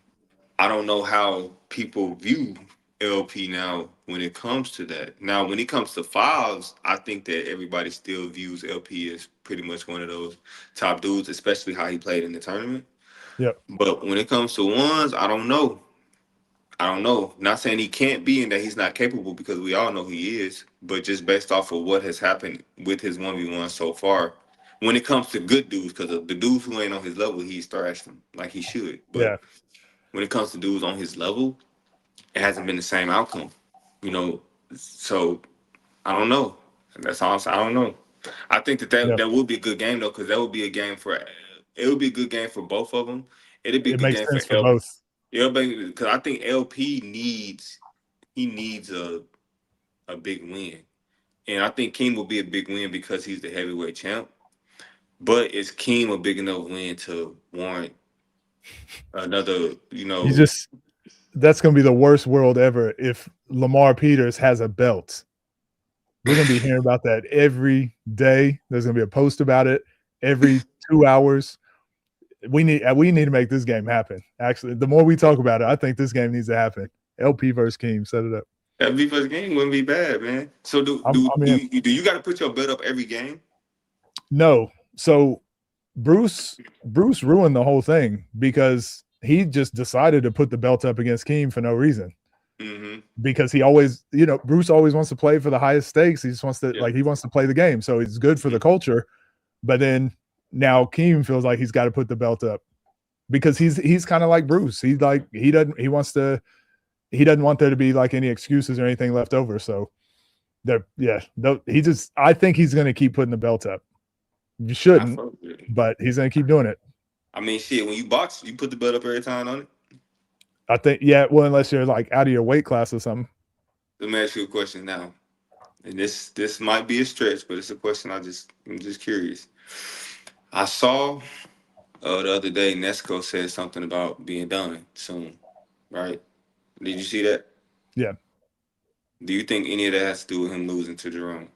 I don't know how people view LP now when it comes to that. Now, when it comes to fives, I think that everybody still views LP as pretty much one of those top dudes, especially how he played in the tournament. Yeah. But when it comes to ones, I don't know. Not saying he can't be and that he's not capable, because we all know he is, but just based off of what has happened with his 1v1 so far, when it comes to good dudes, because the dudes who ain't on his level, he's thrashed them like he should. But when it comes to dudes on his level, it hasn't been the same outcome, So I don't know. That's all. I don't know. I think that would be a good game though, because that would be a game for. It would be a good game for both of them. It'd be a good game for both. Yeah, because I think LP needs a big win, and I think Keem will be a big win because he's the heavyweight champ. But is Keem a big enough win to warrant another? That's going to be the worst world ever if Lamar Peters has a belt. We're going to be hearing about that every day. There's going to be a post about it every 2 hours. We need to make this game happen. Actually, the more we talk about it, I think this game needs to happen. LP versus Keem, set it up. LP versus Keem wouldn't be bad, man. So do you got to put your bet up every game? No. So Bruce ruined the whole thing because he just decided to put the belt up against Keem for no reason. Because he always, Bruce always wants to play for the highest stakes. He just wants to he wants to play the game. So it's good for the culture. But then now Keem feels like he's got to put the belt up because he's kind of like Bruce. He doesn't want there to be like any excuses or anything left over. So I think he's going to keep putting the belt up. You shouldn't, but he's going to keep doing it. I mean, shit, when you box, you put the belt up every time on it. I think, well, unless you're like out of your weight class or something. Let me ask you a question now. And this might be a stretch, but it's a question I'm just curious. I saw the other day Nesco said something about being done soon, right? Did you see that? Yeah. Do you think any of that has to do with him losing to Jerome?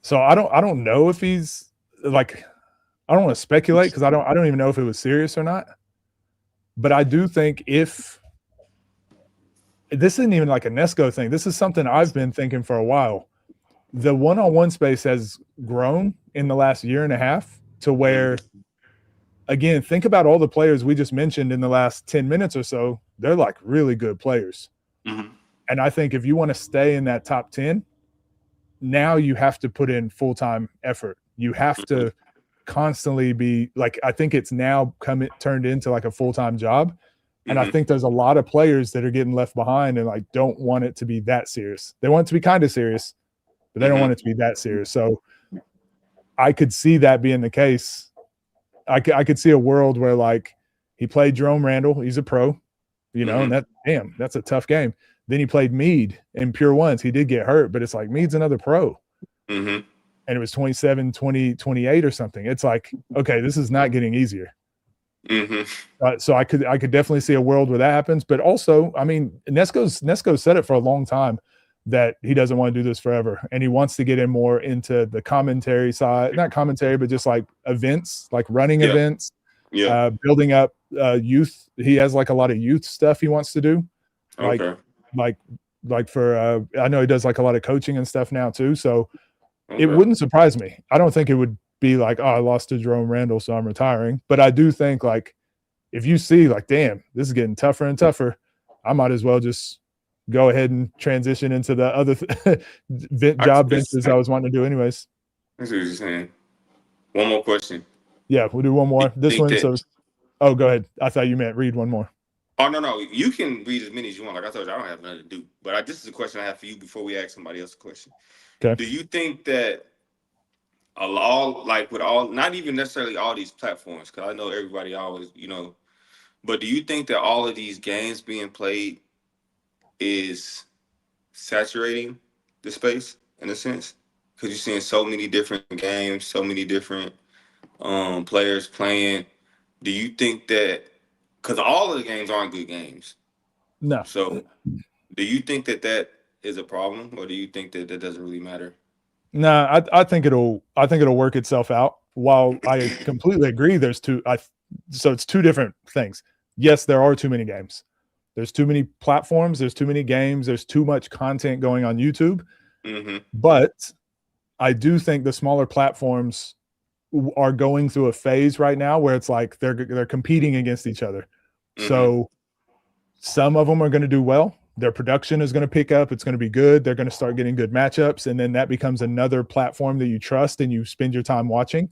So I don't know if he's like, I don't want to speculate because I don't even know if it was serious or not. But I do think if this isn't even like a Nesco thing, this is something I've been thinking for a while. The one-on-one space has grown in the last year and a half to where, again, think about all the players we just mentioned in the last 10 minutes or so. They're like really good players. Mm-hmm. And I think if you want to stay in that top 10, now you have to put in full-time effort. You have to constantly be like, I think it's now turned into like a full-time job. And I think there's a lot of players that are getting left behind and like don't want it to be that serious. They want it to be kind of serious, but they don't want it to be that serious. So I could see that being the case. I could see a world where like he played Jerome Randall, he's a pro, you know, and that's a tough game. Then he played Meade in Pure Ones. He did get hurt, but it's like Meade's another pro. And it was 27, 20, 28 or something. It's like, okay, this is not getting easier. So I could definitely see a world where that happens. But also, I mean, Nesco said it for a long time that he doesn't want to do this forever. And he wants to get in more into the commentary side, not commentary, but just like events, like running events, building up youth. He has like a lot of youth stuff he wants to do. Like for I know he does like a lot of coaching and stuff now too. So it wouldn't surprise me. I don't think it would be like, oh, I lost to Jerome Randall, so I'm retiring. But I do think like if you see like, damn, this is getting tougher and tougher, I might as well just go ahead and transition into the other job ventures I was wanting to do anyways. That's what you're saying. One more question. Yeah, we'll do one more. This one. So, oh, go ahead. I thought you meant read one more. Oh, no. You can read as many as you want. Like I told you, I don't have nothing to do. But this is a question I have for you before we ask somebody else a question. Okay. Do you think that not even necessarily all these platforms, because I know everybody always, but do you think that all of these games being played is saturating the space in a sense? Because you're seeing so many different games, so many different players playing. Do you think that, because all of the games aren't good games? No. So do you think that is a problem, or do you think that doesn't really matter? No, I think it'll work itself out. While I completely agree, so it's two different things. Yes, there are too many games. There's too many platforms. There's too many games. There's too much content going on YouTube. But I do think the smaller platforms are going through a phase right now where it's like they're competing against each other. So some of them are going to do well. Their production is going to pick up. It's going to be good. They're going to start getting good matchups. And then that becomes another platform that you trust and you spend your time watching.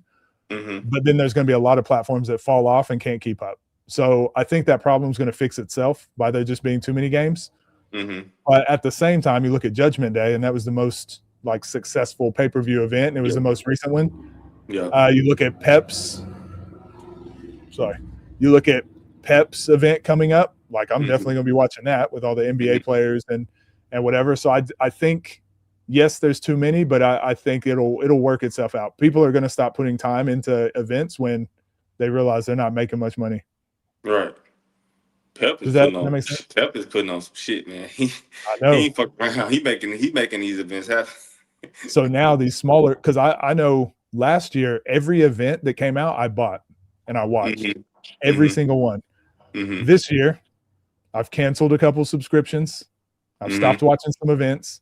But then there's going to be a lot of platforms that fall off and can't keep up. So I think that problem is going to fix itself by there just being too many games. But at the same time, you look at Judgment Day, and that was the most like successful pay-per-view event. And it was the most recent one. You look at Pep's event coming up. Like I'm definitely going to be watching that with all the NBA players and whatever. So I think, yes, there's too many, but I think it'll work itself out. People are going to stop putting time into events when they realize they're not making much money. Right. Pep is putting on some shit, man. He ain't fucking around. He making these events happen. So now these smaller, because I know last year every event that came out I bought and I watched every single one. This year I've canceled a couple subscriptions. I've stopped watching some events,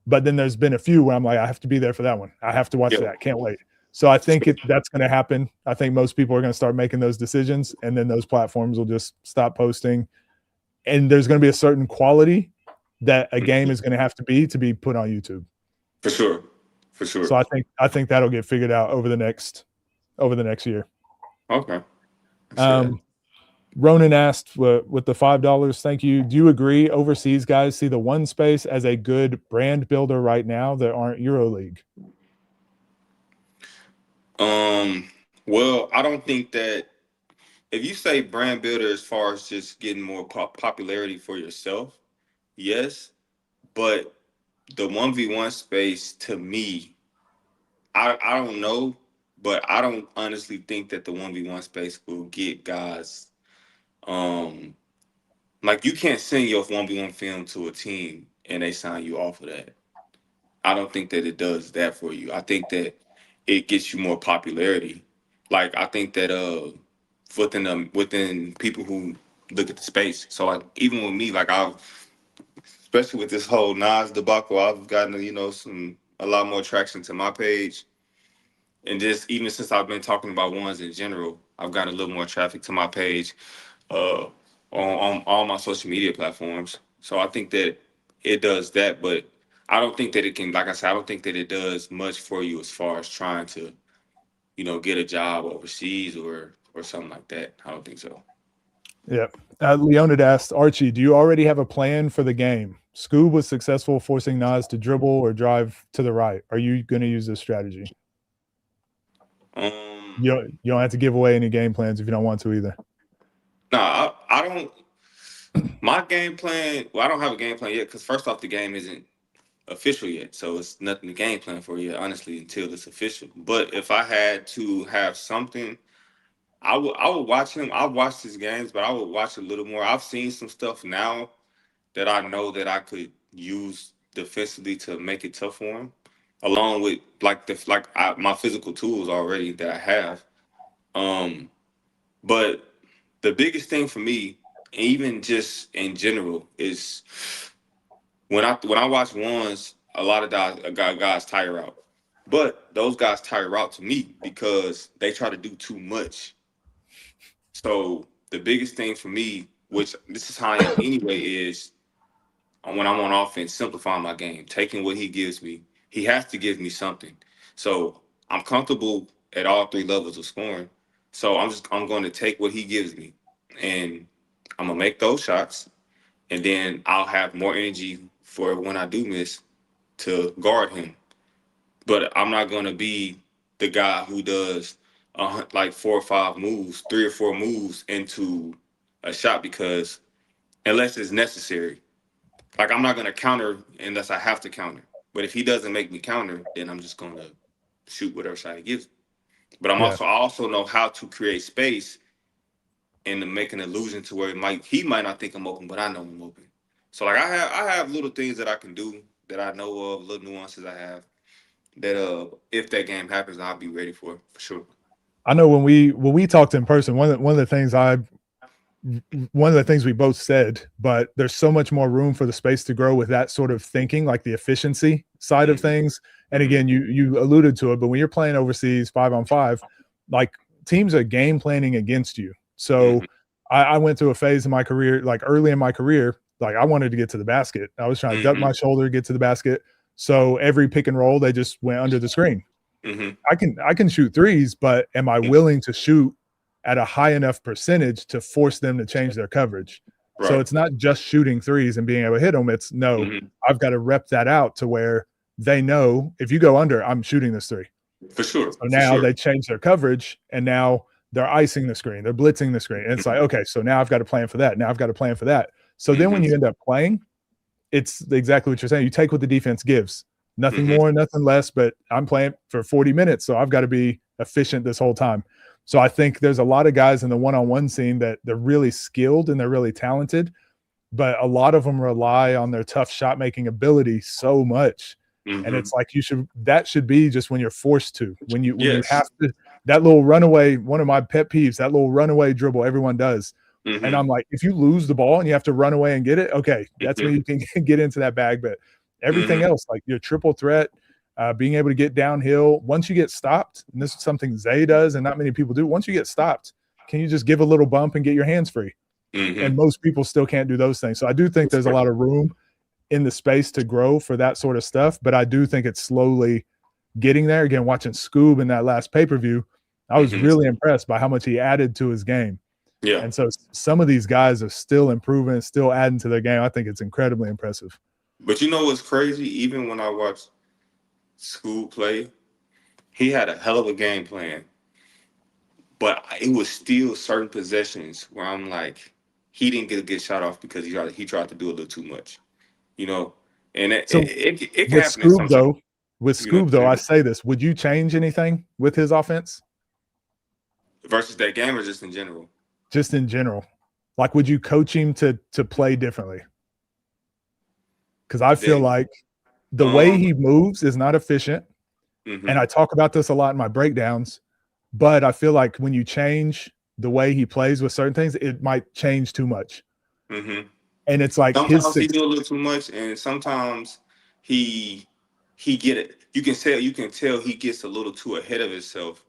but then there's been a few where I'm like, I have to be there for that one. I have to watch that. Can't wait. So I think that's going to happen. I think most people are going to start making those decisions, and then those platforms will just stop posting. And there's going to be a certain quality that a game is going to have to be put on YouTube. For sure. So I think that'll get figured out over the next year. Okay. Ronan asked with the $5, thank you. Do you agree overseas guys see the one space as a good brand builder right now that aren't EuroLeague? Well, I don't think that if you say brand builder as far as just getting more popularity for yourself, yes, but the 1v1 space to me, I don't know, but I don't honestly think that the 1v1 space will get guys like you can't send your 1v1 film to a team and they sign you off of that. I don't think that it does that for you. I think that it gets you more popularity. Like I think that within people who look at the space. So like even with me, like I've especially with this whole Nas debacle, I've gotten a lot more traction to my page, and just even since I've been talking about ones in general, I've gotten a little more traffic to my page uh, on all my social media platforms. So I think that it does that, but I don't think that it can. Like I said, I don't think that it does much for you as far as trying to get a job overseas or something like that. I don't think so. Yeah. Leonid asked, Archie, do you already have a plan for the game? Scoob was successful forcing Nas to dribble or drive to the right. Are you going to use this strategy? You don't have to give away any game plans if you don't want to either. No, I don't. My game plan. Well, I don't have a game plan yet because first off, the game isn't official yet, so it's nothing to game plan for yet, honestly, until it's official. But if I had to have something, I would watch him. I've watched his games, but I would watch a little more. I've seen some stuff now that I know that I could use defensively to make it tough for him, along with my physical tools already that I have. But the biggest thing for me, even just in general, is when I watch ones, a lot of guys tire out. But those guys tire out to me because they try to do too much. So the biggest thing for me, which this is how I am anyway, is when I'm on offense, simplifying my game, taking what he gives me. He has to give me something. So I'm comfortable at all three levels of scoring. So I'm going to take what he gives me, and I'm gonna make those shots, and then I'll have more energy for when I do miss to guard him. But I'm not going to be the guy who does like 3 or 4 moves into a shot because unless it's necessary. Like I'm not going to counter unless I have to counter. But if he doesn't make me counter, then I'm just going to shoot whatever shot he gives. But I also know how to create space and to make an illusion to where he might not think I'm open, but I know I'm open. So like I have little things that I can do that I know of, little nuances I have that if that game happens, I'll be ready for sure. I know when we talked in person, one of the things we both said, but there's so much more room for the space to grow with that sort of thinking, like the efficiency side of things. And again, you alluded to it, but when you're playing overseas 5-on-5, like teams are game planning against you. So I went through a phase in my career, like early in my career, like I wanted to get to the basket. I was trying to duck my shoulder, get to the basket. So every pick and roll, they just went under the screen. I can shoot threes, but am I willing to shoot at a high enough percentage to force them to change their coverage? Right. So it's not just shooting threes and being able to hit them. It's I've got to rep that out to where they know if you go under, I'm shooting this three. For sure. So now they change their coverage and now they're icing the screen. They're blitzing the screen. And it's like, okay, so now I've got to plan for that. Now I've got to plan for that. So then when you end up playing, it's exactly what you're saying. You take what the defense gives. Nothing more, nothing less, but I'm playing for 40 minutes, so I've got to be efficient this whole time. So I think there's a lot of guys in the one-on-one scene that they're really skilled and they're really talented, but a lot of them rely on their tough shot-making ability so much. And it's like that should be just when you're forced to, when you have to, that little runaway, one of my pet peeves, that little runaway dribble everyone does. And I'm like, if you lose the ball and you have to run away and get it, okay, that's when you can get into that bag. But everything else, like your triple threat, being able to get downhill, once you get stopped, and this is something Zay does and not many people do, once you get stopped, can you just give a little bump and get your hands free? And most people still can't do those things. So I do think there's a lot of room in the space to grow for that sort of stuff, but I do think it's slowly getting there. Again, watching Scoob in that last pay-per-view, I was really impressed by how much he added to his game. Yeah. And so some of these guys are still improving, still adding to their game. I think it's incredibly impressive. But you know what's crazy? Even when I watched Scoob play, he had a hell of a game plan. But it was still certain possessions where I'm like, he didn't get a good shot off because he tried to do a little too much, And it can happen. With Scoob, though, I say this: would you change anything with his offense versus that game, or just in general? Just in general, like, would you coach him to play differently? Because I feel like the way he moves is not efficient, and I talk about this a lot in my breakdowns. But I feel like when you change the way he plays with certain things, it might change too much. Mm-hmm. And it's like Sometimes he do a little too much, and sometimes he get it. You can tell he gets a little too ahead of himself,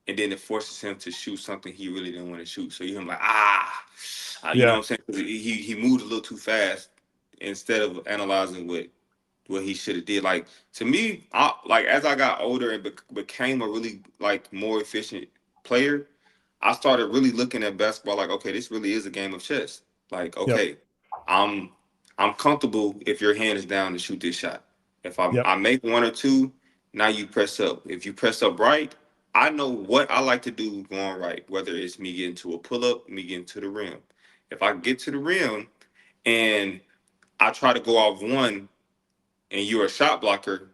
and then it forces him to shoot something he really didn't want to shoot. So you're like, you know yeah, what I'm saying? 'Cause he moved a little too fast instead of analyzing what he should have did. Like to me, like as I got older and became a really like more efficient player, I started really looking at basketball like, okay, this really is a game of chess. Like, yep, okay, I'm I'm comfortable if your hand is down to shoot this shot. If yep, I make one or two, now you press up. If you press up right, I know what I like to do going right, whether it's me getting to a pull up, me getting to the rim. If I get to the rim and I try to go off one and you're a shot blocker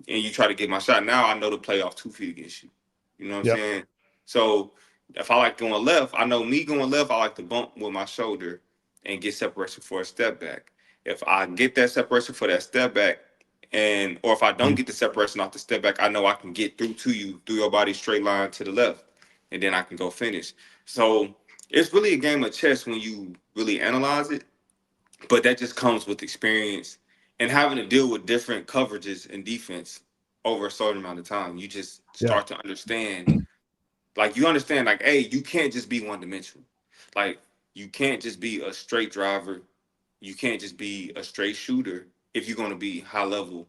and you try to get my shot, now I know to play off 2 feet against you. You know what I'm yep, saying? So if I like going left, I know me going left, I like to bump with my shoulder and get separation for a step back. If I get that separation for that step back, or if I don't mm, get the separation off the step back, I know I can get through to you through your body straight line to the left, and then I can go finish. So it's really a game of chess when you really analyze it, but that just comes with experience and having to deal with different coverages and defense over a certain amount of time. You just yeah, start to understand, like you understand, like, hey, you can't just be one dimensional. Like you can't just be a straight driver. You can't just be a straight shooter if you're gonna be high level,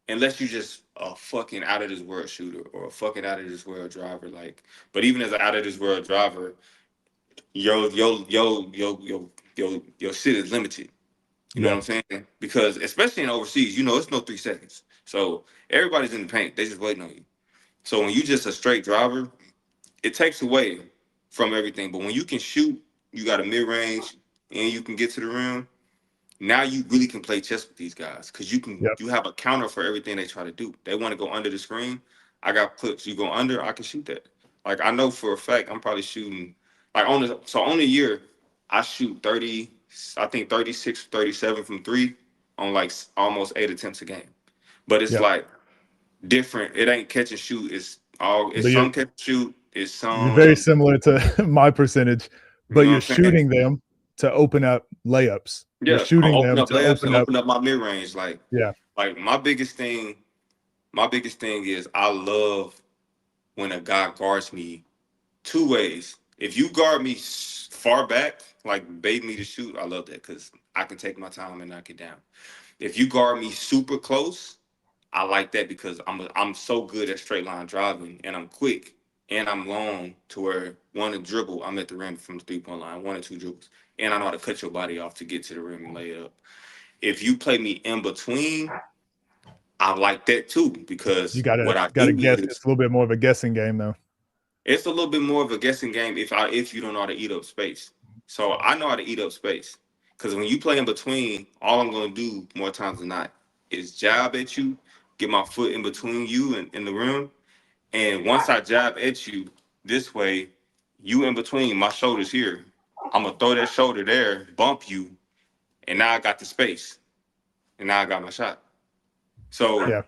unless you just a fucking out of this world shooter or a fucking out of this world driver. Like, but even as an out of this world driver, your shit is limited. You know what yeah, I'm saying? Because especially in overseas, it's no 3 seconds. So everybody's in the paint. They just waiting on you. So when you just a straight driver, it takes away from everything. But when you can shoot, you got a mid range, and you can get to the rim. Now you really can play chess with these guys because yep, you have a counter for everything they try to do. They want to go under the screen. I got clips. You go under, I can shoot that. Like I know for a fact I'm probably shooting like on the year I shoot 30, I think 36, 37 from three on like almost 8 attempts a game. But it's yep. like different. It ain't catch and shoot. It's But some catch and shoot. It's you're very some, similar to my percentage, you but know you're what I'm saying? shooting them to open up layups. You're Yeah, I shooting open them up to layups and open up. open up my mid range. Yeah, Like my biggest thing is I love when a guy guards me two ways. If you guard me far back, like bait me to shoot, I love that because I can take my time and knock it down. If you guard me super close, I like that because I'm so good at straight line driving and I'm quick and I'm long to where one to dribble, I'm at the rim from the 3 point line, one or two dribbles, and I know how to cut your body off to get to the rim and lay it up. If you play me in between, I like that too you because gotta what I gotta do guess. is It's a little bit more of a guessing game, though. it's a little bit more of a guessing game if you don't know how to eat up space. So I know how to eat up space because when you play in between, all I'm gonna do more times than not is jab at you, get my foot in between you and in the rim, and once I jab at you this way, you in between my shoulders here. I'm gonna throw that shoulder there, bump you, and now I got the space, and now I got my shot. So Yeah,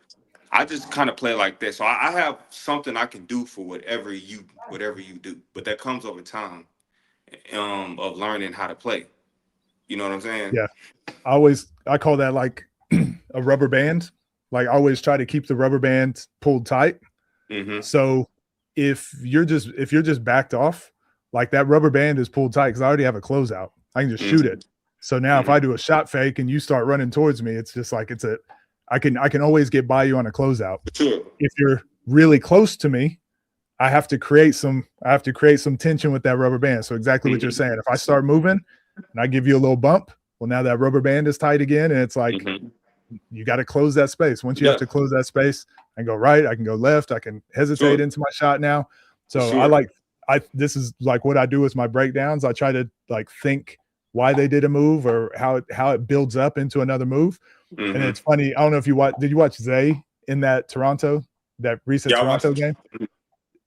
I just kind of play like that. So I have something I can do for whatever you do. But that comes over time of learning how to play. You know what I'm saying? yeah. I call that like a rubber band. Like I always try to keep the rubber band pulled tight. Mm-hmm. So if you're just backed off, like that rubber band is pulled tight because I already have a closeout. I can just shoot Mm-hmm. it. So now if Mm-hmm. I do a shot fake and you start running towards me, it's just like I can always get by you on a closeout. Sure. If you're really close to me, I have to create some tension with that rubber band. So exactly what you're Mm-hmm. saying. If I start moving and I give you a little bump, well now that rubber band is tight again and it's like Mm-hmm. you got to close that space. Once you have Yeah, to close that space, I can go right, I can go left, I can hesitate sure. into my shot now. For So sure. this is like what I do with my breakdowns. I try to like think why they did a move or how it builds up into another move. And Mm-hmm. it's funny. I don't know if did you watch Zay in that recent Yeah, I watched Toronto it. game?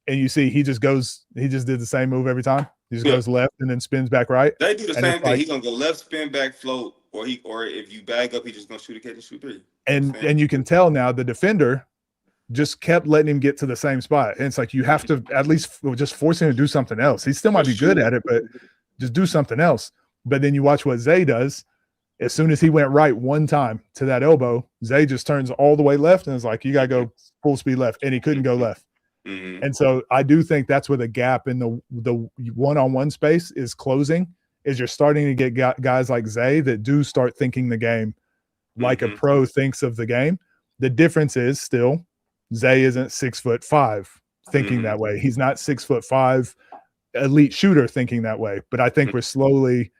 And you see he just did the same move every time. He just Yeah. goes left and then spins back right. They do the And it's same thing. like, He's gonna go left, spin back, float, or if you bag up, he's just gonna shoot a catch and shoot three. and Same. you can tell now the defender just kept letting him get to the same spot. And it's like, you have to at least just force him to do something else. He still might be good at it, but just do something else. But then you watch what Zay does. As soon as he went right one time to that elbow, Zay just turns all the way left and is like, you got to go full speed left. And he couldn't go left. Mm-hmm. And so I do think that's where the gap in the one-on-one space is closing, is you're starting to get guys like Zay that do start thinking the game like a pro thinks of the game. The difference is still Zay isn't 6'5" thinking that way. He's not 6'5" elite shooter thinking that way. But I think we're slowly,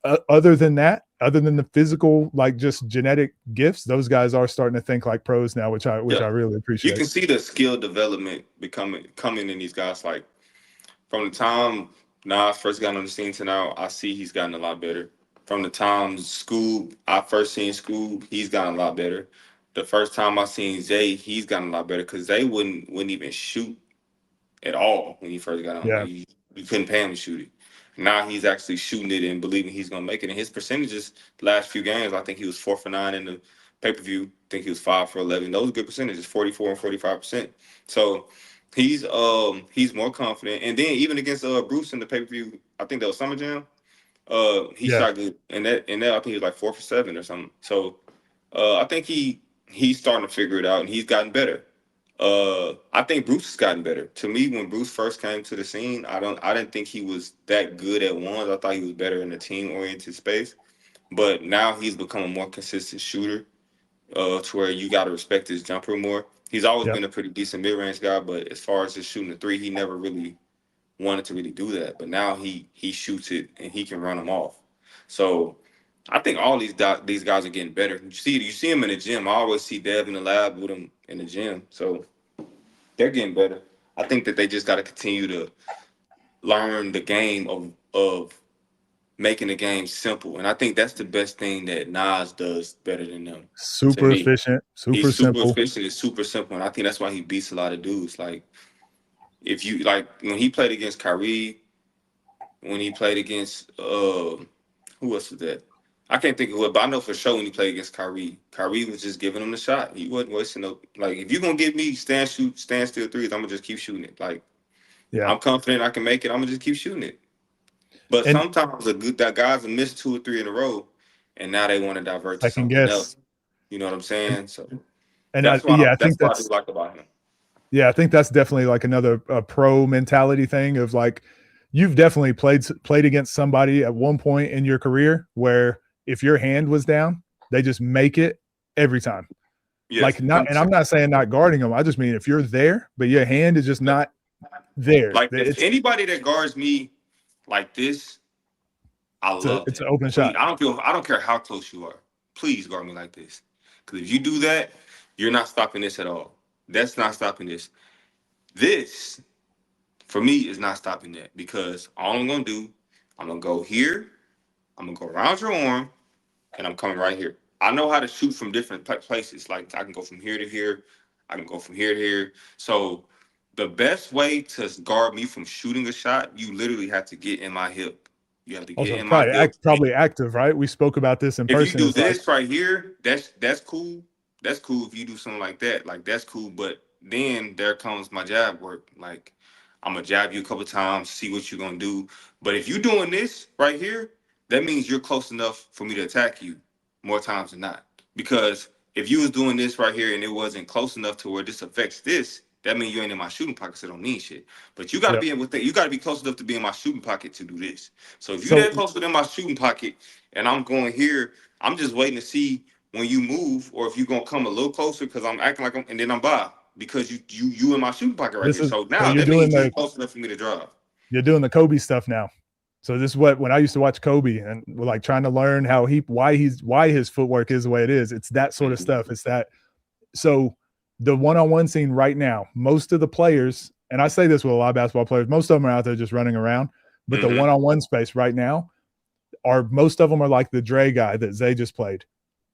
other than the physical, like just genetic gifts, those guys are starting to think like pros now, which I really appreciate. You can see the skill development coming in these guys. Like from the time Nas first got on the scene to now, I see he's gotten a lot better. From the time I first seen Scoob, he's gotten a lot better. The first time I seen Zay, he's gotten a lot better, because Zay wouldn't even shoot at all when he first got on. Yeah. Like, you couldn't pay him to shoot it. Now he's actually shooting it and believing he's gonna make it. And his percentages the last few games, I think he was 4 for 9 in the pay-per-view. I think he was 5 for 11. Those are good percentages, 44 and 45%. So he's more confident. And then even against Bruce in the pay-per-view, I think that was Summer Jam. He shot good, and that I think he was like 4 for 7 or something. So I think he's starting to figure it out, and he's gotten better. I think Bruce has gotten better. To me, when Bruce first came to the scene, I didn't think he was that good at ones. I thought he was better in the team-oriented space. But now he's become a more consistent shooter, to where you got to respect his jumper more. He's always been a pretty decent mid-range guy, but as far as just shooting the three, he never really wanted to really do that. But now he shoots it, and he can run them off. So I think all these guys are getting better. You see him in the gym. I always see Dev in the lab with him in the gym. So they're getting better. I think that they just got to continue to learn the game of making the game simple. And I think that's the best thing that Nas does better than them. Super efficient, super simple. Super efficient and super simple. And I think that's why he beats a lot of dudes. Like, if you, like, when he played against Kyrie, when he played against, who else was that? I can't think of what, but I know for sure when he played against Kyrie was just giving him the shot. He wasn't wasting no. Like, if you're gonna give me stand still threes, I'm gonna just keep shooting it. Like, I'm confident I can make it. I'm gonna just keep shooting it. But sometimes that guys will miss 2 or 3 in a row, and now they want to divert to something else. You know what I'm saying? So, and that's what I like about him. Yeah, I think that's definitely like another pro mentality thing of, like, you've definitely played against somebody at one point in your career where if your hand was down, they just make it every time. Yes, like, not, and I'm not saying not guarding them. I just mean if you're there, but your hand is just not there. Like, if anybody that guards me like this, I love it. It's an open shot. I don't care how close you are. Please guard me like this. Because if you do that, you're not stopping this at all. That's not stopping this. This, for me, is not stopping that, because all I'm going to do, I'm going to go here, I'm going to go around your arm, and I'm coming right here. I know how to shoot from different places. Like, I can go from here to here. I can go from here to here. So the best way to guard me from shooting a shot, you literally have to get in my hip. You have to get in my hip. Probably active, right? We spoke about this in person. If you do this right here, that's cool. That's cool if you do something like that. Like, that's cool. But then there comes my jab work. Like, I'm going to jab you a couple times, see what you're going to do. But if you're doing this right here, that means you're close enough for me to attack you more times than not. Because if you was doing this right here and it wasn't close enough to where this affects this, that means you ain't in my shooting pocket, so it don't mean shit. But you got to be you got to be close enough to be in my shooting pocket to do this. So if you're that close within my shooting pocket and I'm going here, I'm just waiting to see when you move, or if you're going to come a little closer, because I'm acting like and then I'm by. Because you in my shooting pocket right here. So now that means you're close enough for me to drive. You're doing the Kobe stuff now. So this is when I used to watch Kobe, and we're like trying to learn why his footwork is the way it is. It's that sort of stuff. It's that. So the one-on-one scene right now, most of the players, and I say this with a lot of basketball players, most of them are out there just running around. But the one-on-one space right now, most of them are like the Dre guy that Zay just played.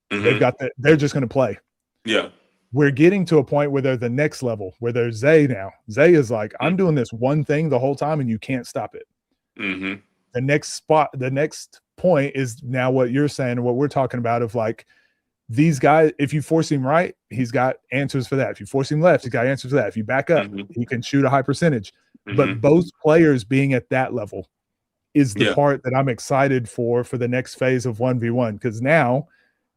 They're just going to play. Yeah. We're getting to a point where they're the next level, where they're Zay now. Zay is like, I'm doing this one thing the whole time, and you can't stop it. The next point is now what you're saying, and what we're talking about, of like, these guys, if you force him right, he's got answers for that. If you force him left, he's got answers for that. If you back up, he can shoot a high percentage. But both players being at that level is the part that I'm excited for the next phase of 1v1. Because now,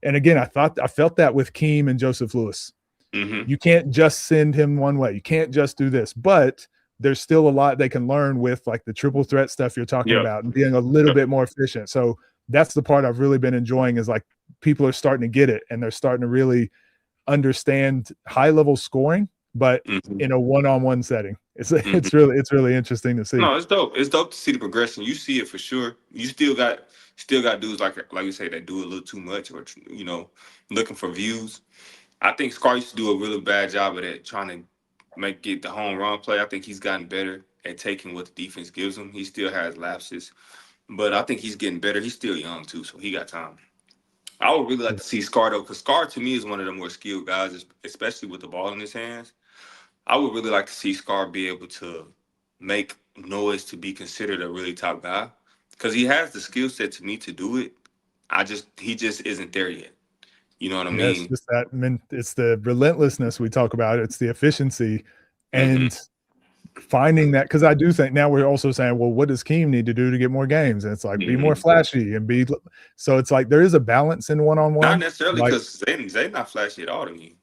and again, I felt that with Keem and Joseph Lewis. You can't just send him one way. You can't just do this. But there's still a lot they can learn with like the triple threat stuff you're talking about and being a little bit more efficient. So that's the part I've really been enjoying, is like people are starting to get it and they're starting to really understand high level scoring, but in a one-on-one setting. It's really interesting to see. No, it's dope. It's dope to see the progression. You see it for sure. You still got dudes like you say that do a little too much, or looking for views. I think Scar used to do a really bad job of that, trying to get the home run play. I think he's gotten better at taking what the defense gives him. He still has lapses, but I think he's getting better. He's still young too, so he got time. I would really like to see Scar though, because Scar to me is one of the more skilled guys, especially with the ball in his hands. I would really like to see Scar be able to make noise to be considered a really top guy, because he has the skill set to me to do it. He just isn't there yet. You know what I mean? It's just it's the relentlessness we talk about. It's the efficiency and finding that, because I do think now we're also saying, well, what does Keem need to do to get more games? And it's like be more flashy and be. So it's like there is a balance in one-on-one. Not necessarily, because they're not flashy at all to me.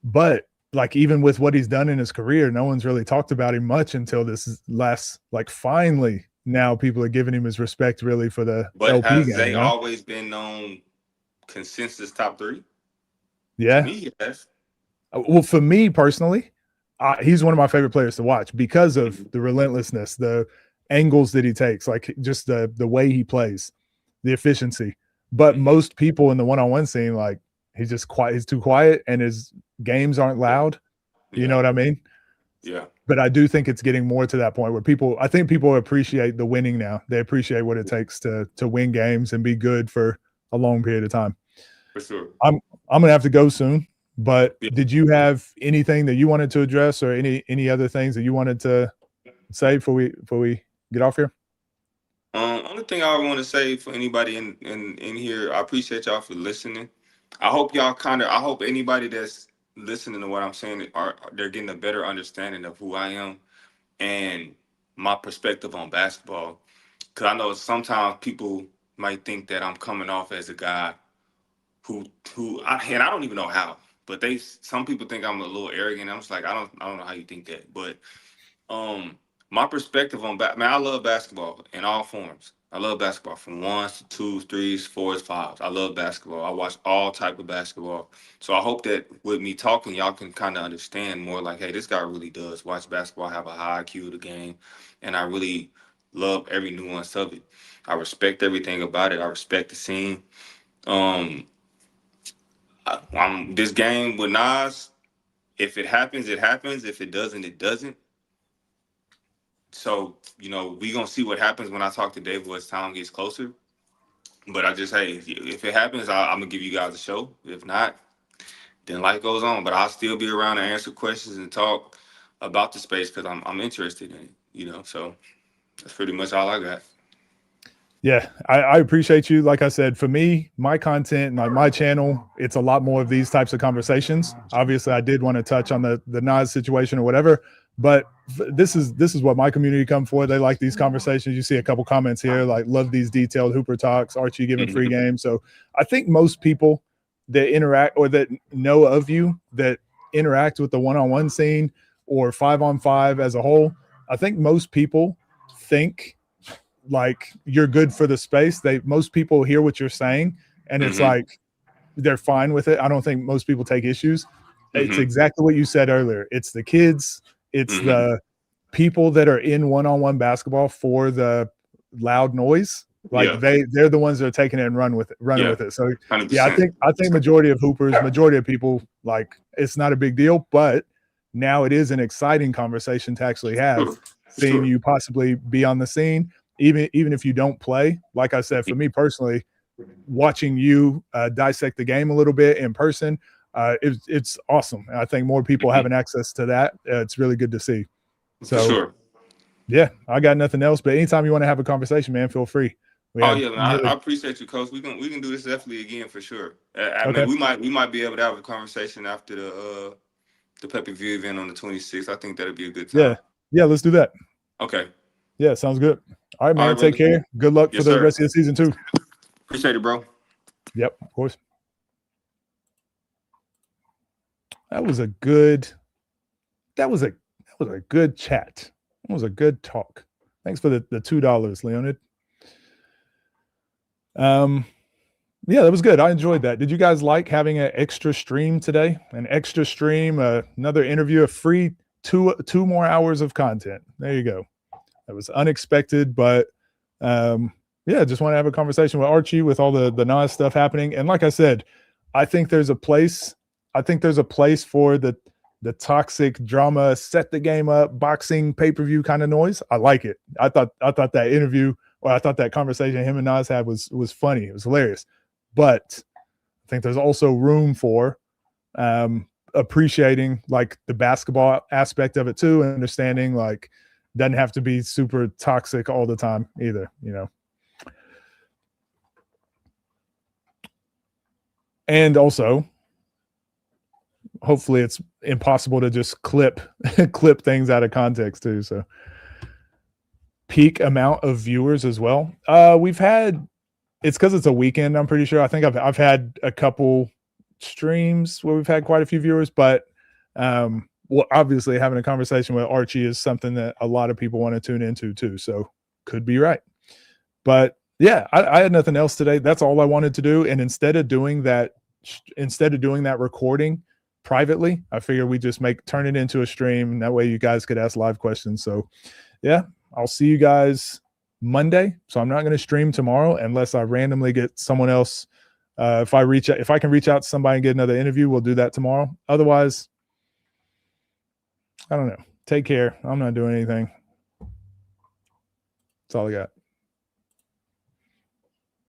But like even with what he's done in his career, no one's really talked about him much until this last. Like finally, now people are giving him his respect really for the LP game. Has they always been known consensus top 3? Yeah. To me, yes. Well, for me personally, he's one of my favorite players to watch because of the relentlessness, the angles that he takes, like just the way he plays, the efficiency. But most people in the one-on-one scene, like he's just quiet. He's too quiet, and his games aren't loud. You know what I mean? Yeah. But I do think it's getting more to that point where I think people appreciate the winning now. They appreciate what it takes to win games and be good for a long period of time. For sure. I'm gonna have to go soon. But did you have anything that you wanted to address, or any other things that you wanted to say before we get off here? Only thing I want to say for anybody in here, I appreciate y'all for listening. I hope anybody that's listening to what I'm saying they're getting a better understanding of who I am and my perspective on basketball. Because I know sometimes people might think that I'm coming off as a guy and I don't even know how. But some people think I'm a little arrogant. I'm just like, I don't know how you think that. But my perspective on I love basketball in all forms. I love basketball from 1s to 2s, 3s, 4s, 5s. I love basketball. I watch all type of basketball. So I hope that with me talking, y'all can kind of understand more like, hey, this guy really does watch basketball, have a high IQ of the game, and I really love every nuance of it. I respect everything about it. I respect the scene. This game with Nas, if it happens, it happens. If it doesn't, it doesn't. So, we going to see what happens when I talk to Dave as time gets closer. But if it happens, I'm going to give you guys a show. If not, then life goes on. But I'll still be around to answer questions and talk about the space because I'm interested in it, So that's pretty much all I got. Yeah, I appreciate you. Like I said, for me, my content, like my channel, it's a lot more of these types of conversations. Obviously, I did want to touch on the Nas situation or whatever, but this is what my community come for. They like these conversations. You see a couple comments here, like love these detailed Hooper talks, Archie giving free games. So I think most people that interact or that know of you, that interact with the one-on-one scene or 5-on-5 as a whole, I think most people think like you're good for the space. Most people hear what you're saying and it's like they're fine with it. I don't think most people take issues. It's exactly what you said earlier. It's the kids, it's the people that are in one-on-one basketball for the loud noise. Like they're the ones that are taking it and running with it. So 100%. Yeah, I think majority of hoopers, majority of people, like it's not a big deal, but now it is an exciting conversation to actually have, seeing you possibly be on the scene. Even if you don't play, like I said, for me personally, watching you dissect the game a little bit in person, it's awesome. And I think more people having access to that, it's really good to see. So, yeah, I got nothing else. But anytime you want to have a conversation, man, feel free. We Oh had yeah, man. I nearly appreciate you, Coach. We can do this definitely again for sure. I mean, okay. we might be able to have a conversation after the pay-per-view event on the 26th. I think that'd be a good Yeah. time. Yeah, let's do that. Okay. Yeah, sounds good. All right, All man. right, Take brother. care. Good luck for Yes, the sir. rest of the season too. Appreciate it, bro. Yep, of course. That was a good that was a good chat. That was a good talk. Thanks for the $2, Leonid. Yeah, that was good. I enjoyed that. Did you guys like having an extra stream today? An extra stream, another interview, a free two more hours of content. There you go. That was unexpected, but yeah, just want to have a conversation with Archie with all the Nas stuff happening. And like I said, I think there's a place. I think there's a place for the toxic drama, set the game up, boxing pay-per-view kind of noise. I like it. I thought that interview, or I thought that conversation him and Nas had was funny. It was hilarious. But I think there's also room for appreciating like the basketball aspect of it too, and understanding like doesn't have to be super toxic all the time either, you know. And also, hopefully it's impossible to just clip things out of context too. So peak amount of viewers as well. We've had, it's because it's a weekend, I'm pretty sure. I think I've had a couple streams where we've had quite a few viewers, but well, obviously having a conversation with Archie is something that a lot of people want to tune into too. So could be right. But yeah, I had nothing else today. That's all I wanted to do. And instead of doing that recording privately, I figured we just turn it into a stream. And that way you guys could ask live questions. So yeah, I'll see you guys Monday. So I'm not going to stream tomorrow unless I randomly get someone else. If I can reach out to somebody and get another interview, we'll do that tomorrow. Otherwise, I don't know. Take care. I'm not doing anything. That's all I got.